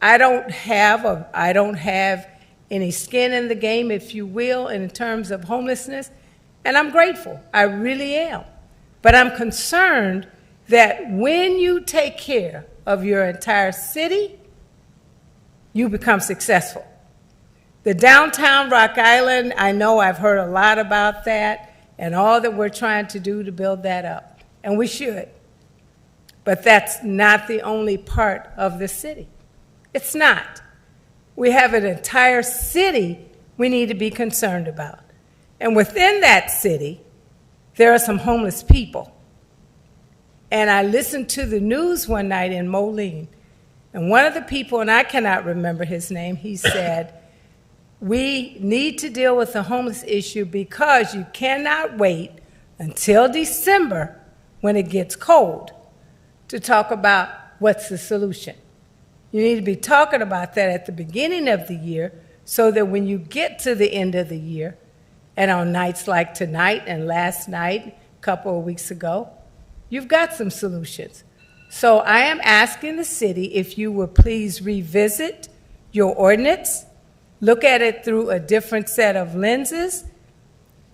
I don't have any skin in the game, if you will, in terms of homelessness, and I'm grateful. I really am. But I'm concerned that when you take care of your entire city, you become successful. The downtown Rock Island, I know I've heard a lot about that and all that we're trying to do to build that up, and we should. But that's not the only part of the city. It's not. We have an entire city we need to be concerned about. And within that city, there are some homeless people. And I listened to the news one night in Moline, and one of the people, and I cannot remember his name, he said, we need to deal with the homeless issue because you cannot wait until December when it gets cold to talk about what's the solution. You need to be talking about that at the beginning of the year so that when you get to the end of the year, and on nights like tonight and last night, a couple of weeks ago, you've got some solutions. So I am asking the city if you would please revisit your ordinance, look at it through a different set of lenses,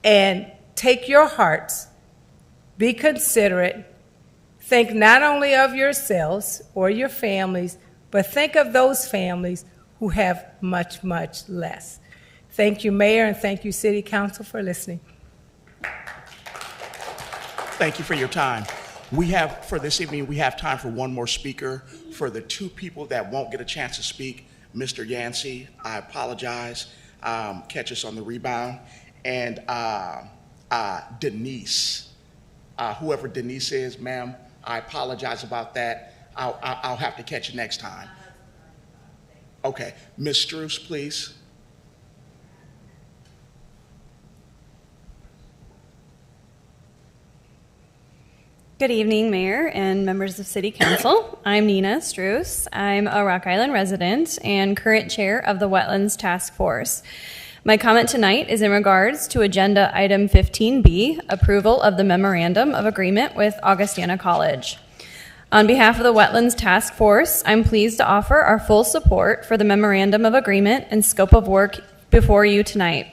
and take your hearts, be considerate, think not only of yourselves or your families, but think of those families who have much, much less. Thank you, Mayor, and thank you, City Council, for listening. Thank you for your time. For this evening, we have time for one more speaker. For the two people that won't get a chance to speak, Mr. Yancey, I apologize, catch us on the rebound, and Denise, whoever Denise is, ma'am, I apologize about that. I'll have to catch you next time. Okay, Ms. Struess, please. Good evening, Mayor and members of City Council. I'm Nina Struess. I'm a Rock Island resident and current chair of the Wetlands Task Force. My comment tonight is in regards to Agenda Item 15B, approval of the Memorandum of Agreement with Augustana College. On behalf of the Wetlands Task Force, I'm pleased to offer our full support for the Memorandum of Agreement and scope of work before you tonight.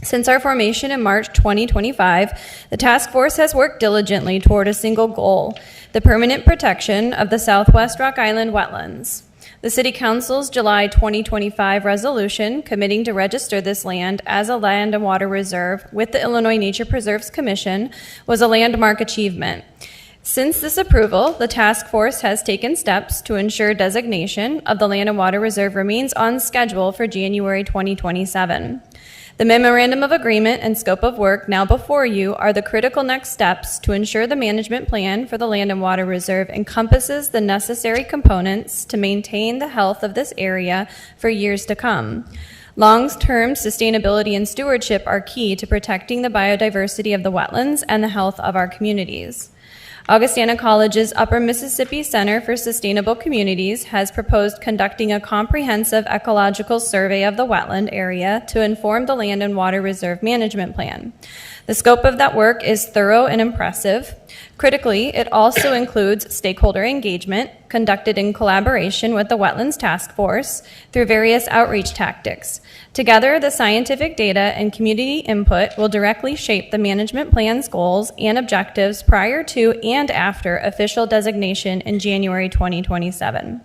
Since our formation in March 2025, the task force has worked diligently toward a single goal, the permanent protection of the Southwest Rock Island wetlands. The City Council's July 2025 resolution committing to register this land as a land and water reserve with the Illinois Nature Preserves Commission was a landmark achievement. Since this approval, the task force has taken steps to ensure designation of the Land and Water Reserve remains on schedule for January 2027. The Memorandum of Agreement and scope of work now before you are the critical next steps to ensure the management plan for the Land and Water Reserve encompasses the necessary components to maintain the health of this area for years to come. Long-term sustainability and stewardship are key to protecting the biodiversity of the wetlands and the health of our communities. Augustana College's Upper Mississippi Center for Sustainable Communities has proposed conducting a comprehensive ecological survey of the wetland area to inform the Land and Water Reserve Management Plan. The scope of that work is thorough and impressive. Critically, it also includes stakeholder engagement conducted in collaboration with the Wetlands Task Force through various outreach tactics. Together, the scientific data and community input will directly shape the management plan's goals and objectives prior to and after official designation in January 2027.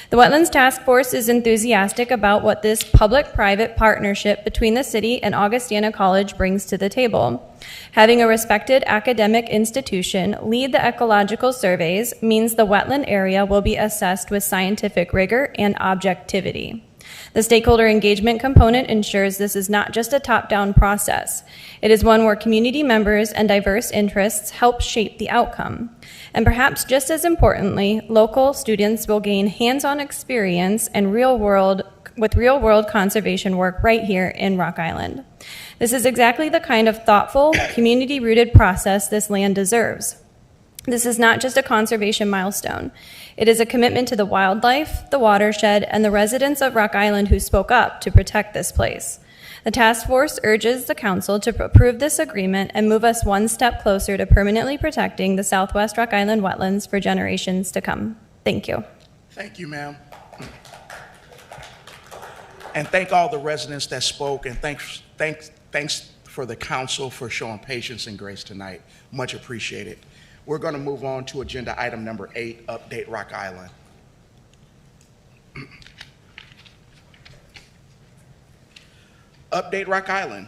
The Wetlands Task Force is enthusiastic about what this public-private partnership between the city and Augustana College brings to the table. Having a respected academic institution lead the ecological surveys means the wetland area will be assessed with scientific rigor and objectivity. The stakeholder engagement component ensures this is not just a top-down process. It is one where community members and diverse interests help shape the outcome. And perhaps just as importantly, local students will gain hands-on experience and real-world conservation work right here in Rock Island. This is exactly the kind of thoughtful, community-rooted process this land deserves. This is not just a conservation milestone. It is a commitment to the wildlife, the watershed, and the residents of Rock Island who spoke up to protect this place. The task force urges the council to approve this agreement and move us one step closer to permanently protecting the Southwest Rock Island wetlands for generations to come. Thank you. Thank you, ma'am. And thank all the residents that spoke, and thanks for the council for showing patience and grace tonight. Much appreciated. We're going to move on to agenda item number 8, Update Rock Island. Update Rock Island.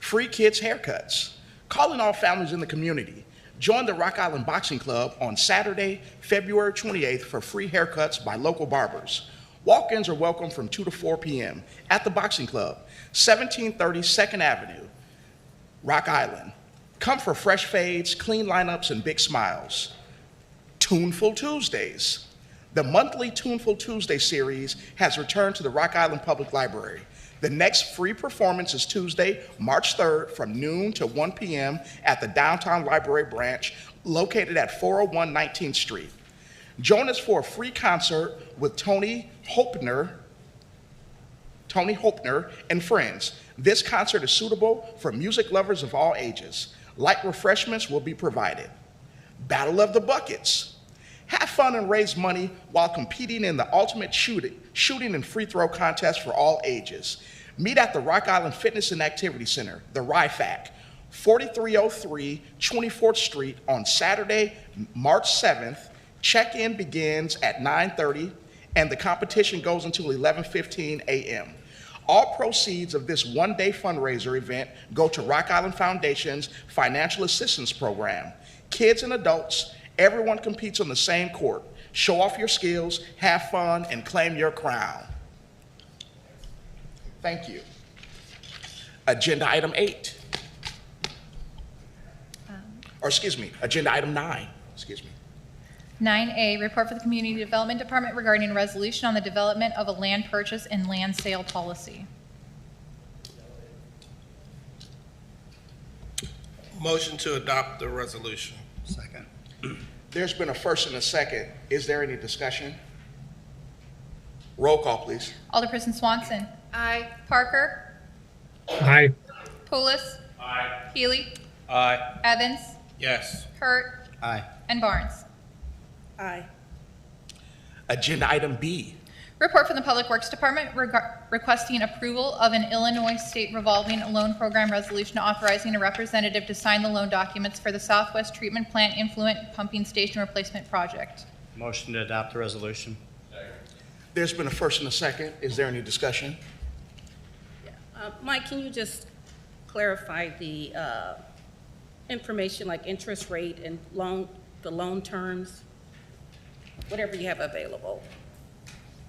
Free kids haircuts. Calling all families in the community. Join the Rock Island Boxing Club on Saturday, February 28th for free haircuts by local barbers. Walk-ins are welcome from 2 to 4 p.m. at the Boxing Club, 1730 2nd Avenue, Rock Island. Come for fresh fades, clean lineups, and big smiles. Tuneful Tuesdays. The monthly Tuneful Tuesday series has returned to the Rock Island Public Library. The next free performance is Tuesday, March 3rd from noon to 1 p.m. at the Downtown Library branch located at 401 19th Street. Join us for a free concert with Tony Hopner and friends. This concert is suitable for music lovers of all ages. Light refreshments will be provided. Battle of the Buckets. Have fun and raise money while competing in the ultimate shooting and free throw contest for all ages. Meet at the Rock Island Fitness and Activity Center, the RIFAC, 4303 24th Street on Saturday, March 7th. Check-in begins at 9:30 and the competition goes until 11:15 a.m. All proceeds of this one-day fundraiser event go to Rock Island Foundation's Financial Assistance Program. Kids and adults, everyone competes on the same court. Show off your skills, have fun, and claim your crown. Thank you. Agenda item 8. Agenda item 9. 9A, report for the Community Development Department regarding a resolution on the development of a land purchase and land sale policy. Motion to adopt the resolution. Second. There's been a first and a second. Is there any discussion? Roll call, please. Alderperson Swanson. Aye. Parker. Aye. Poulos. Aye. Healy. Aye. Evans. Yes. Hurt. Aye. And Barnes. Aye. Agenda item B. Report from the Public Works Department requesting approval of an Illinois State Revolving Loan Program resolution authorizing a representative to sign the loan documents for the Southwest Treatment Plant Influent Pumping Station Replacement Project. Motion to adopt the resolution. There's been a first and a second. Is there any discussion? Mike, can you just clarify the information like interest rate and the loan terms, whatever you have available?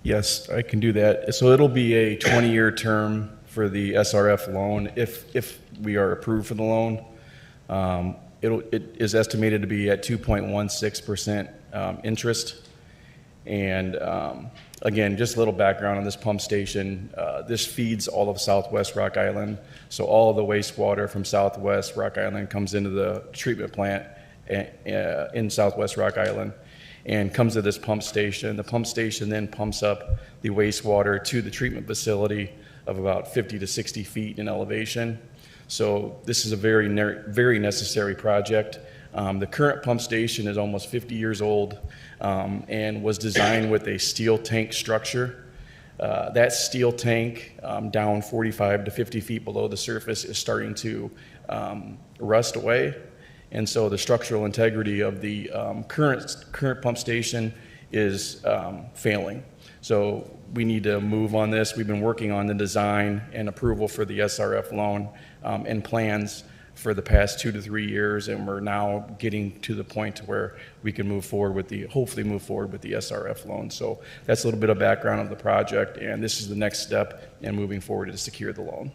Yes, I can do that. So it'll be a 20-year term for the SRF loan if we are approved for the loan. It is estimated to be at 2.16% interest. And again, just a little background on this pump station. This feeds all of Southwest Rock Island. So all of the wastewater from Southwest Rock Island comes into the treatment plant in Southwest Rock Island and comes to this pump station. The pump station then pumps up the wastewater to the treatment facility of about 50 to 60 feet in elevation. So this is a very necessary project. The current pump station is almost 50 years old and was designed with a steel tank structure. That steel tank down 45 to 50 feet below the surface is starting to rust away. And so the structural integrity of the current pump station is failing. So we need to move on this. We've been working on the design and approval for the SRF loan and plans for the past 2 to 3 years, and we're now getting to the point where we can hopefully move forward with the SRF loan. So that's a little bit of background of the project, and this is the next step in moving forward to secure the loan.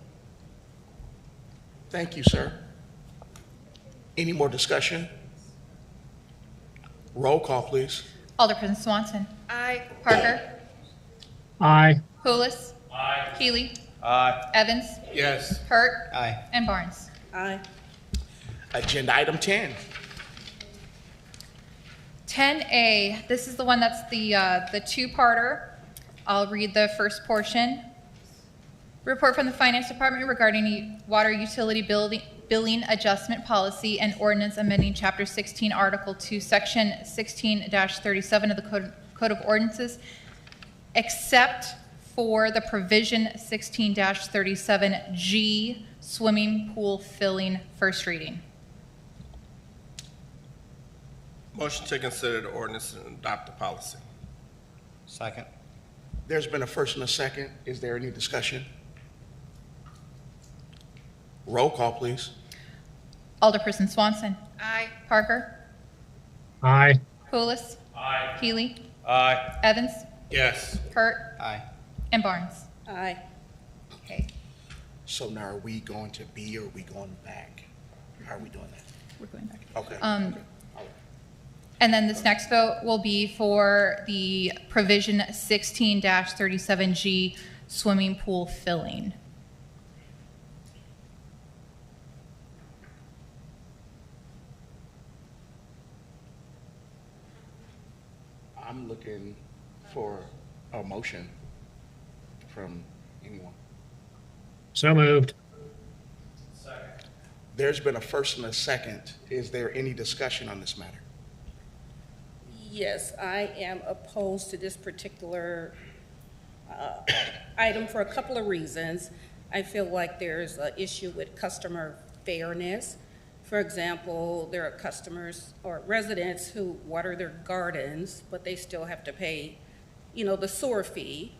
Thank you, sir. Any more discussion? Roll call, please. Alderperson Swanson. Aye. Parker. Aye. Poulos. Aye. Healy. Aye. Evans. Yes. Hurt. Aye. And Barnes. Aye. Agenda item 10. 10A, this is the one that's the two-parter. I'll read the first portion. Report from the Finance Department regarding water utility billing adjustment policy and ordinance amending Chapter 16, Article 2, Section 16-37 of the Code of Ordinances, except for the provision 16-37G, swimming pool filling, first reading. Motion to consider the ordinance and adopt the policy. Second. There's been a first and a second. Is there any discussion? Roll call, please. Alderperson Swanson. Aye. Parker. Aye. Pulis. Aye. Healy. Aye. Evans. Yes. Hurt. Aye. And Barnes. Aye. Okay, So now are we going to B or are we going back? How are we doing that? we're going back. Okay. And then this next vote will be for the provision 16-37G swimming pool filling. I'm looking for a motion from anyone. So moved. There's been a first and a second. Is there any discussion on this matter? Yes, I am opposed to this particular item for a couple of reasons. I feel like there's an issue with customer fairness. For example, there are customers or residents who water their gardens, but they still have to pay, the sewer fee.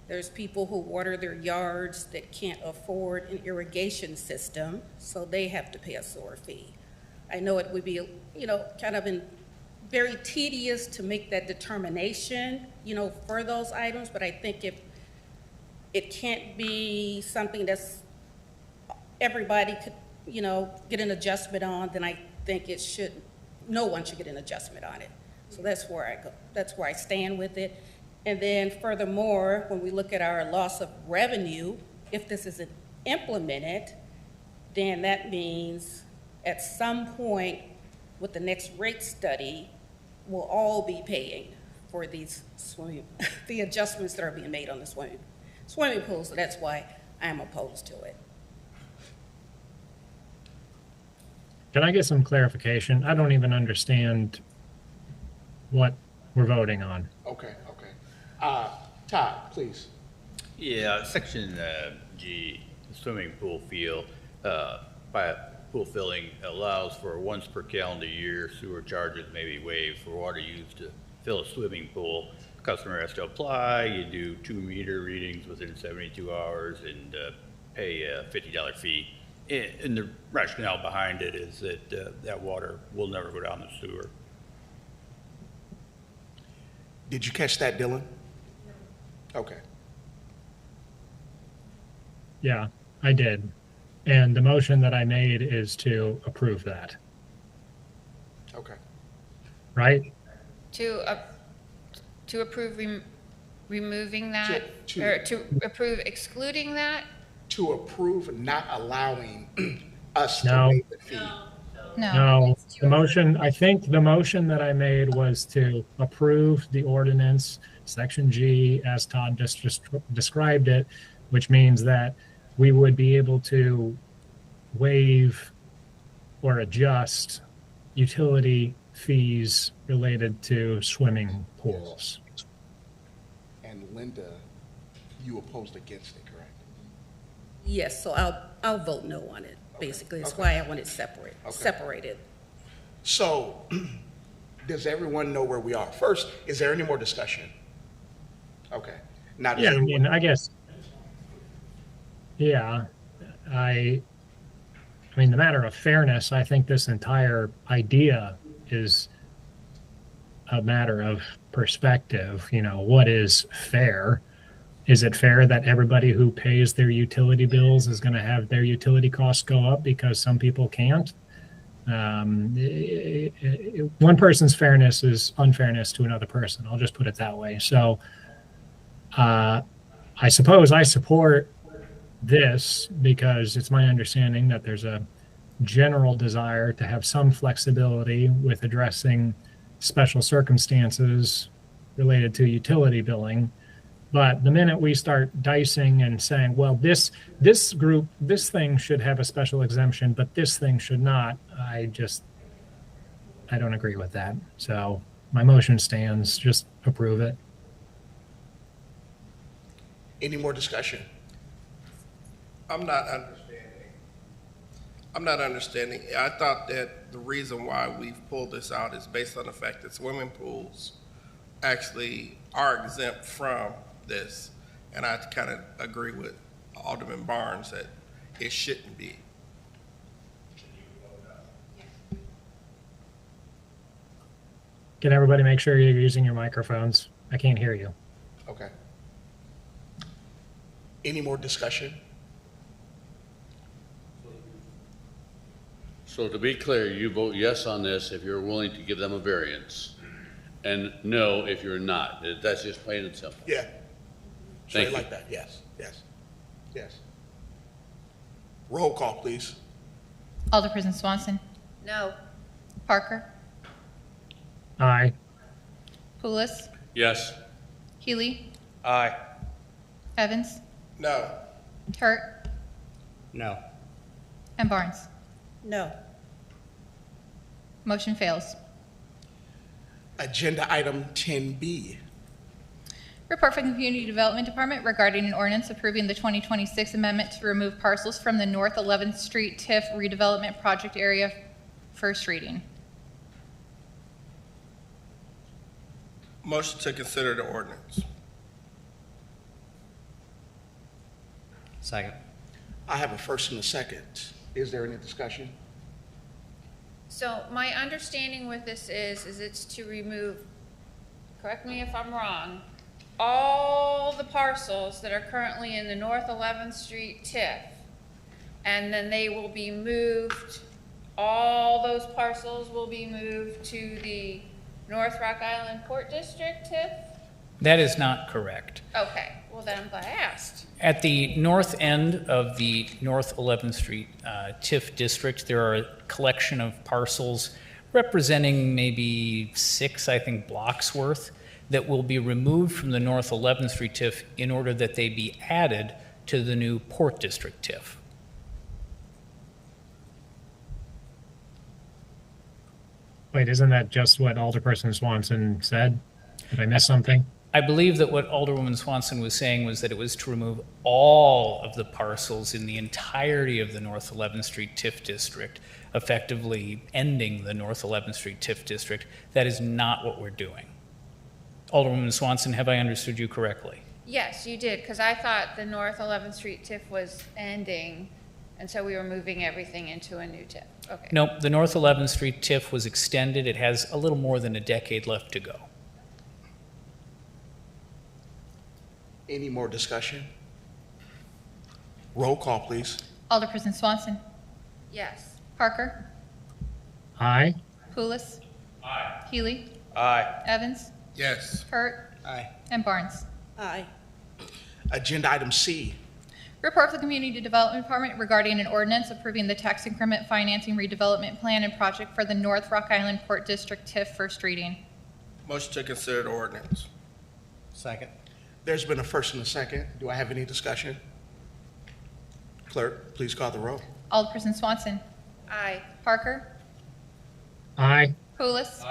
There's people who water their yards that can't afford an irrigation system, so they have to pay a sewer fee. I know it would be, kind of very tedious to make that determination, for those items, but I think if it can't be something that's everybody could, get an adjustment on, then I think no one should get an adjustment on it. So that's where I go. That's where I stand with it. And then furthermore, when we look at our loss of revenue, if this isn't implemented, then that means at some point with the next rate study, we'll all be paying for these the adjustments that are being made on the swimming pools. So that's why I'm opposed to it. Can I get some clarification? I don't even understand what we're voting on. Okay. Todd, please. Yeah, section G, swimming pool pool filling allows for once per calendar year sewer charges may be waived for water used to fill a swimming pool. Customer has to apply, you do 2 meter readings within 72 hours and pay a $50 fee. And the rationale behind it is that that water will never go down the sewer. Did you catch that, Dylan? Okay. Yeah, I did. And the motion that I made is to approve that, Okay. right? To approve removing that, or to approve excluding that? To approve not allowing us to No. waive the fee. No, the motion, I think the motion that I made was to approve the ordinance, section G, as Todd just described it, which means that we would be able to waive or adjust utility fees related to swimming pools. And Linda, you opposed against it, correct? Yes, so I'll vote no on it, basically. That's why I want it separated. So, does everyone know where we are? First, is there any more discussion? Okay. Now, Yeah, I mean, I guess, yeah, I mean, the matter of fairness, I think this entire idea is a matter of perspective. What is fair? Is it fair that everybody who pays their utility bills is going to have their utility costs go up because some people can't? One person's fairness is unfairness to another person. I'll just put it that way. So I suppose I support this because it's my understanding that there's a general desire to have some flexibility with addressing special circumstances related to utility billing. But the minute we start dicing and saying, well, this thing should have a special exemption, but this thing should not, I don't agree with that. So my motion stands, just approve it. any more discussion? I'm not understanding. I thought that the reason why we've pulled this out is based on the fact that swimming pools actually are exempt from this. And I kind of agree with Alderman Barnes that it shouldn't be. Can everybody make sure you're using your microphones? I can't hear you. Okay. Any more discussion? So to be clear, you vote yes on this if you're willing to give them a variance, and no if you're not. That's just plain and simple. Yeah. Thank Straight you. like that, yes, yes, yes. Roll call, please. Alderperson Swanson. No. Parker. Aye. Pulis. Yes. Healy. Aye. Evans. No. Hurt. No. And Barnes. No. Motion fails. Agenda item 10B. Report from the Community Development Department regarding an ordinance approving the 2026 amendment to remove parcels from the North 11th Street TIF redevelopment project area. First reading. Motion to consider the ordinance. Second. I have a first and a second. Is there any discussion? So my understanding with this is it's to remove, correct me if I'm wrong, all the parcels that are currently in the North 11th Street TIF. And then they will be moved, all those parcels will be moved to the North Rock Island Port District TIF? That is not correct. Okay, well then I'm glad I asked. At the north end of the North 11th Street TIF district, there are a collection of parcels representing maybe 6, I think, blocks worth that will be removed from the North 11th Street TIF in order that they be added to the new Port District TIF. Wait, isn't that just what Alderperson Swanson said? Did I miss something? I believe that what Alderwoman Swanson was saying was that it was to remove all of the parcels in the entirety of the North 11th Street TIF district, effectively ending the North 11th Street TIF district. That is not what we're doing. Alderwoman Swanson, have I understood you correctly? Yes, you did, because I thought the North 11th Street TIF was ending, and so we were moving everything into a new TIF. Okay. Nope, the North 11th Street TIF was extended. It has a little more than a decade left to go. Any more discussion? Roll call, please. Alderperson Swanson. Yes. Parker. Aye. Pulis. Aye. Healy. Aye. Evans. Yes. Hurt. Aye. And Barnes. Aye. Agenda item C. Report from the Community Development Department regarding an ordinance approving the tax increment financing redevelopment plan and project for the North Rock Island Port District TIF. First reading. Motion to consider the ordinance. Second. There's been a first and a second. Do I have any discussion? Clerk, please call the roll. Alderperson Swanson. Aye. Parker. Aye. Pulis.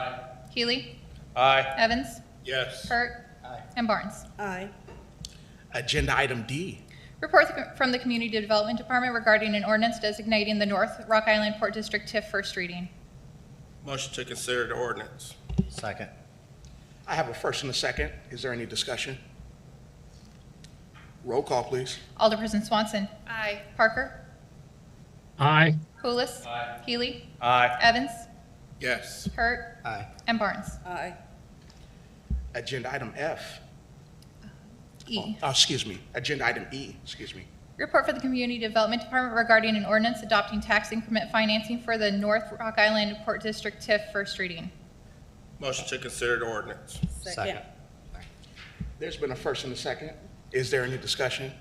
Healy. Aye. Evans. Yes. Hurt. And Barnes. Aye. Agenda item D. Report from the Community Development Department regarding an ordinance designating the North Rock Island Port District TIF. First reading. Motion to consider the ordinance. Second. I have a first and a second. Is there any discussion? Roll call, please. Alderperson Swanson. Aye. Parker. Aye. Pulis. Healy. Aye. Evans. Yes. Hurt. Aye. And Barnes. Aye. Agenda item F. E. Excuse me. Agenda item E. Excuse me. Report for the Community Development Department regarding an ordinance adopting tax increment financing for the North Rock Island Port District TIF. First reading. Motion to consider the ordinance. Second. There's been a first and a second. Is there any discussion?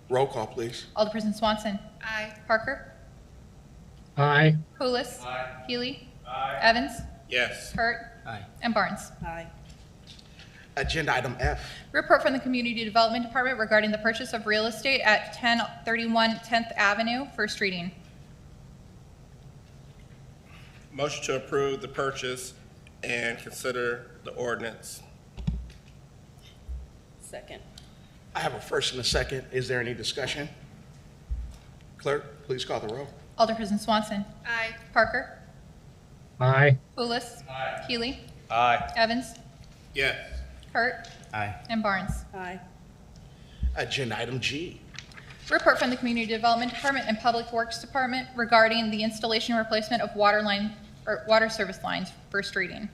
Roll call, please. Alderperson Swanson. Aye. Parker. Aye. Pulis. Healy. Evans. Yes. Hurt. Aye. And Barnes. Aye. Agenda item F. Report from the Community Development Department regarding the purchase of real estate at 1031 10th Avenue. First reading. Motion to approve the purchase and consider the ordinance. Second. I have a first and a second. Is there any discussion? Clerk, please call the roll. Alderperson Swanson. Aye. Parker. Aye. Pulis. Healy. Aye. Evans. Yes. Hurt. Aye. And Barnes. Aye. Agenda item G. Report from the Community Development Department and Public Works Department regarding the installation and replacement of or water service lines, first reading.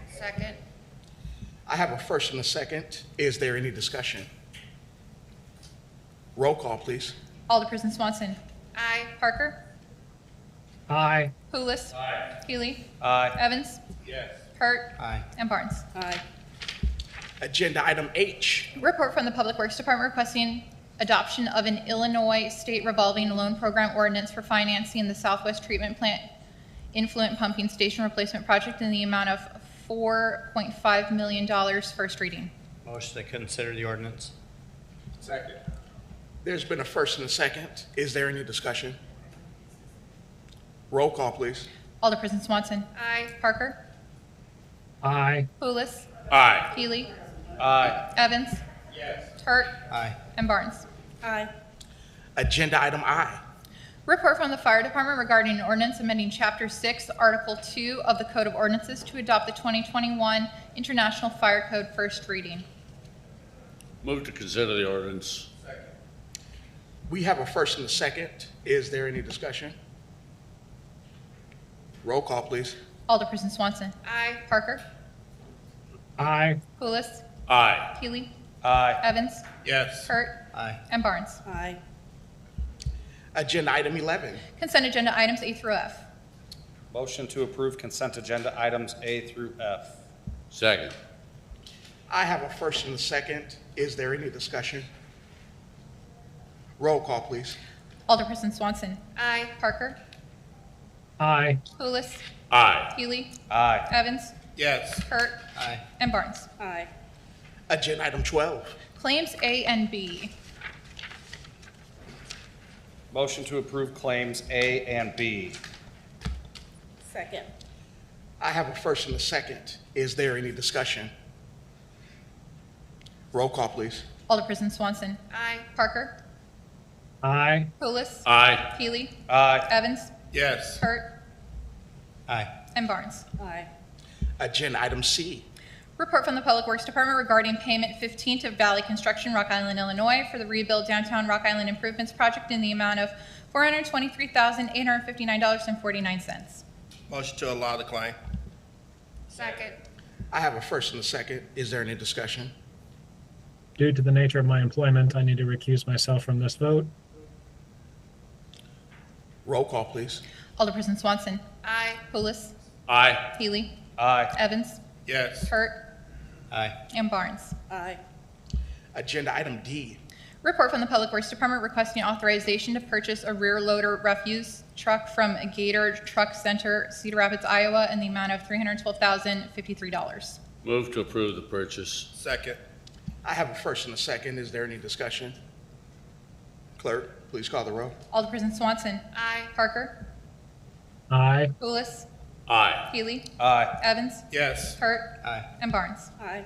Second. I have a first and a second. Is there any discussion? Roll call, please. Alderperson Swanson. Aye. Parker. Aye. Pulis. Aye. Healy. Aye. Evans. Yes. Hurt. Aye. And Barnes. Aye. Agenda item H. Report from the Public Works Department requesting adoption of an Illinois State Revolving Loan Program ordinance for financing the Southwest Treatment Plant Influent Pumping Station Replacement Project in the amount of $4.5 million, first reading. Motion to consider the ordinance. Second. There's been a first and a second. Is there any discussion? Roll call, please. Alderperson Swanson. Aye. Parker. Aye. Pulis. Aye. Healy. Aye. Evans. Yes. Hurt. Aye. And Barnes. Aye. Agenda item I. Report from the Fire Department regarding an ordinance amending Chapter 6, Article 2 of the Code of Ordinances to adopt the 2021 International Fire Code, first reading. Move to consider the ordinance. We have a first and a second. Is there any discussion? Roll call, please. Alderperson Swanson. Aye. Parker. Aye. Pulis. Aye. Healy. Aye. Evans. Yes. Hurt. Aye. And Barnes. Aye. Agenda item 11. Consent agenda items A through F. Motion to approve consent agenda items A through F. Second. I have a first and a second. Is there any discussion? Roll call, please. Alderperson Swanson. Aye. Parker. Aye. Pulis. Aye. Healy. Aye. Evans. Yes. Hurt. Aye. And Barnes. Aye. Agenda item 12. Claims A and B. Motion to approve claims A and B. Second. I have a first and a second. Is there any discussion? Roll call, please. Alderperson Swanson. Aye. Parker. Aye. Pulis. Aye. Healy. Aye. Evans. Yes. Hurt. Aye. And Barnes. Aye. Agenda item C. Report from the Public Works Department regarding payment 15 to Valley Construction, Rock Island, Illinois, for the rebuild downtown Rock Island improvements project in the amount of $423,859.49. Motion to allow the claim. Second. I have a first and a second. Is there any discussion? Due to the nature of my employment, I need to recuse myself from this vote. Roll call, please. Alderperson Swanson. Aye. Pulis. Aye. Healy. Aye. Evans. Yes. Hurt. Aye. And Barnes. Aye. Agenda item D. Report from the Public Works Department requesting authorization to purchase a rear loader refuse truck from Gator Truck Center, Cedar Rapids, Iowa, in the amount of $312,053. Move to approve the purchase. Second. I have a first and a second. Is there any discussion? Clerk, please call the roll. Alderperson Swanson. Aye. Parker. Aye. Pulis. Aye. Healy. Aye. Evans. Yes. Hurt. Aye. And Barnes. Aye.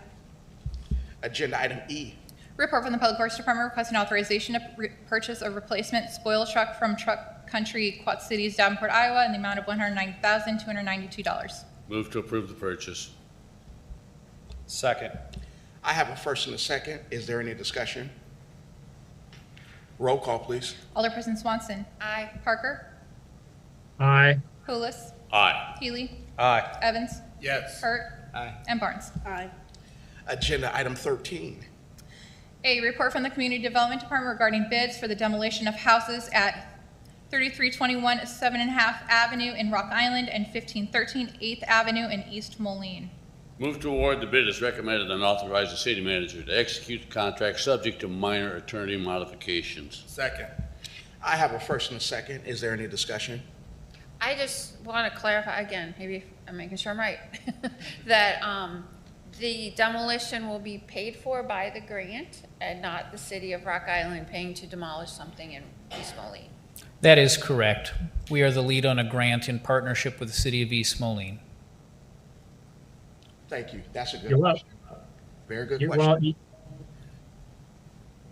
Agenda item E. Report from the Public Works Department requesting authorization to purchase a replacement spoil truck from Truck Country Quad Cities, Davenport, Iowa, in the amount of $190,292. Move to approve the purchase. Second. I have a first and a second. Is there any discussion? Roll call, please. Alderperson Swanson. Aye. Parker. Aye. Pulis. Aye. Healy. Aye. Evans. Yes. Hurt. Aye. And Barnes. Aye. Agenda item 13. A report from the Community Development Department regarding bids for the demolition of houses at 3321 7.5 Avenue in Rock Island and 1513 8th Avenue in East Moline. Move to award the bid as recommended and authorize the city manager to execute the contract subject to minor attorney modifications. Second. I have a first and a second. Is there any discussion? I just want to clarify again, maybe I'm making sure I'm right, that the demolition will be paid for by the grant and not the city of Rock Island paying to demolish something in East Moline. That is correct. We are the lead on a grant in partnership with the City of East Moline. Thank you. That's a good You're question. welcome. Very good You're, question.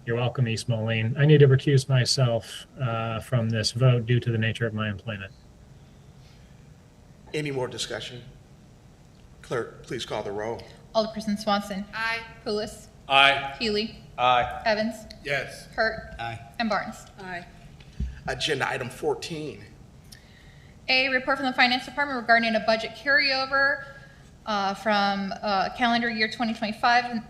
you're welcome, East Moline. I need to recuse myself from this vote due to the nature of my employment. Any more discussion? Clerk, please call the roll. Alderperson Swanson. Aye. Pulis. Aye. Healy. Aye. Evans. Yes. Hurt. Aye. And Barnes. Aye. Agenda item 14. A report from the Finance Department regarding a budget carryover from calendar year 2025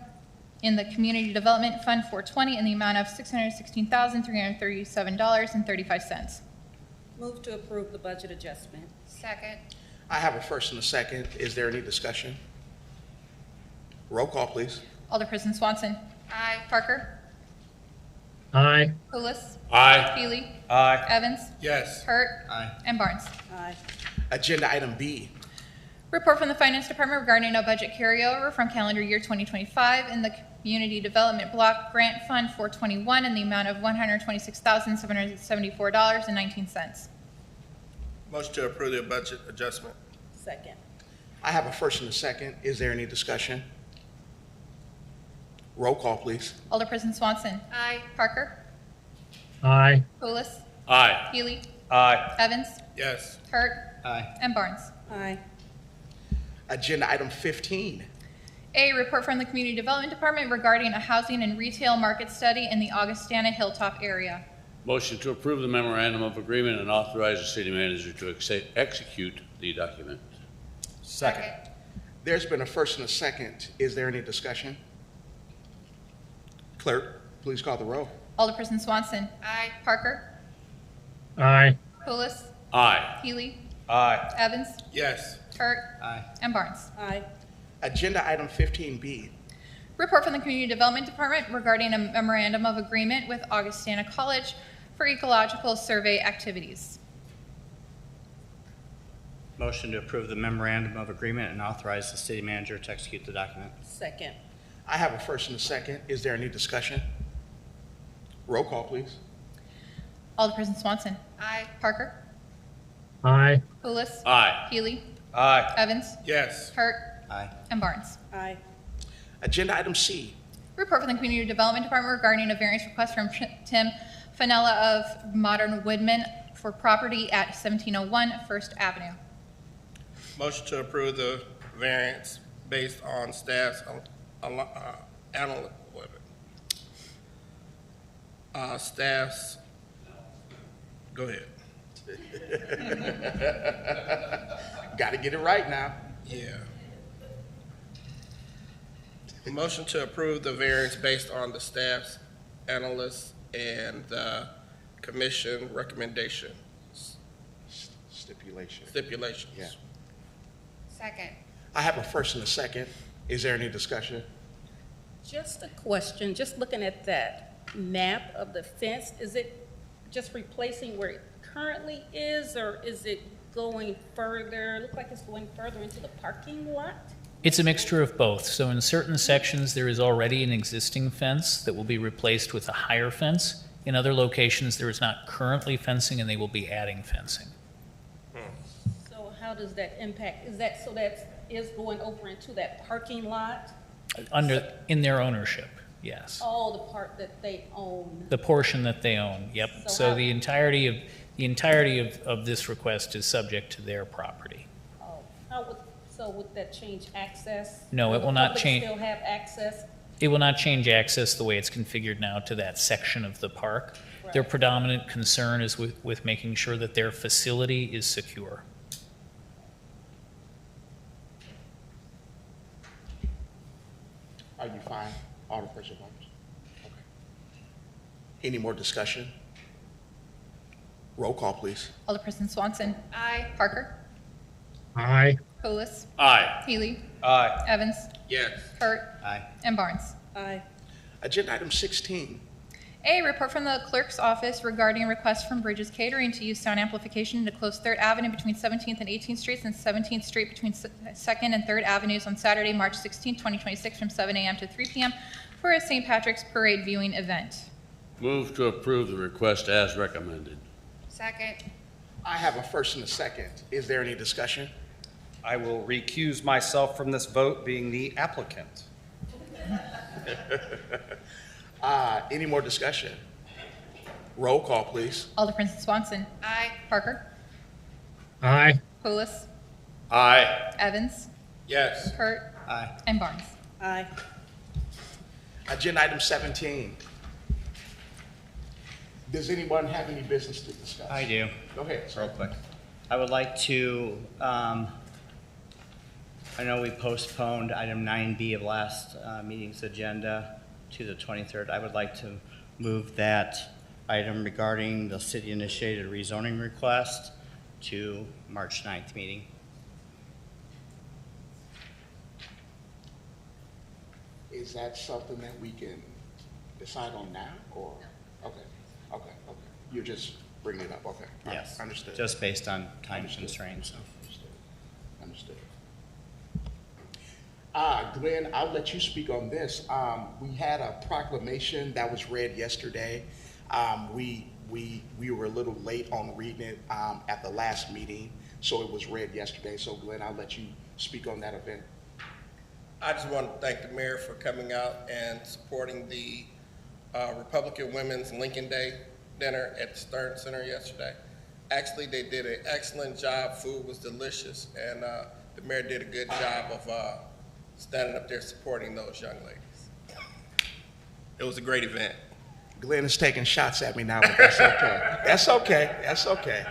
in the Community Development Fund 420 in the amount of $616,337.35. Move to approve the budget adjustment. Second. I have a first and a second. Is there any discussion? Roll call, please. Alderperson Swanson. Aye. Parker. Aye. Pulis. Aye. Healy. Aye. Evans. Yes. Hurt. Aye. And Barnes. Aye. Agenda item B. Report from the Finance Department regarding a budget carryover from calendar year 2025 in the Community Development Block Grant Fund 421 in the amount of $126,774.19. Motion to approve the budget adjustment. Second. I have a first and a second. Is there any discussion? Roll call, please. Alderperson Swanson. Aye. Parker. Aye. Pulis. Aye. Healy. Aye. Evans. Yes. Hurt. Aye. And Barnes. Aye. Agenda item 15. A report from the Community Development Department regarding a housing and retail market study in the Augustana Hilltop area. Motion to approve the memorandum of agreement and authorize the city manager to execute the document. Second. There's been a first and a second. Is there any discussion? Clerk, please call the roll. Alderperson Swanson. Aye. Parker. Aye. Pulis. Aye. Healy. Aye. Evans. Yes. Hurt. Aye. And Barnes. Aye. Agenda item 15B. Report from the Community Development Department regarding a memorandum of agreement with Augustana College for ecological survey activities. Motion to approve the memorandum of agreement and authorize the city manager to execute the document. Second. I have a first and a second. Is there any discussion? Roll call, please. Alderperson Swanson. Aye. Parker. Aye. Pulis. Aye. Healy. Aye. Evans. Yes. Hurt. Aye. And Barnes. Aye. Agenda item C. Report from the Community Development Department regarding a variance request from Tim Fanella of Modern Woodman for property at 1701 First Avenue. Motion to approve the variance based on staff's staff's. Go ahead. Got to get it right now. Yeah. Motion to approve the variance based on the staff's analysts and the commission recommendation stipulations. Yeah. Second. I have a first and a second. Is there any discussion? Just a question, just looking at that map of the fence, is it just replacing where it currently is, or is it going further? It looks like it's going further into the parking lot. It's a mixture of both. So in certain sections, there is already an existing fence that will be replaced with a higher fence. In other locations, there is not currently fencing, and they will be adding fencing. So how does that impact? Is that so that is going over into that parking lot? In their ownership, yes. Oh, the part that they own. The portion that they own, yep. So So how- the entirety of this request is subject to their property. Oh, so would that change access? No, it will not change. Still have access? It will not change access the way it's configured now to that section of the park. Their predominant concern is with making sure that their facility is secure. Are you fine, Alderperson Barnes? Okay. Any more discussion? Roll call, please. Alderperson Swanson. Aye. Parker. Aye. Pulis. Aye. Healy. Aye. Evans. Yes. Hurt. Aye. And Barnes. Aye. Agenda item 16. A report from the clerk's office regarding a request from Bridges Catering to use sound amplification to close 3rd Avenue between 17th and 18th Streets and 17th Street between 2nd and 3rd Avenues on Saturday, March 16, 2026 from 7 a.m. to 3 p.m. for a St. Patrick's Parade viewing event. Move to approve the request as recommended. Second. I have a first and a second. Is there any discussion? I will recuse myself from this vote, being the applicant. Any more discussion? Roll call, please. Alderperson Swanson. Aye. Parker. Aye. Pulis. Aye. Evans. Yes. Hurt. Aye. And Barnes. Aye. Agenda item 17. Does anyone have any business to discuss? I do. Go ahead, sir. Real quick. I would like to, I know we postponed item 9B of last meeting's agenda to the 23rd. I would like to move that item regarding the city-initiated rezoning request to March 9th meeting. Is that something that we can decide on now, or? Okay. You're just bringing it up, okay. All right, Yes. Understood. Just based on time constraints. Understood. Glenn, I'll let you speak on this. We had a proclamation that was read yesterday. We were a little late on reading it at the last meeting, so it was read yesterday. So Glenn, I'll let you speak on that event. I just want to thank the mayor for coming out and supporting the Republican Women's Lincoln Day dinner at the Stern Center yesterday. Actually, they did an excellent job. Food was delicious, and the mayor did a good job of standing up there supporting those young ladies. It was a great event. Glenn is taking shots at me now, but that's okay. That's okay. That's okay.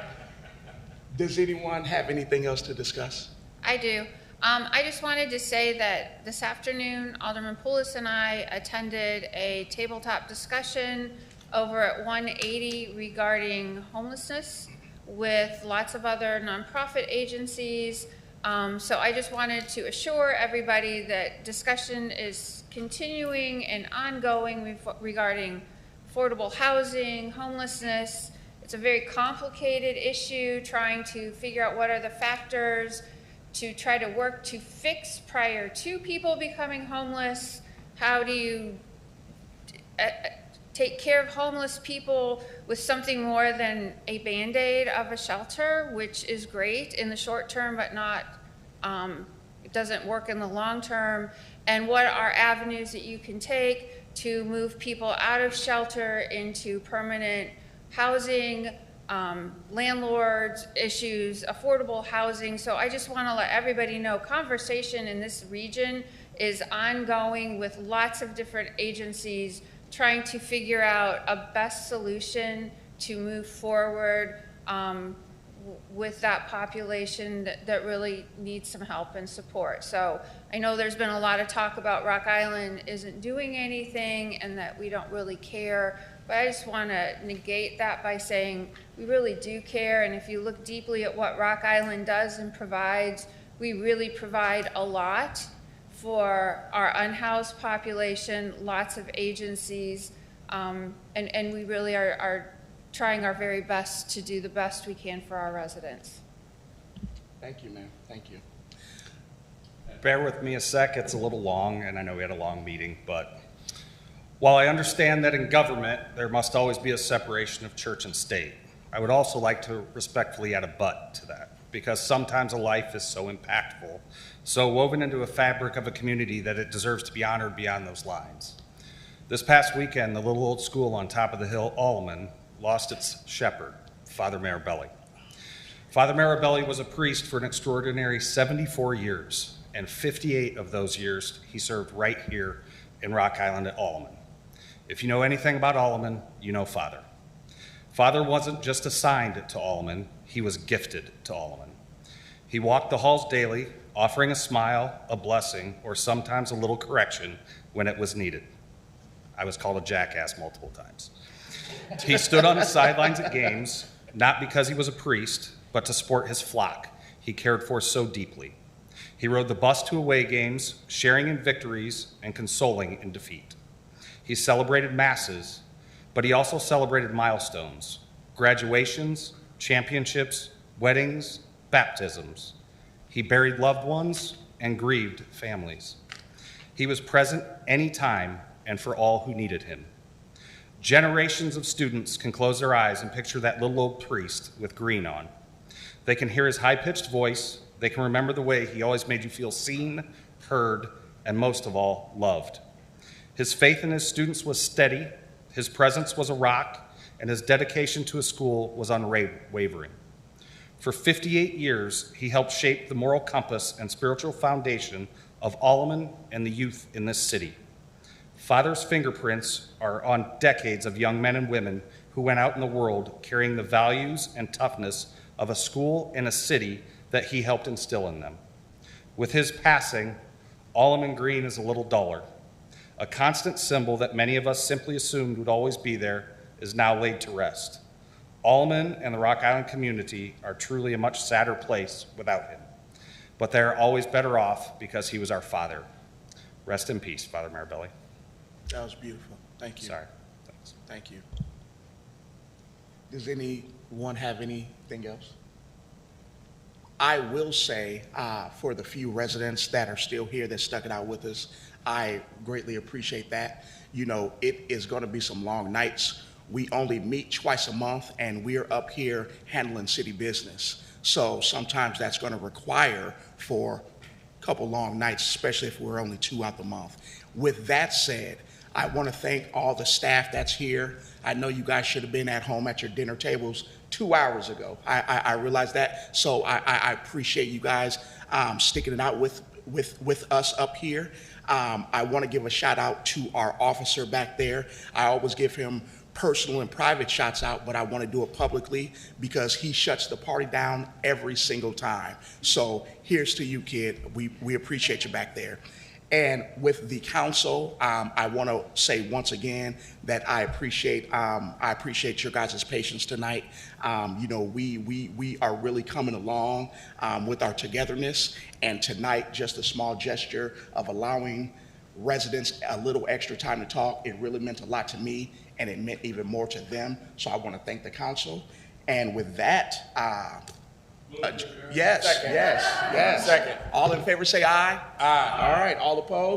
Does anyone have anything else to discuss? I do. I just wanted to say that this afternoon, Alderman Poulos and I attended a tabletop discussion over at 180 regarding homelessness with lots of other nonprofit agencies. So I just wanted to assure everybody that discussion is continuing and ongoing regarding affordable housing, homelessness. It's a very complicated issue, trying to figure out what are the factors to try to work to fix prior to people becoming homeless. How do you take care of homeless people with something more than a Band-Aid of a shelter, which is great in the short term, but not, it doesn't work in the long term, and what are avenues that you can take to move people out of shelter into permanent housing, landlords issues, affordable housing. So I just want to let everybody know conversation in this region is ongoing with lots of different agencies trying to figure out a best solution to move forward with that population that really needs some help and support. So I know there's been a lot of talk about Rock Island isn't doing anything and that we don't really care, but I just want to negate that by saying we really do care, and if you look deeply at what Rock Island does and provides, we really provide a lot for our unhoused population, lots of agencies, and we really are trying our very best to do the best we can for our residents. Thank you, ma'am. Thank you. Bear with me a sec, it's a little long, and I know we had a long meeting, but while I understand that in government there must always be a separation of church and state, I would also like to respectfully add a but to that, because sometimes a life is so impactful, so woven into a fabric of a community that it deserves to be honored beyond those lines. This past weekend, the little old school on top of the hill, Alleman, lost its shepherd, Father Marabelli. Father Marabelli was a priest for an extraordinary 74 years, and 58 of those years he served right here in Rock Island at Alleman. If you know anything about Alleman, you know Father. Father wasn't just assigned to Alleman, he was gifted to Alleman. He walked the halls daily, offering a smile, a blessing, or sometimes a little correction when it was needed. I was called a jackass multiple times. He stood on the sidelines at games, not because he was a priest, but to support his flock he cared for so deeply. He rode the bus to away games, sharing in victories and consoling in defeat. He celebrated masses, but he also celebrated milestones, graduations, championships, weddings, baptisms. He buried loved ones and grieved families. He was present anytime and for all who needed him. Generations of students can close their eyes and picture that little old priest with green on. They can hear his high-pitched voice. They can remember the way he always made you feel seen, heard, and most of all, loved. His faith in his students was steady, his presence was a rock, and his dedication to his school was unwavering. For 58 years, he helped shape the moral compass and spiritual foundation of Alleman and the youth in this city. Father's fingerprints are on decades of young men and women who went out in the world carrying the values and toughness of a school and a city that he helped instill in them. With his passing, Alleman Green is a little duller. A constant symbol that many of us simply assumed would always be there is now laid to rest. Alleman and the Rock Island community are truly a much sadder place without him, but they are always better off because he was our father. Rest in peace, Father Marabelli. That was beautiful. Thank you. Sorry. Thanks. Thank you. Does anyone have anything else? I will say, for the few residents that are still here that stuck it out with us, I greatly appreciate that. You know, it is going to be some long nights. We only meet twice a month, and we're up here handling city business. So sometimes that's going to require for a couple long nights, especially if we're only 2 out the month. With that said, I want to thank all the staff that's here. I know you guys should have been at home at your dinner tables 2 hours ago. I realize that. So I appreciate you guys sticking it out with us up here. I want to give a shout out to our officer back there. I always give him personal and private shots out, but I want to do it publicly because he shuts the party down every single time. So here's to you, kid. We appreciate you back there. And with the council, I want to say once again that I appreciate your guys' patience tonight. You know, we are really coming along with our togetherness, and tonight, just a small gesture of allowing residents a little extra time to talk, it really meant a lot to me, and it meant even more to them. So I want to thank the council. And with that, yes. Second. All in favor say aye. Aye. All right, all opposed?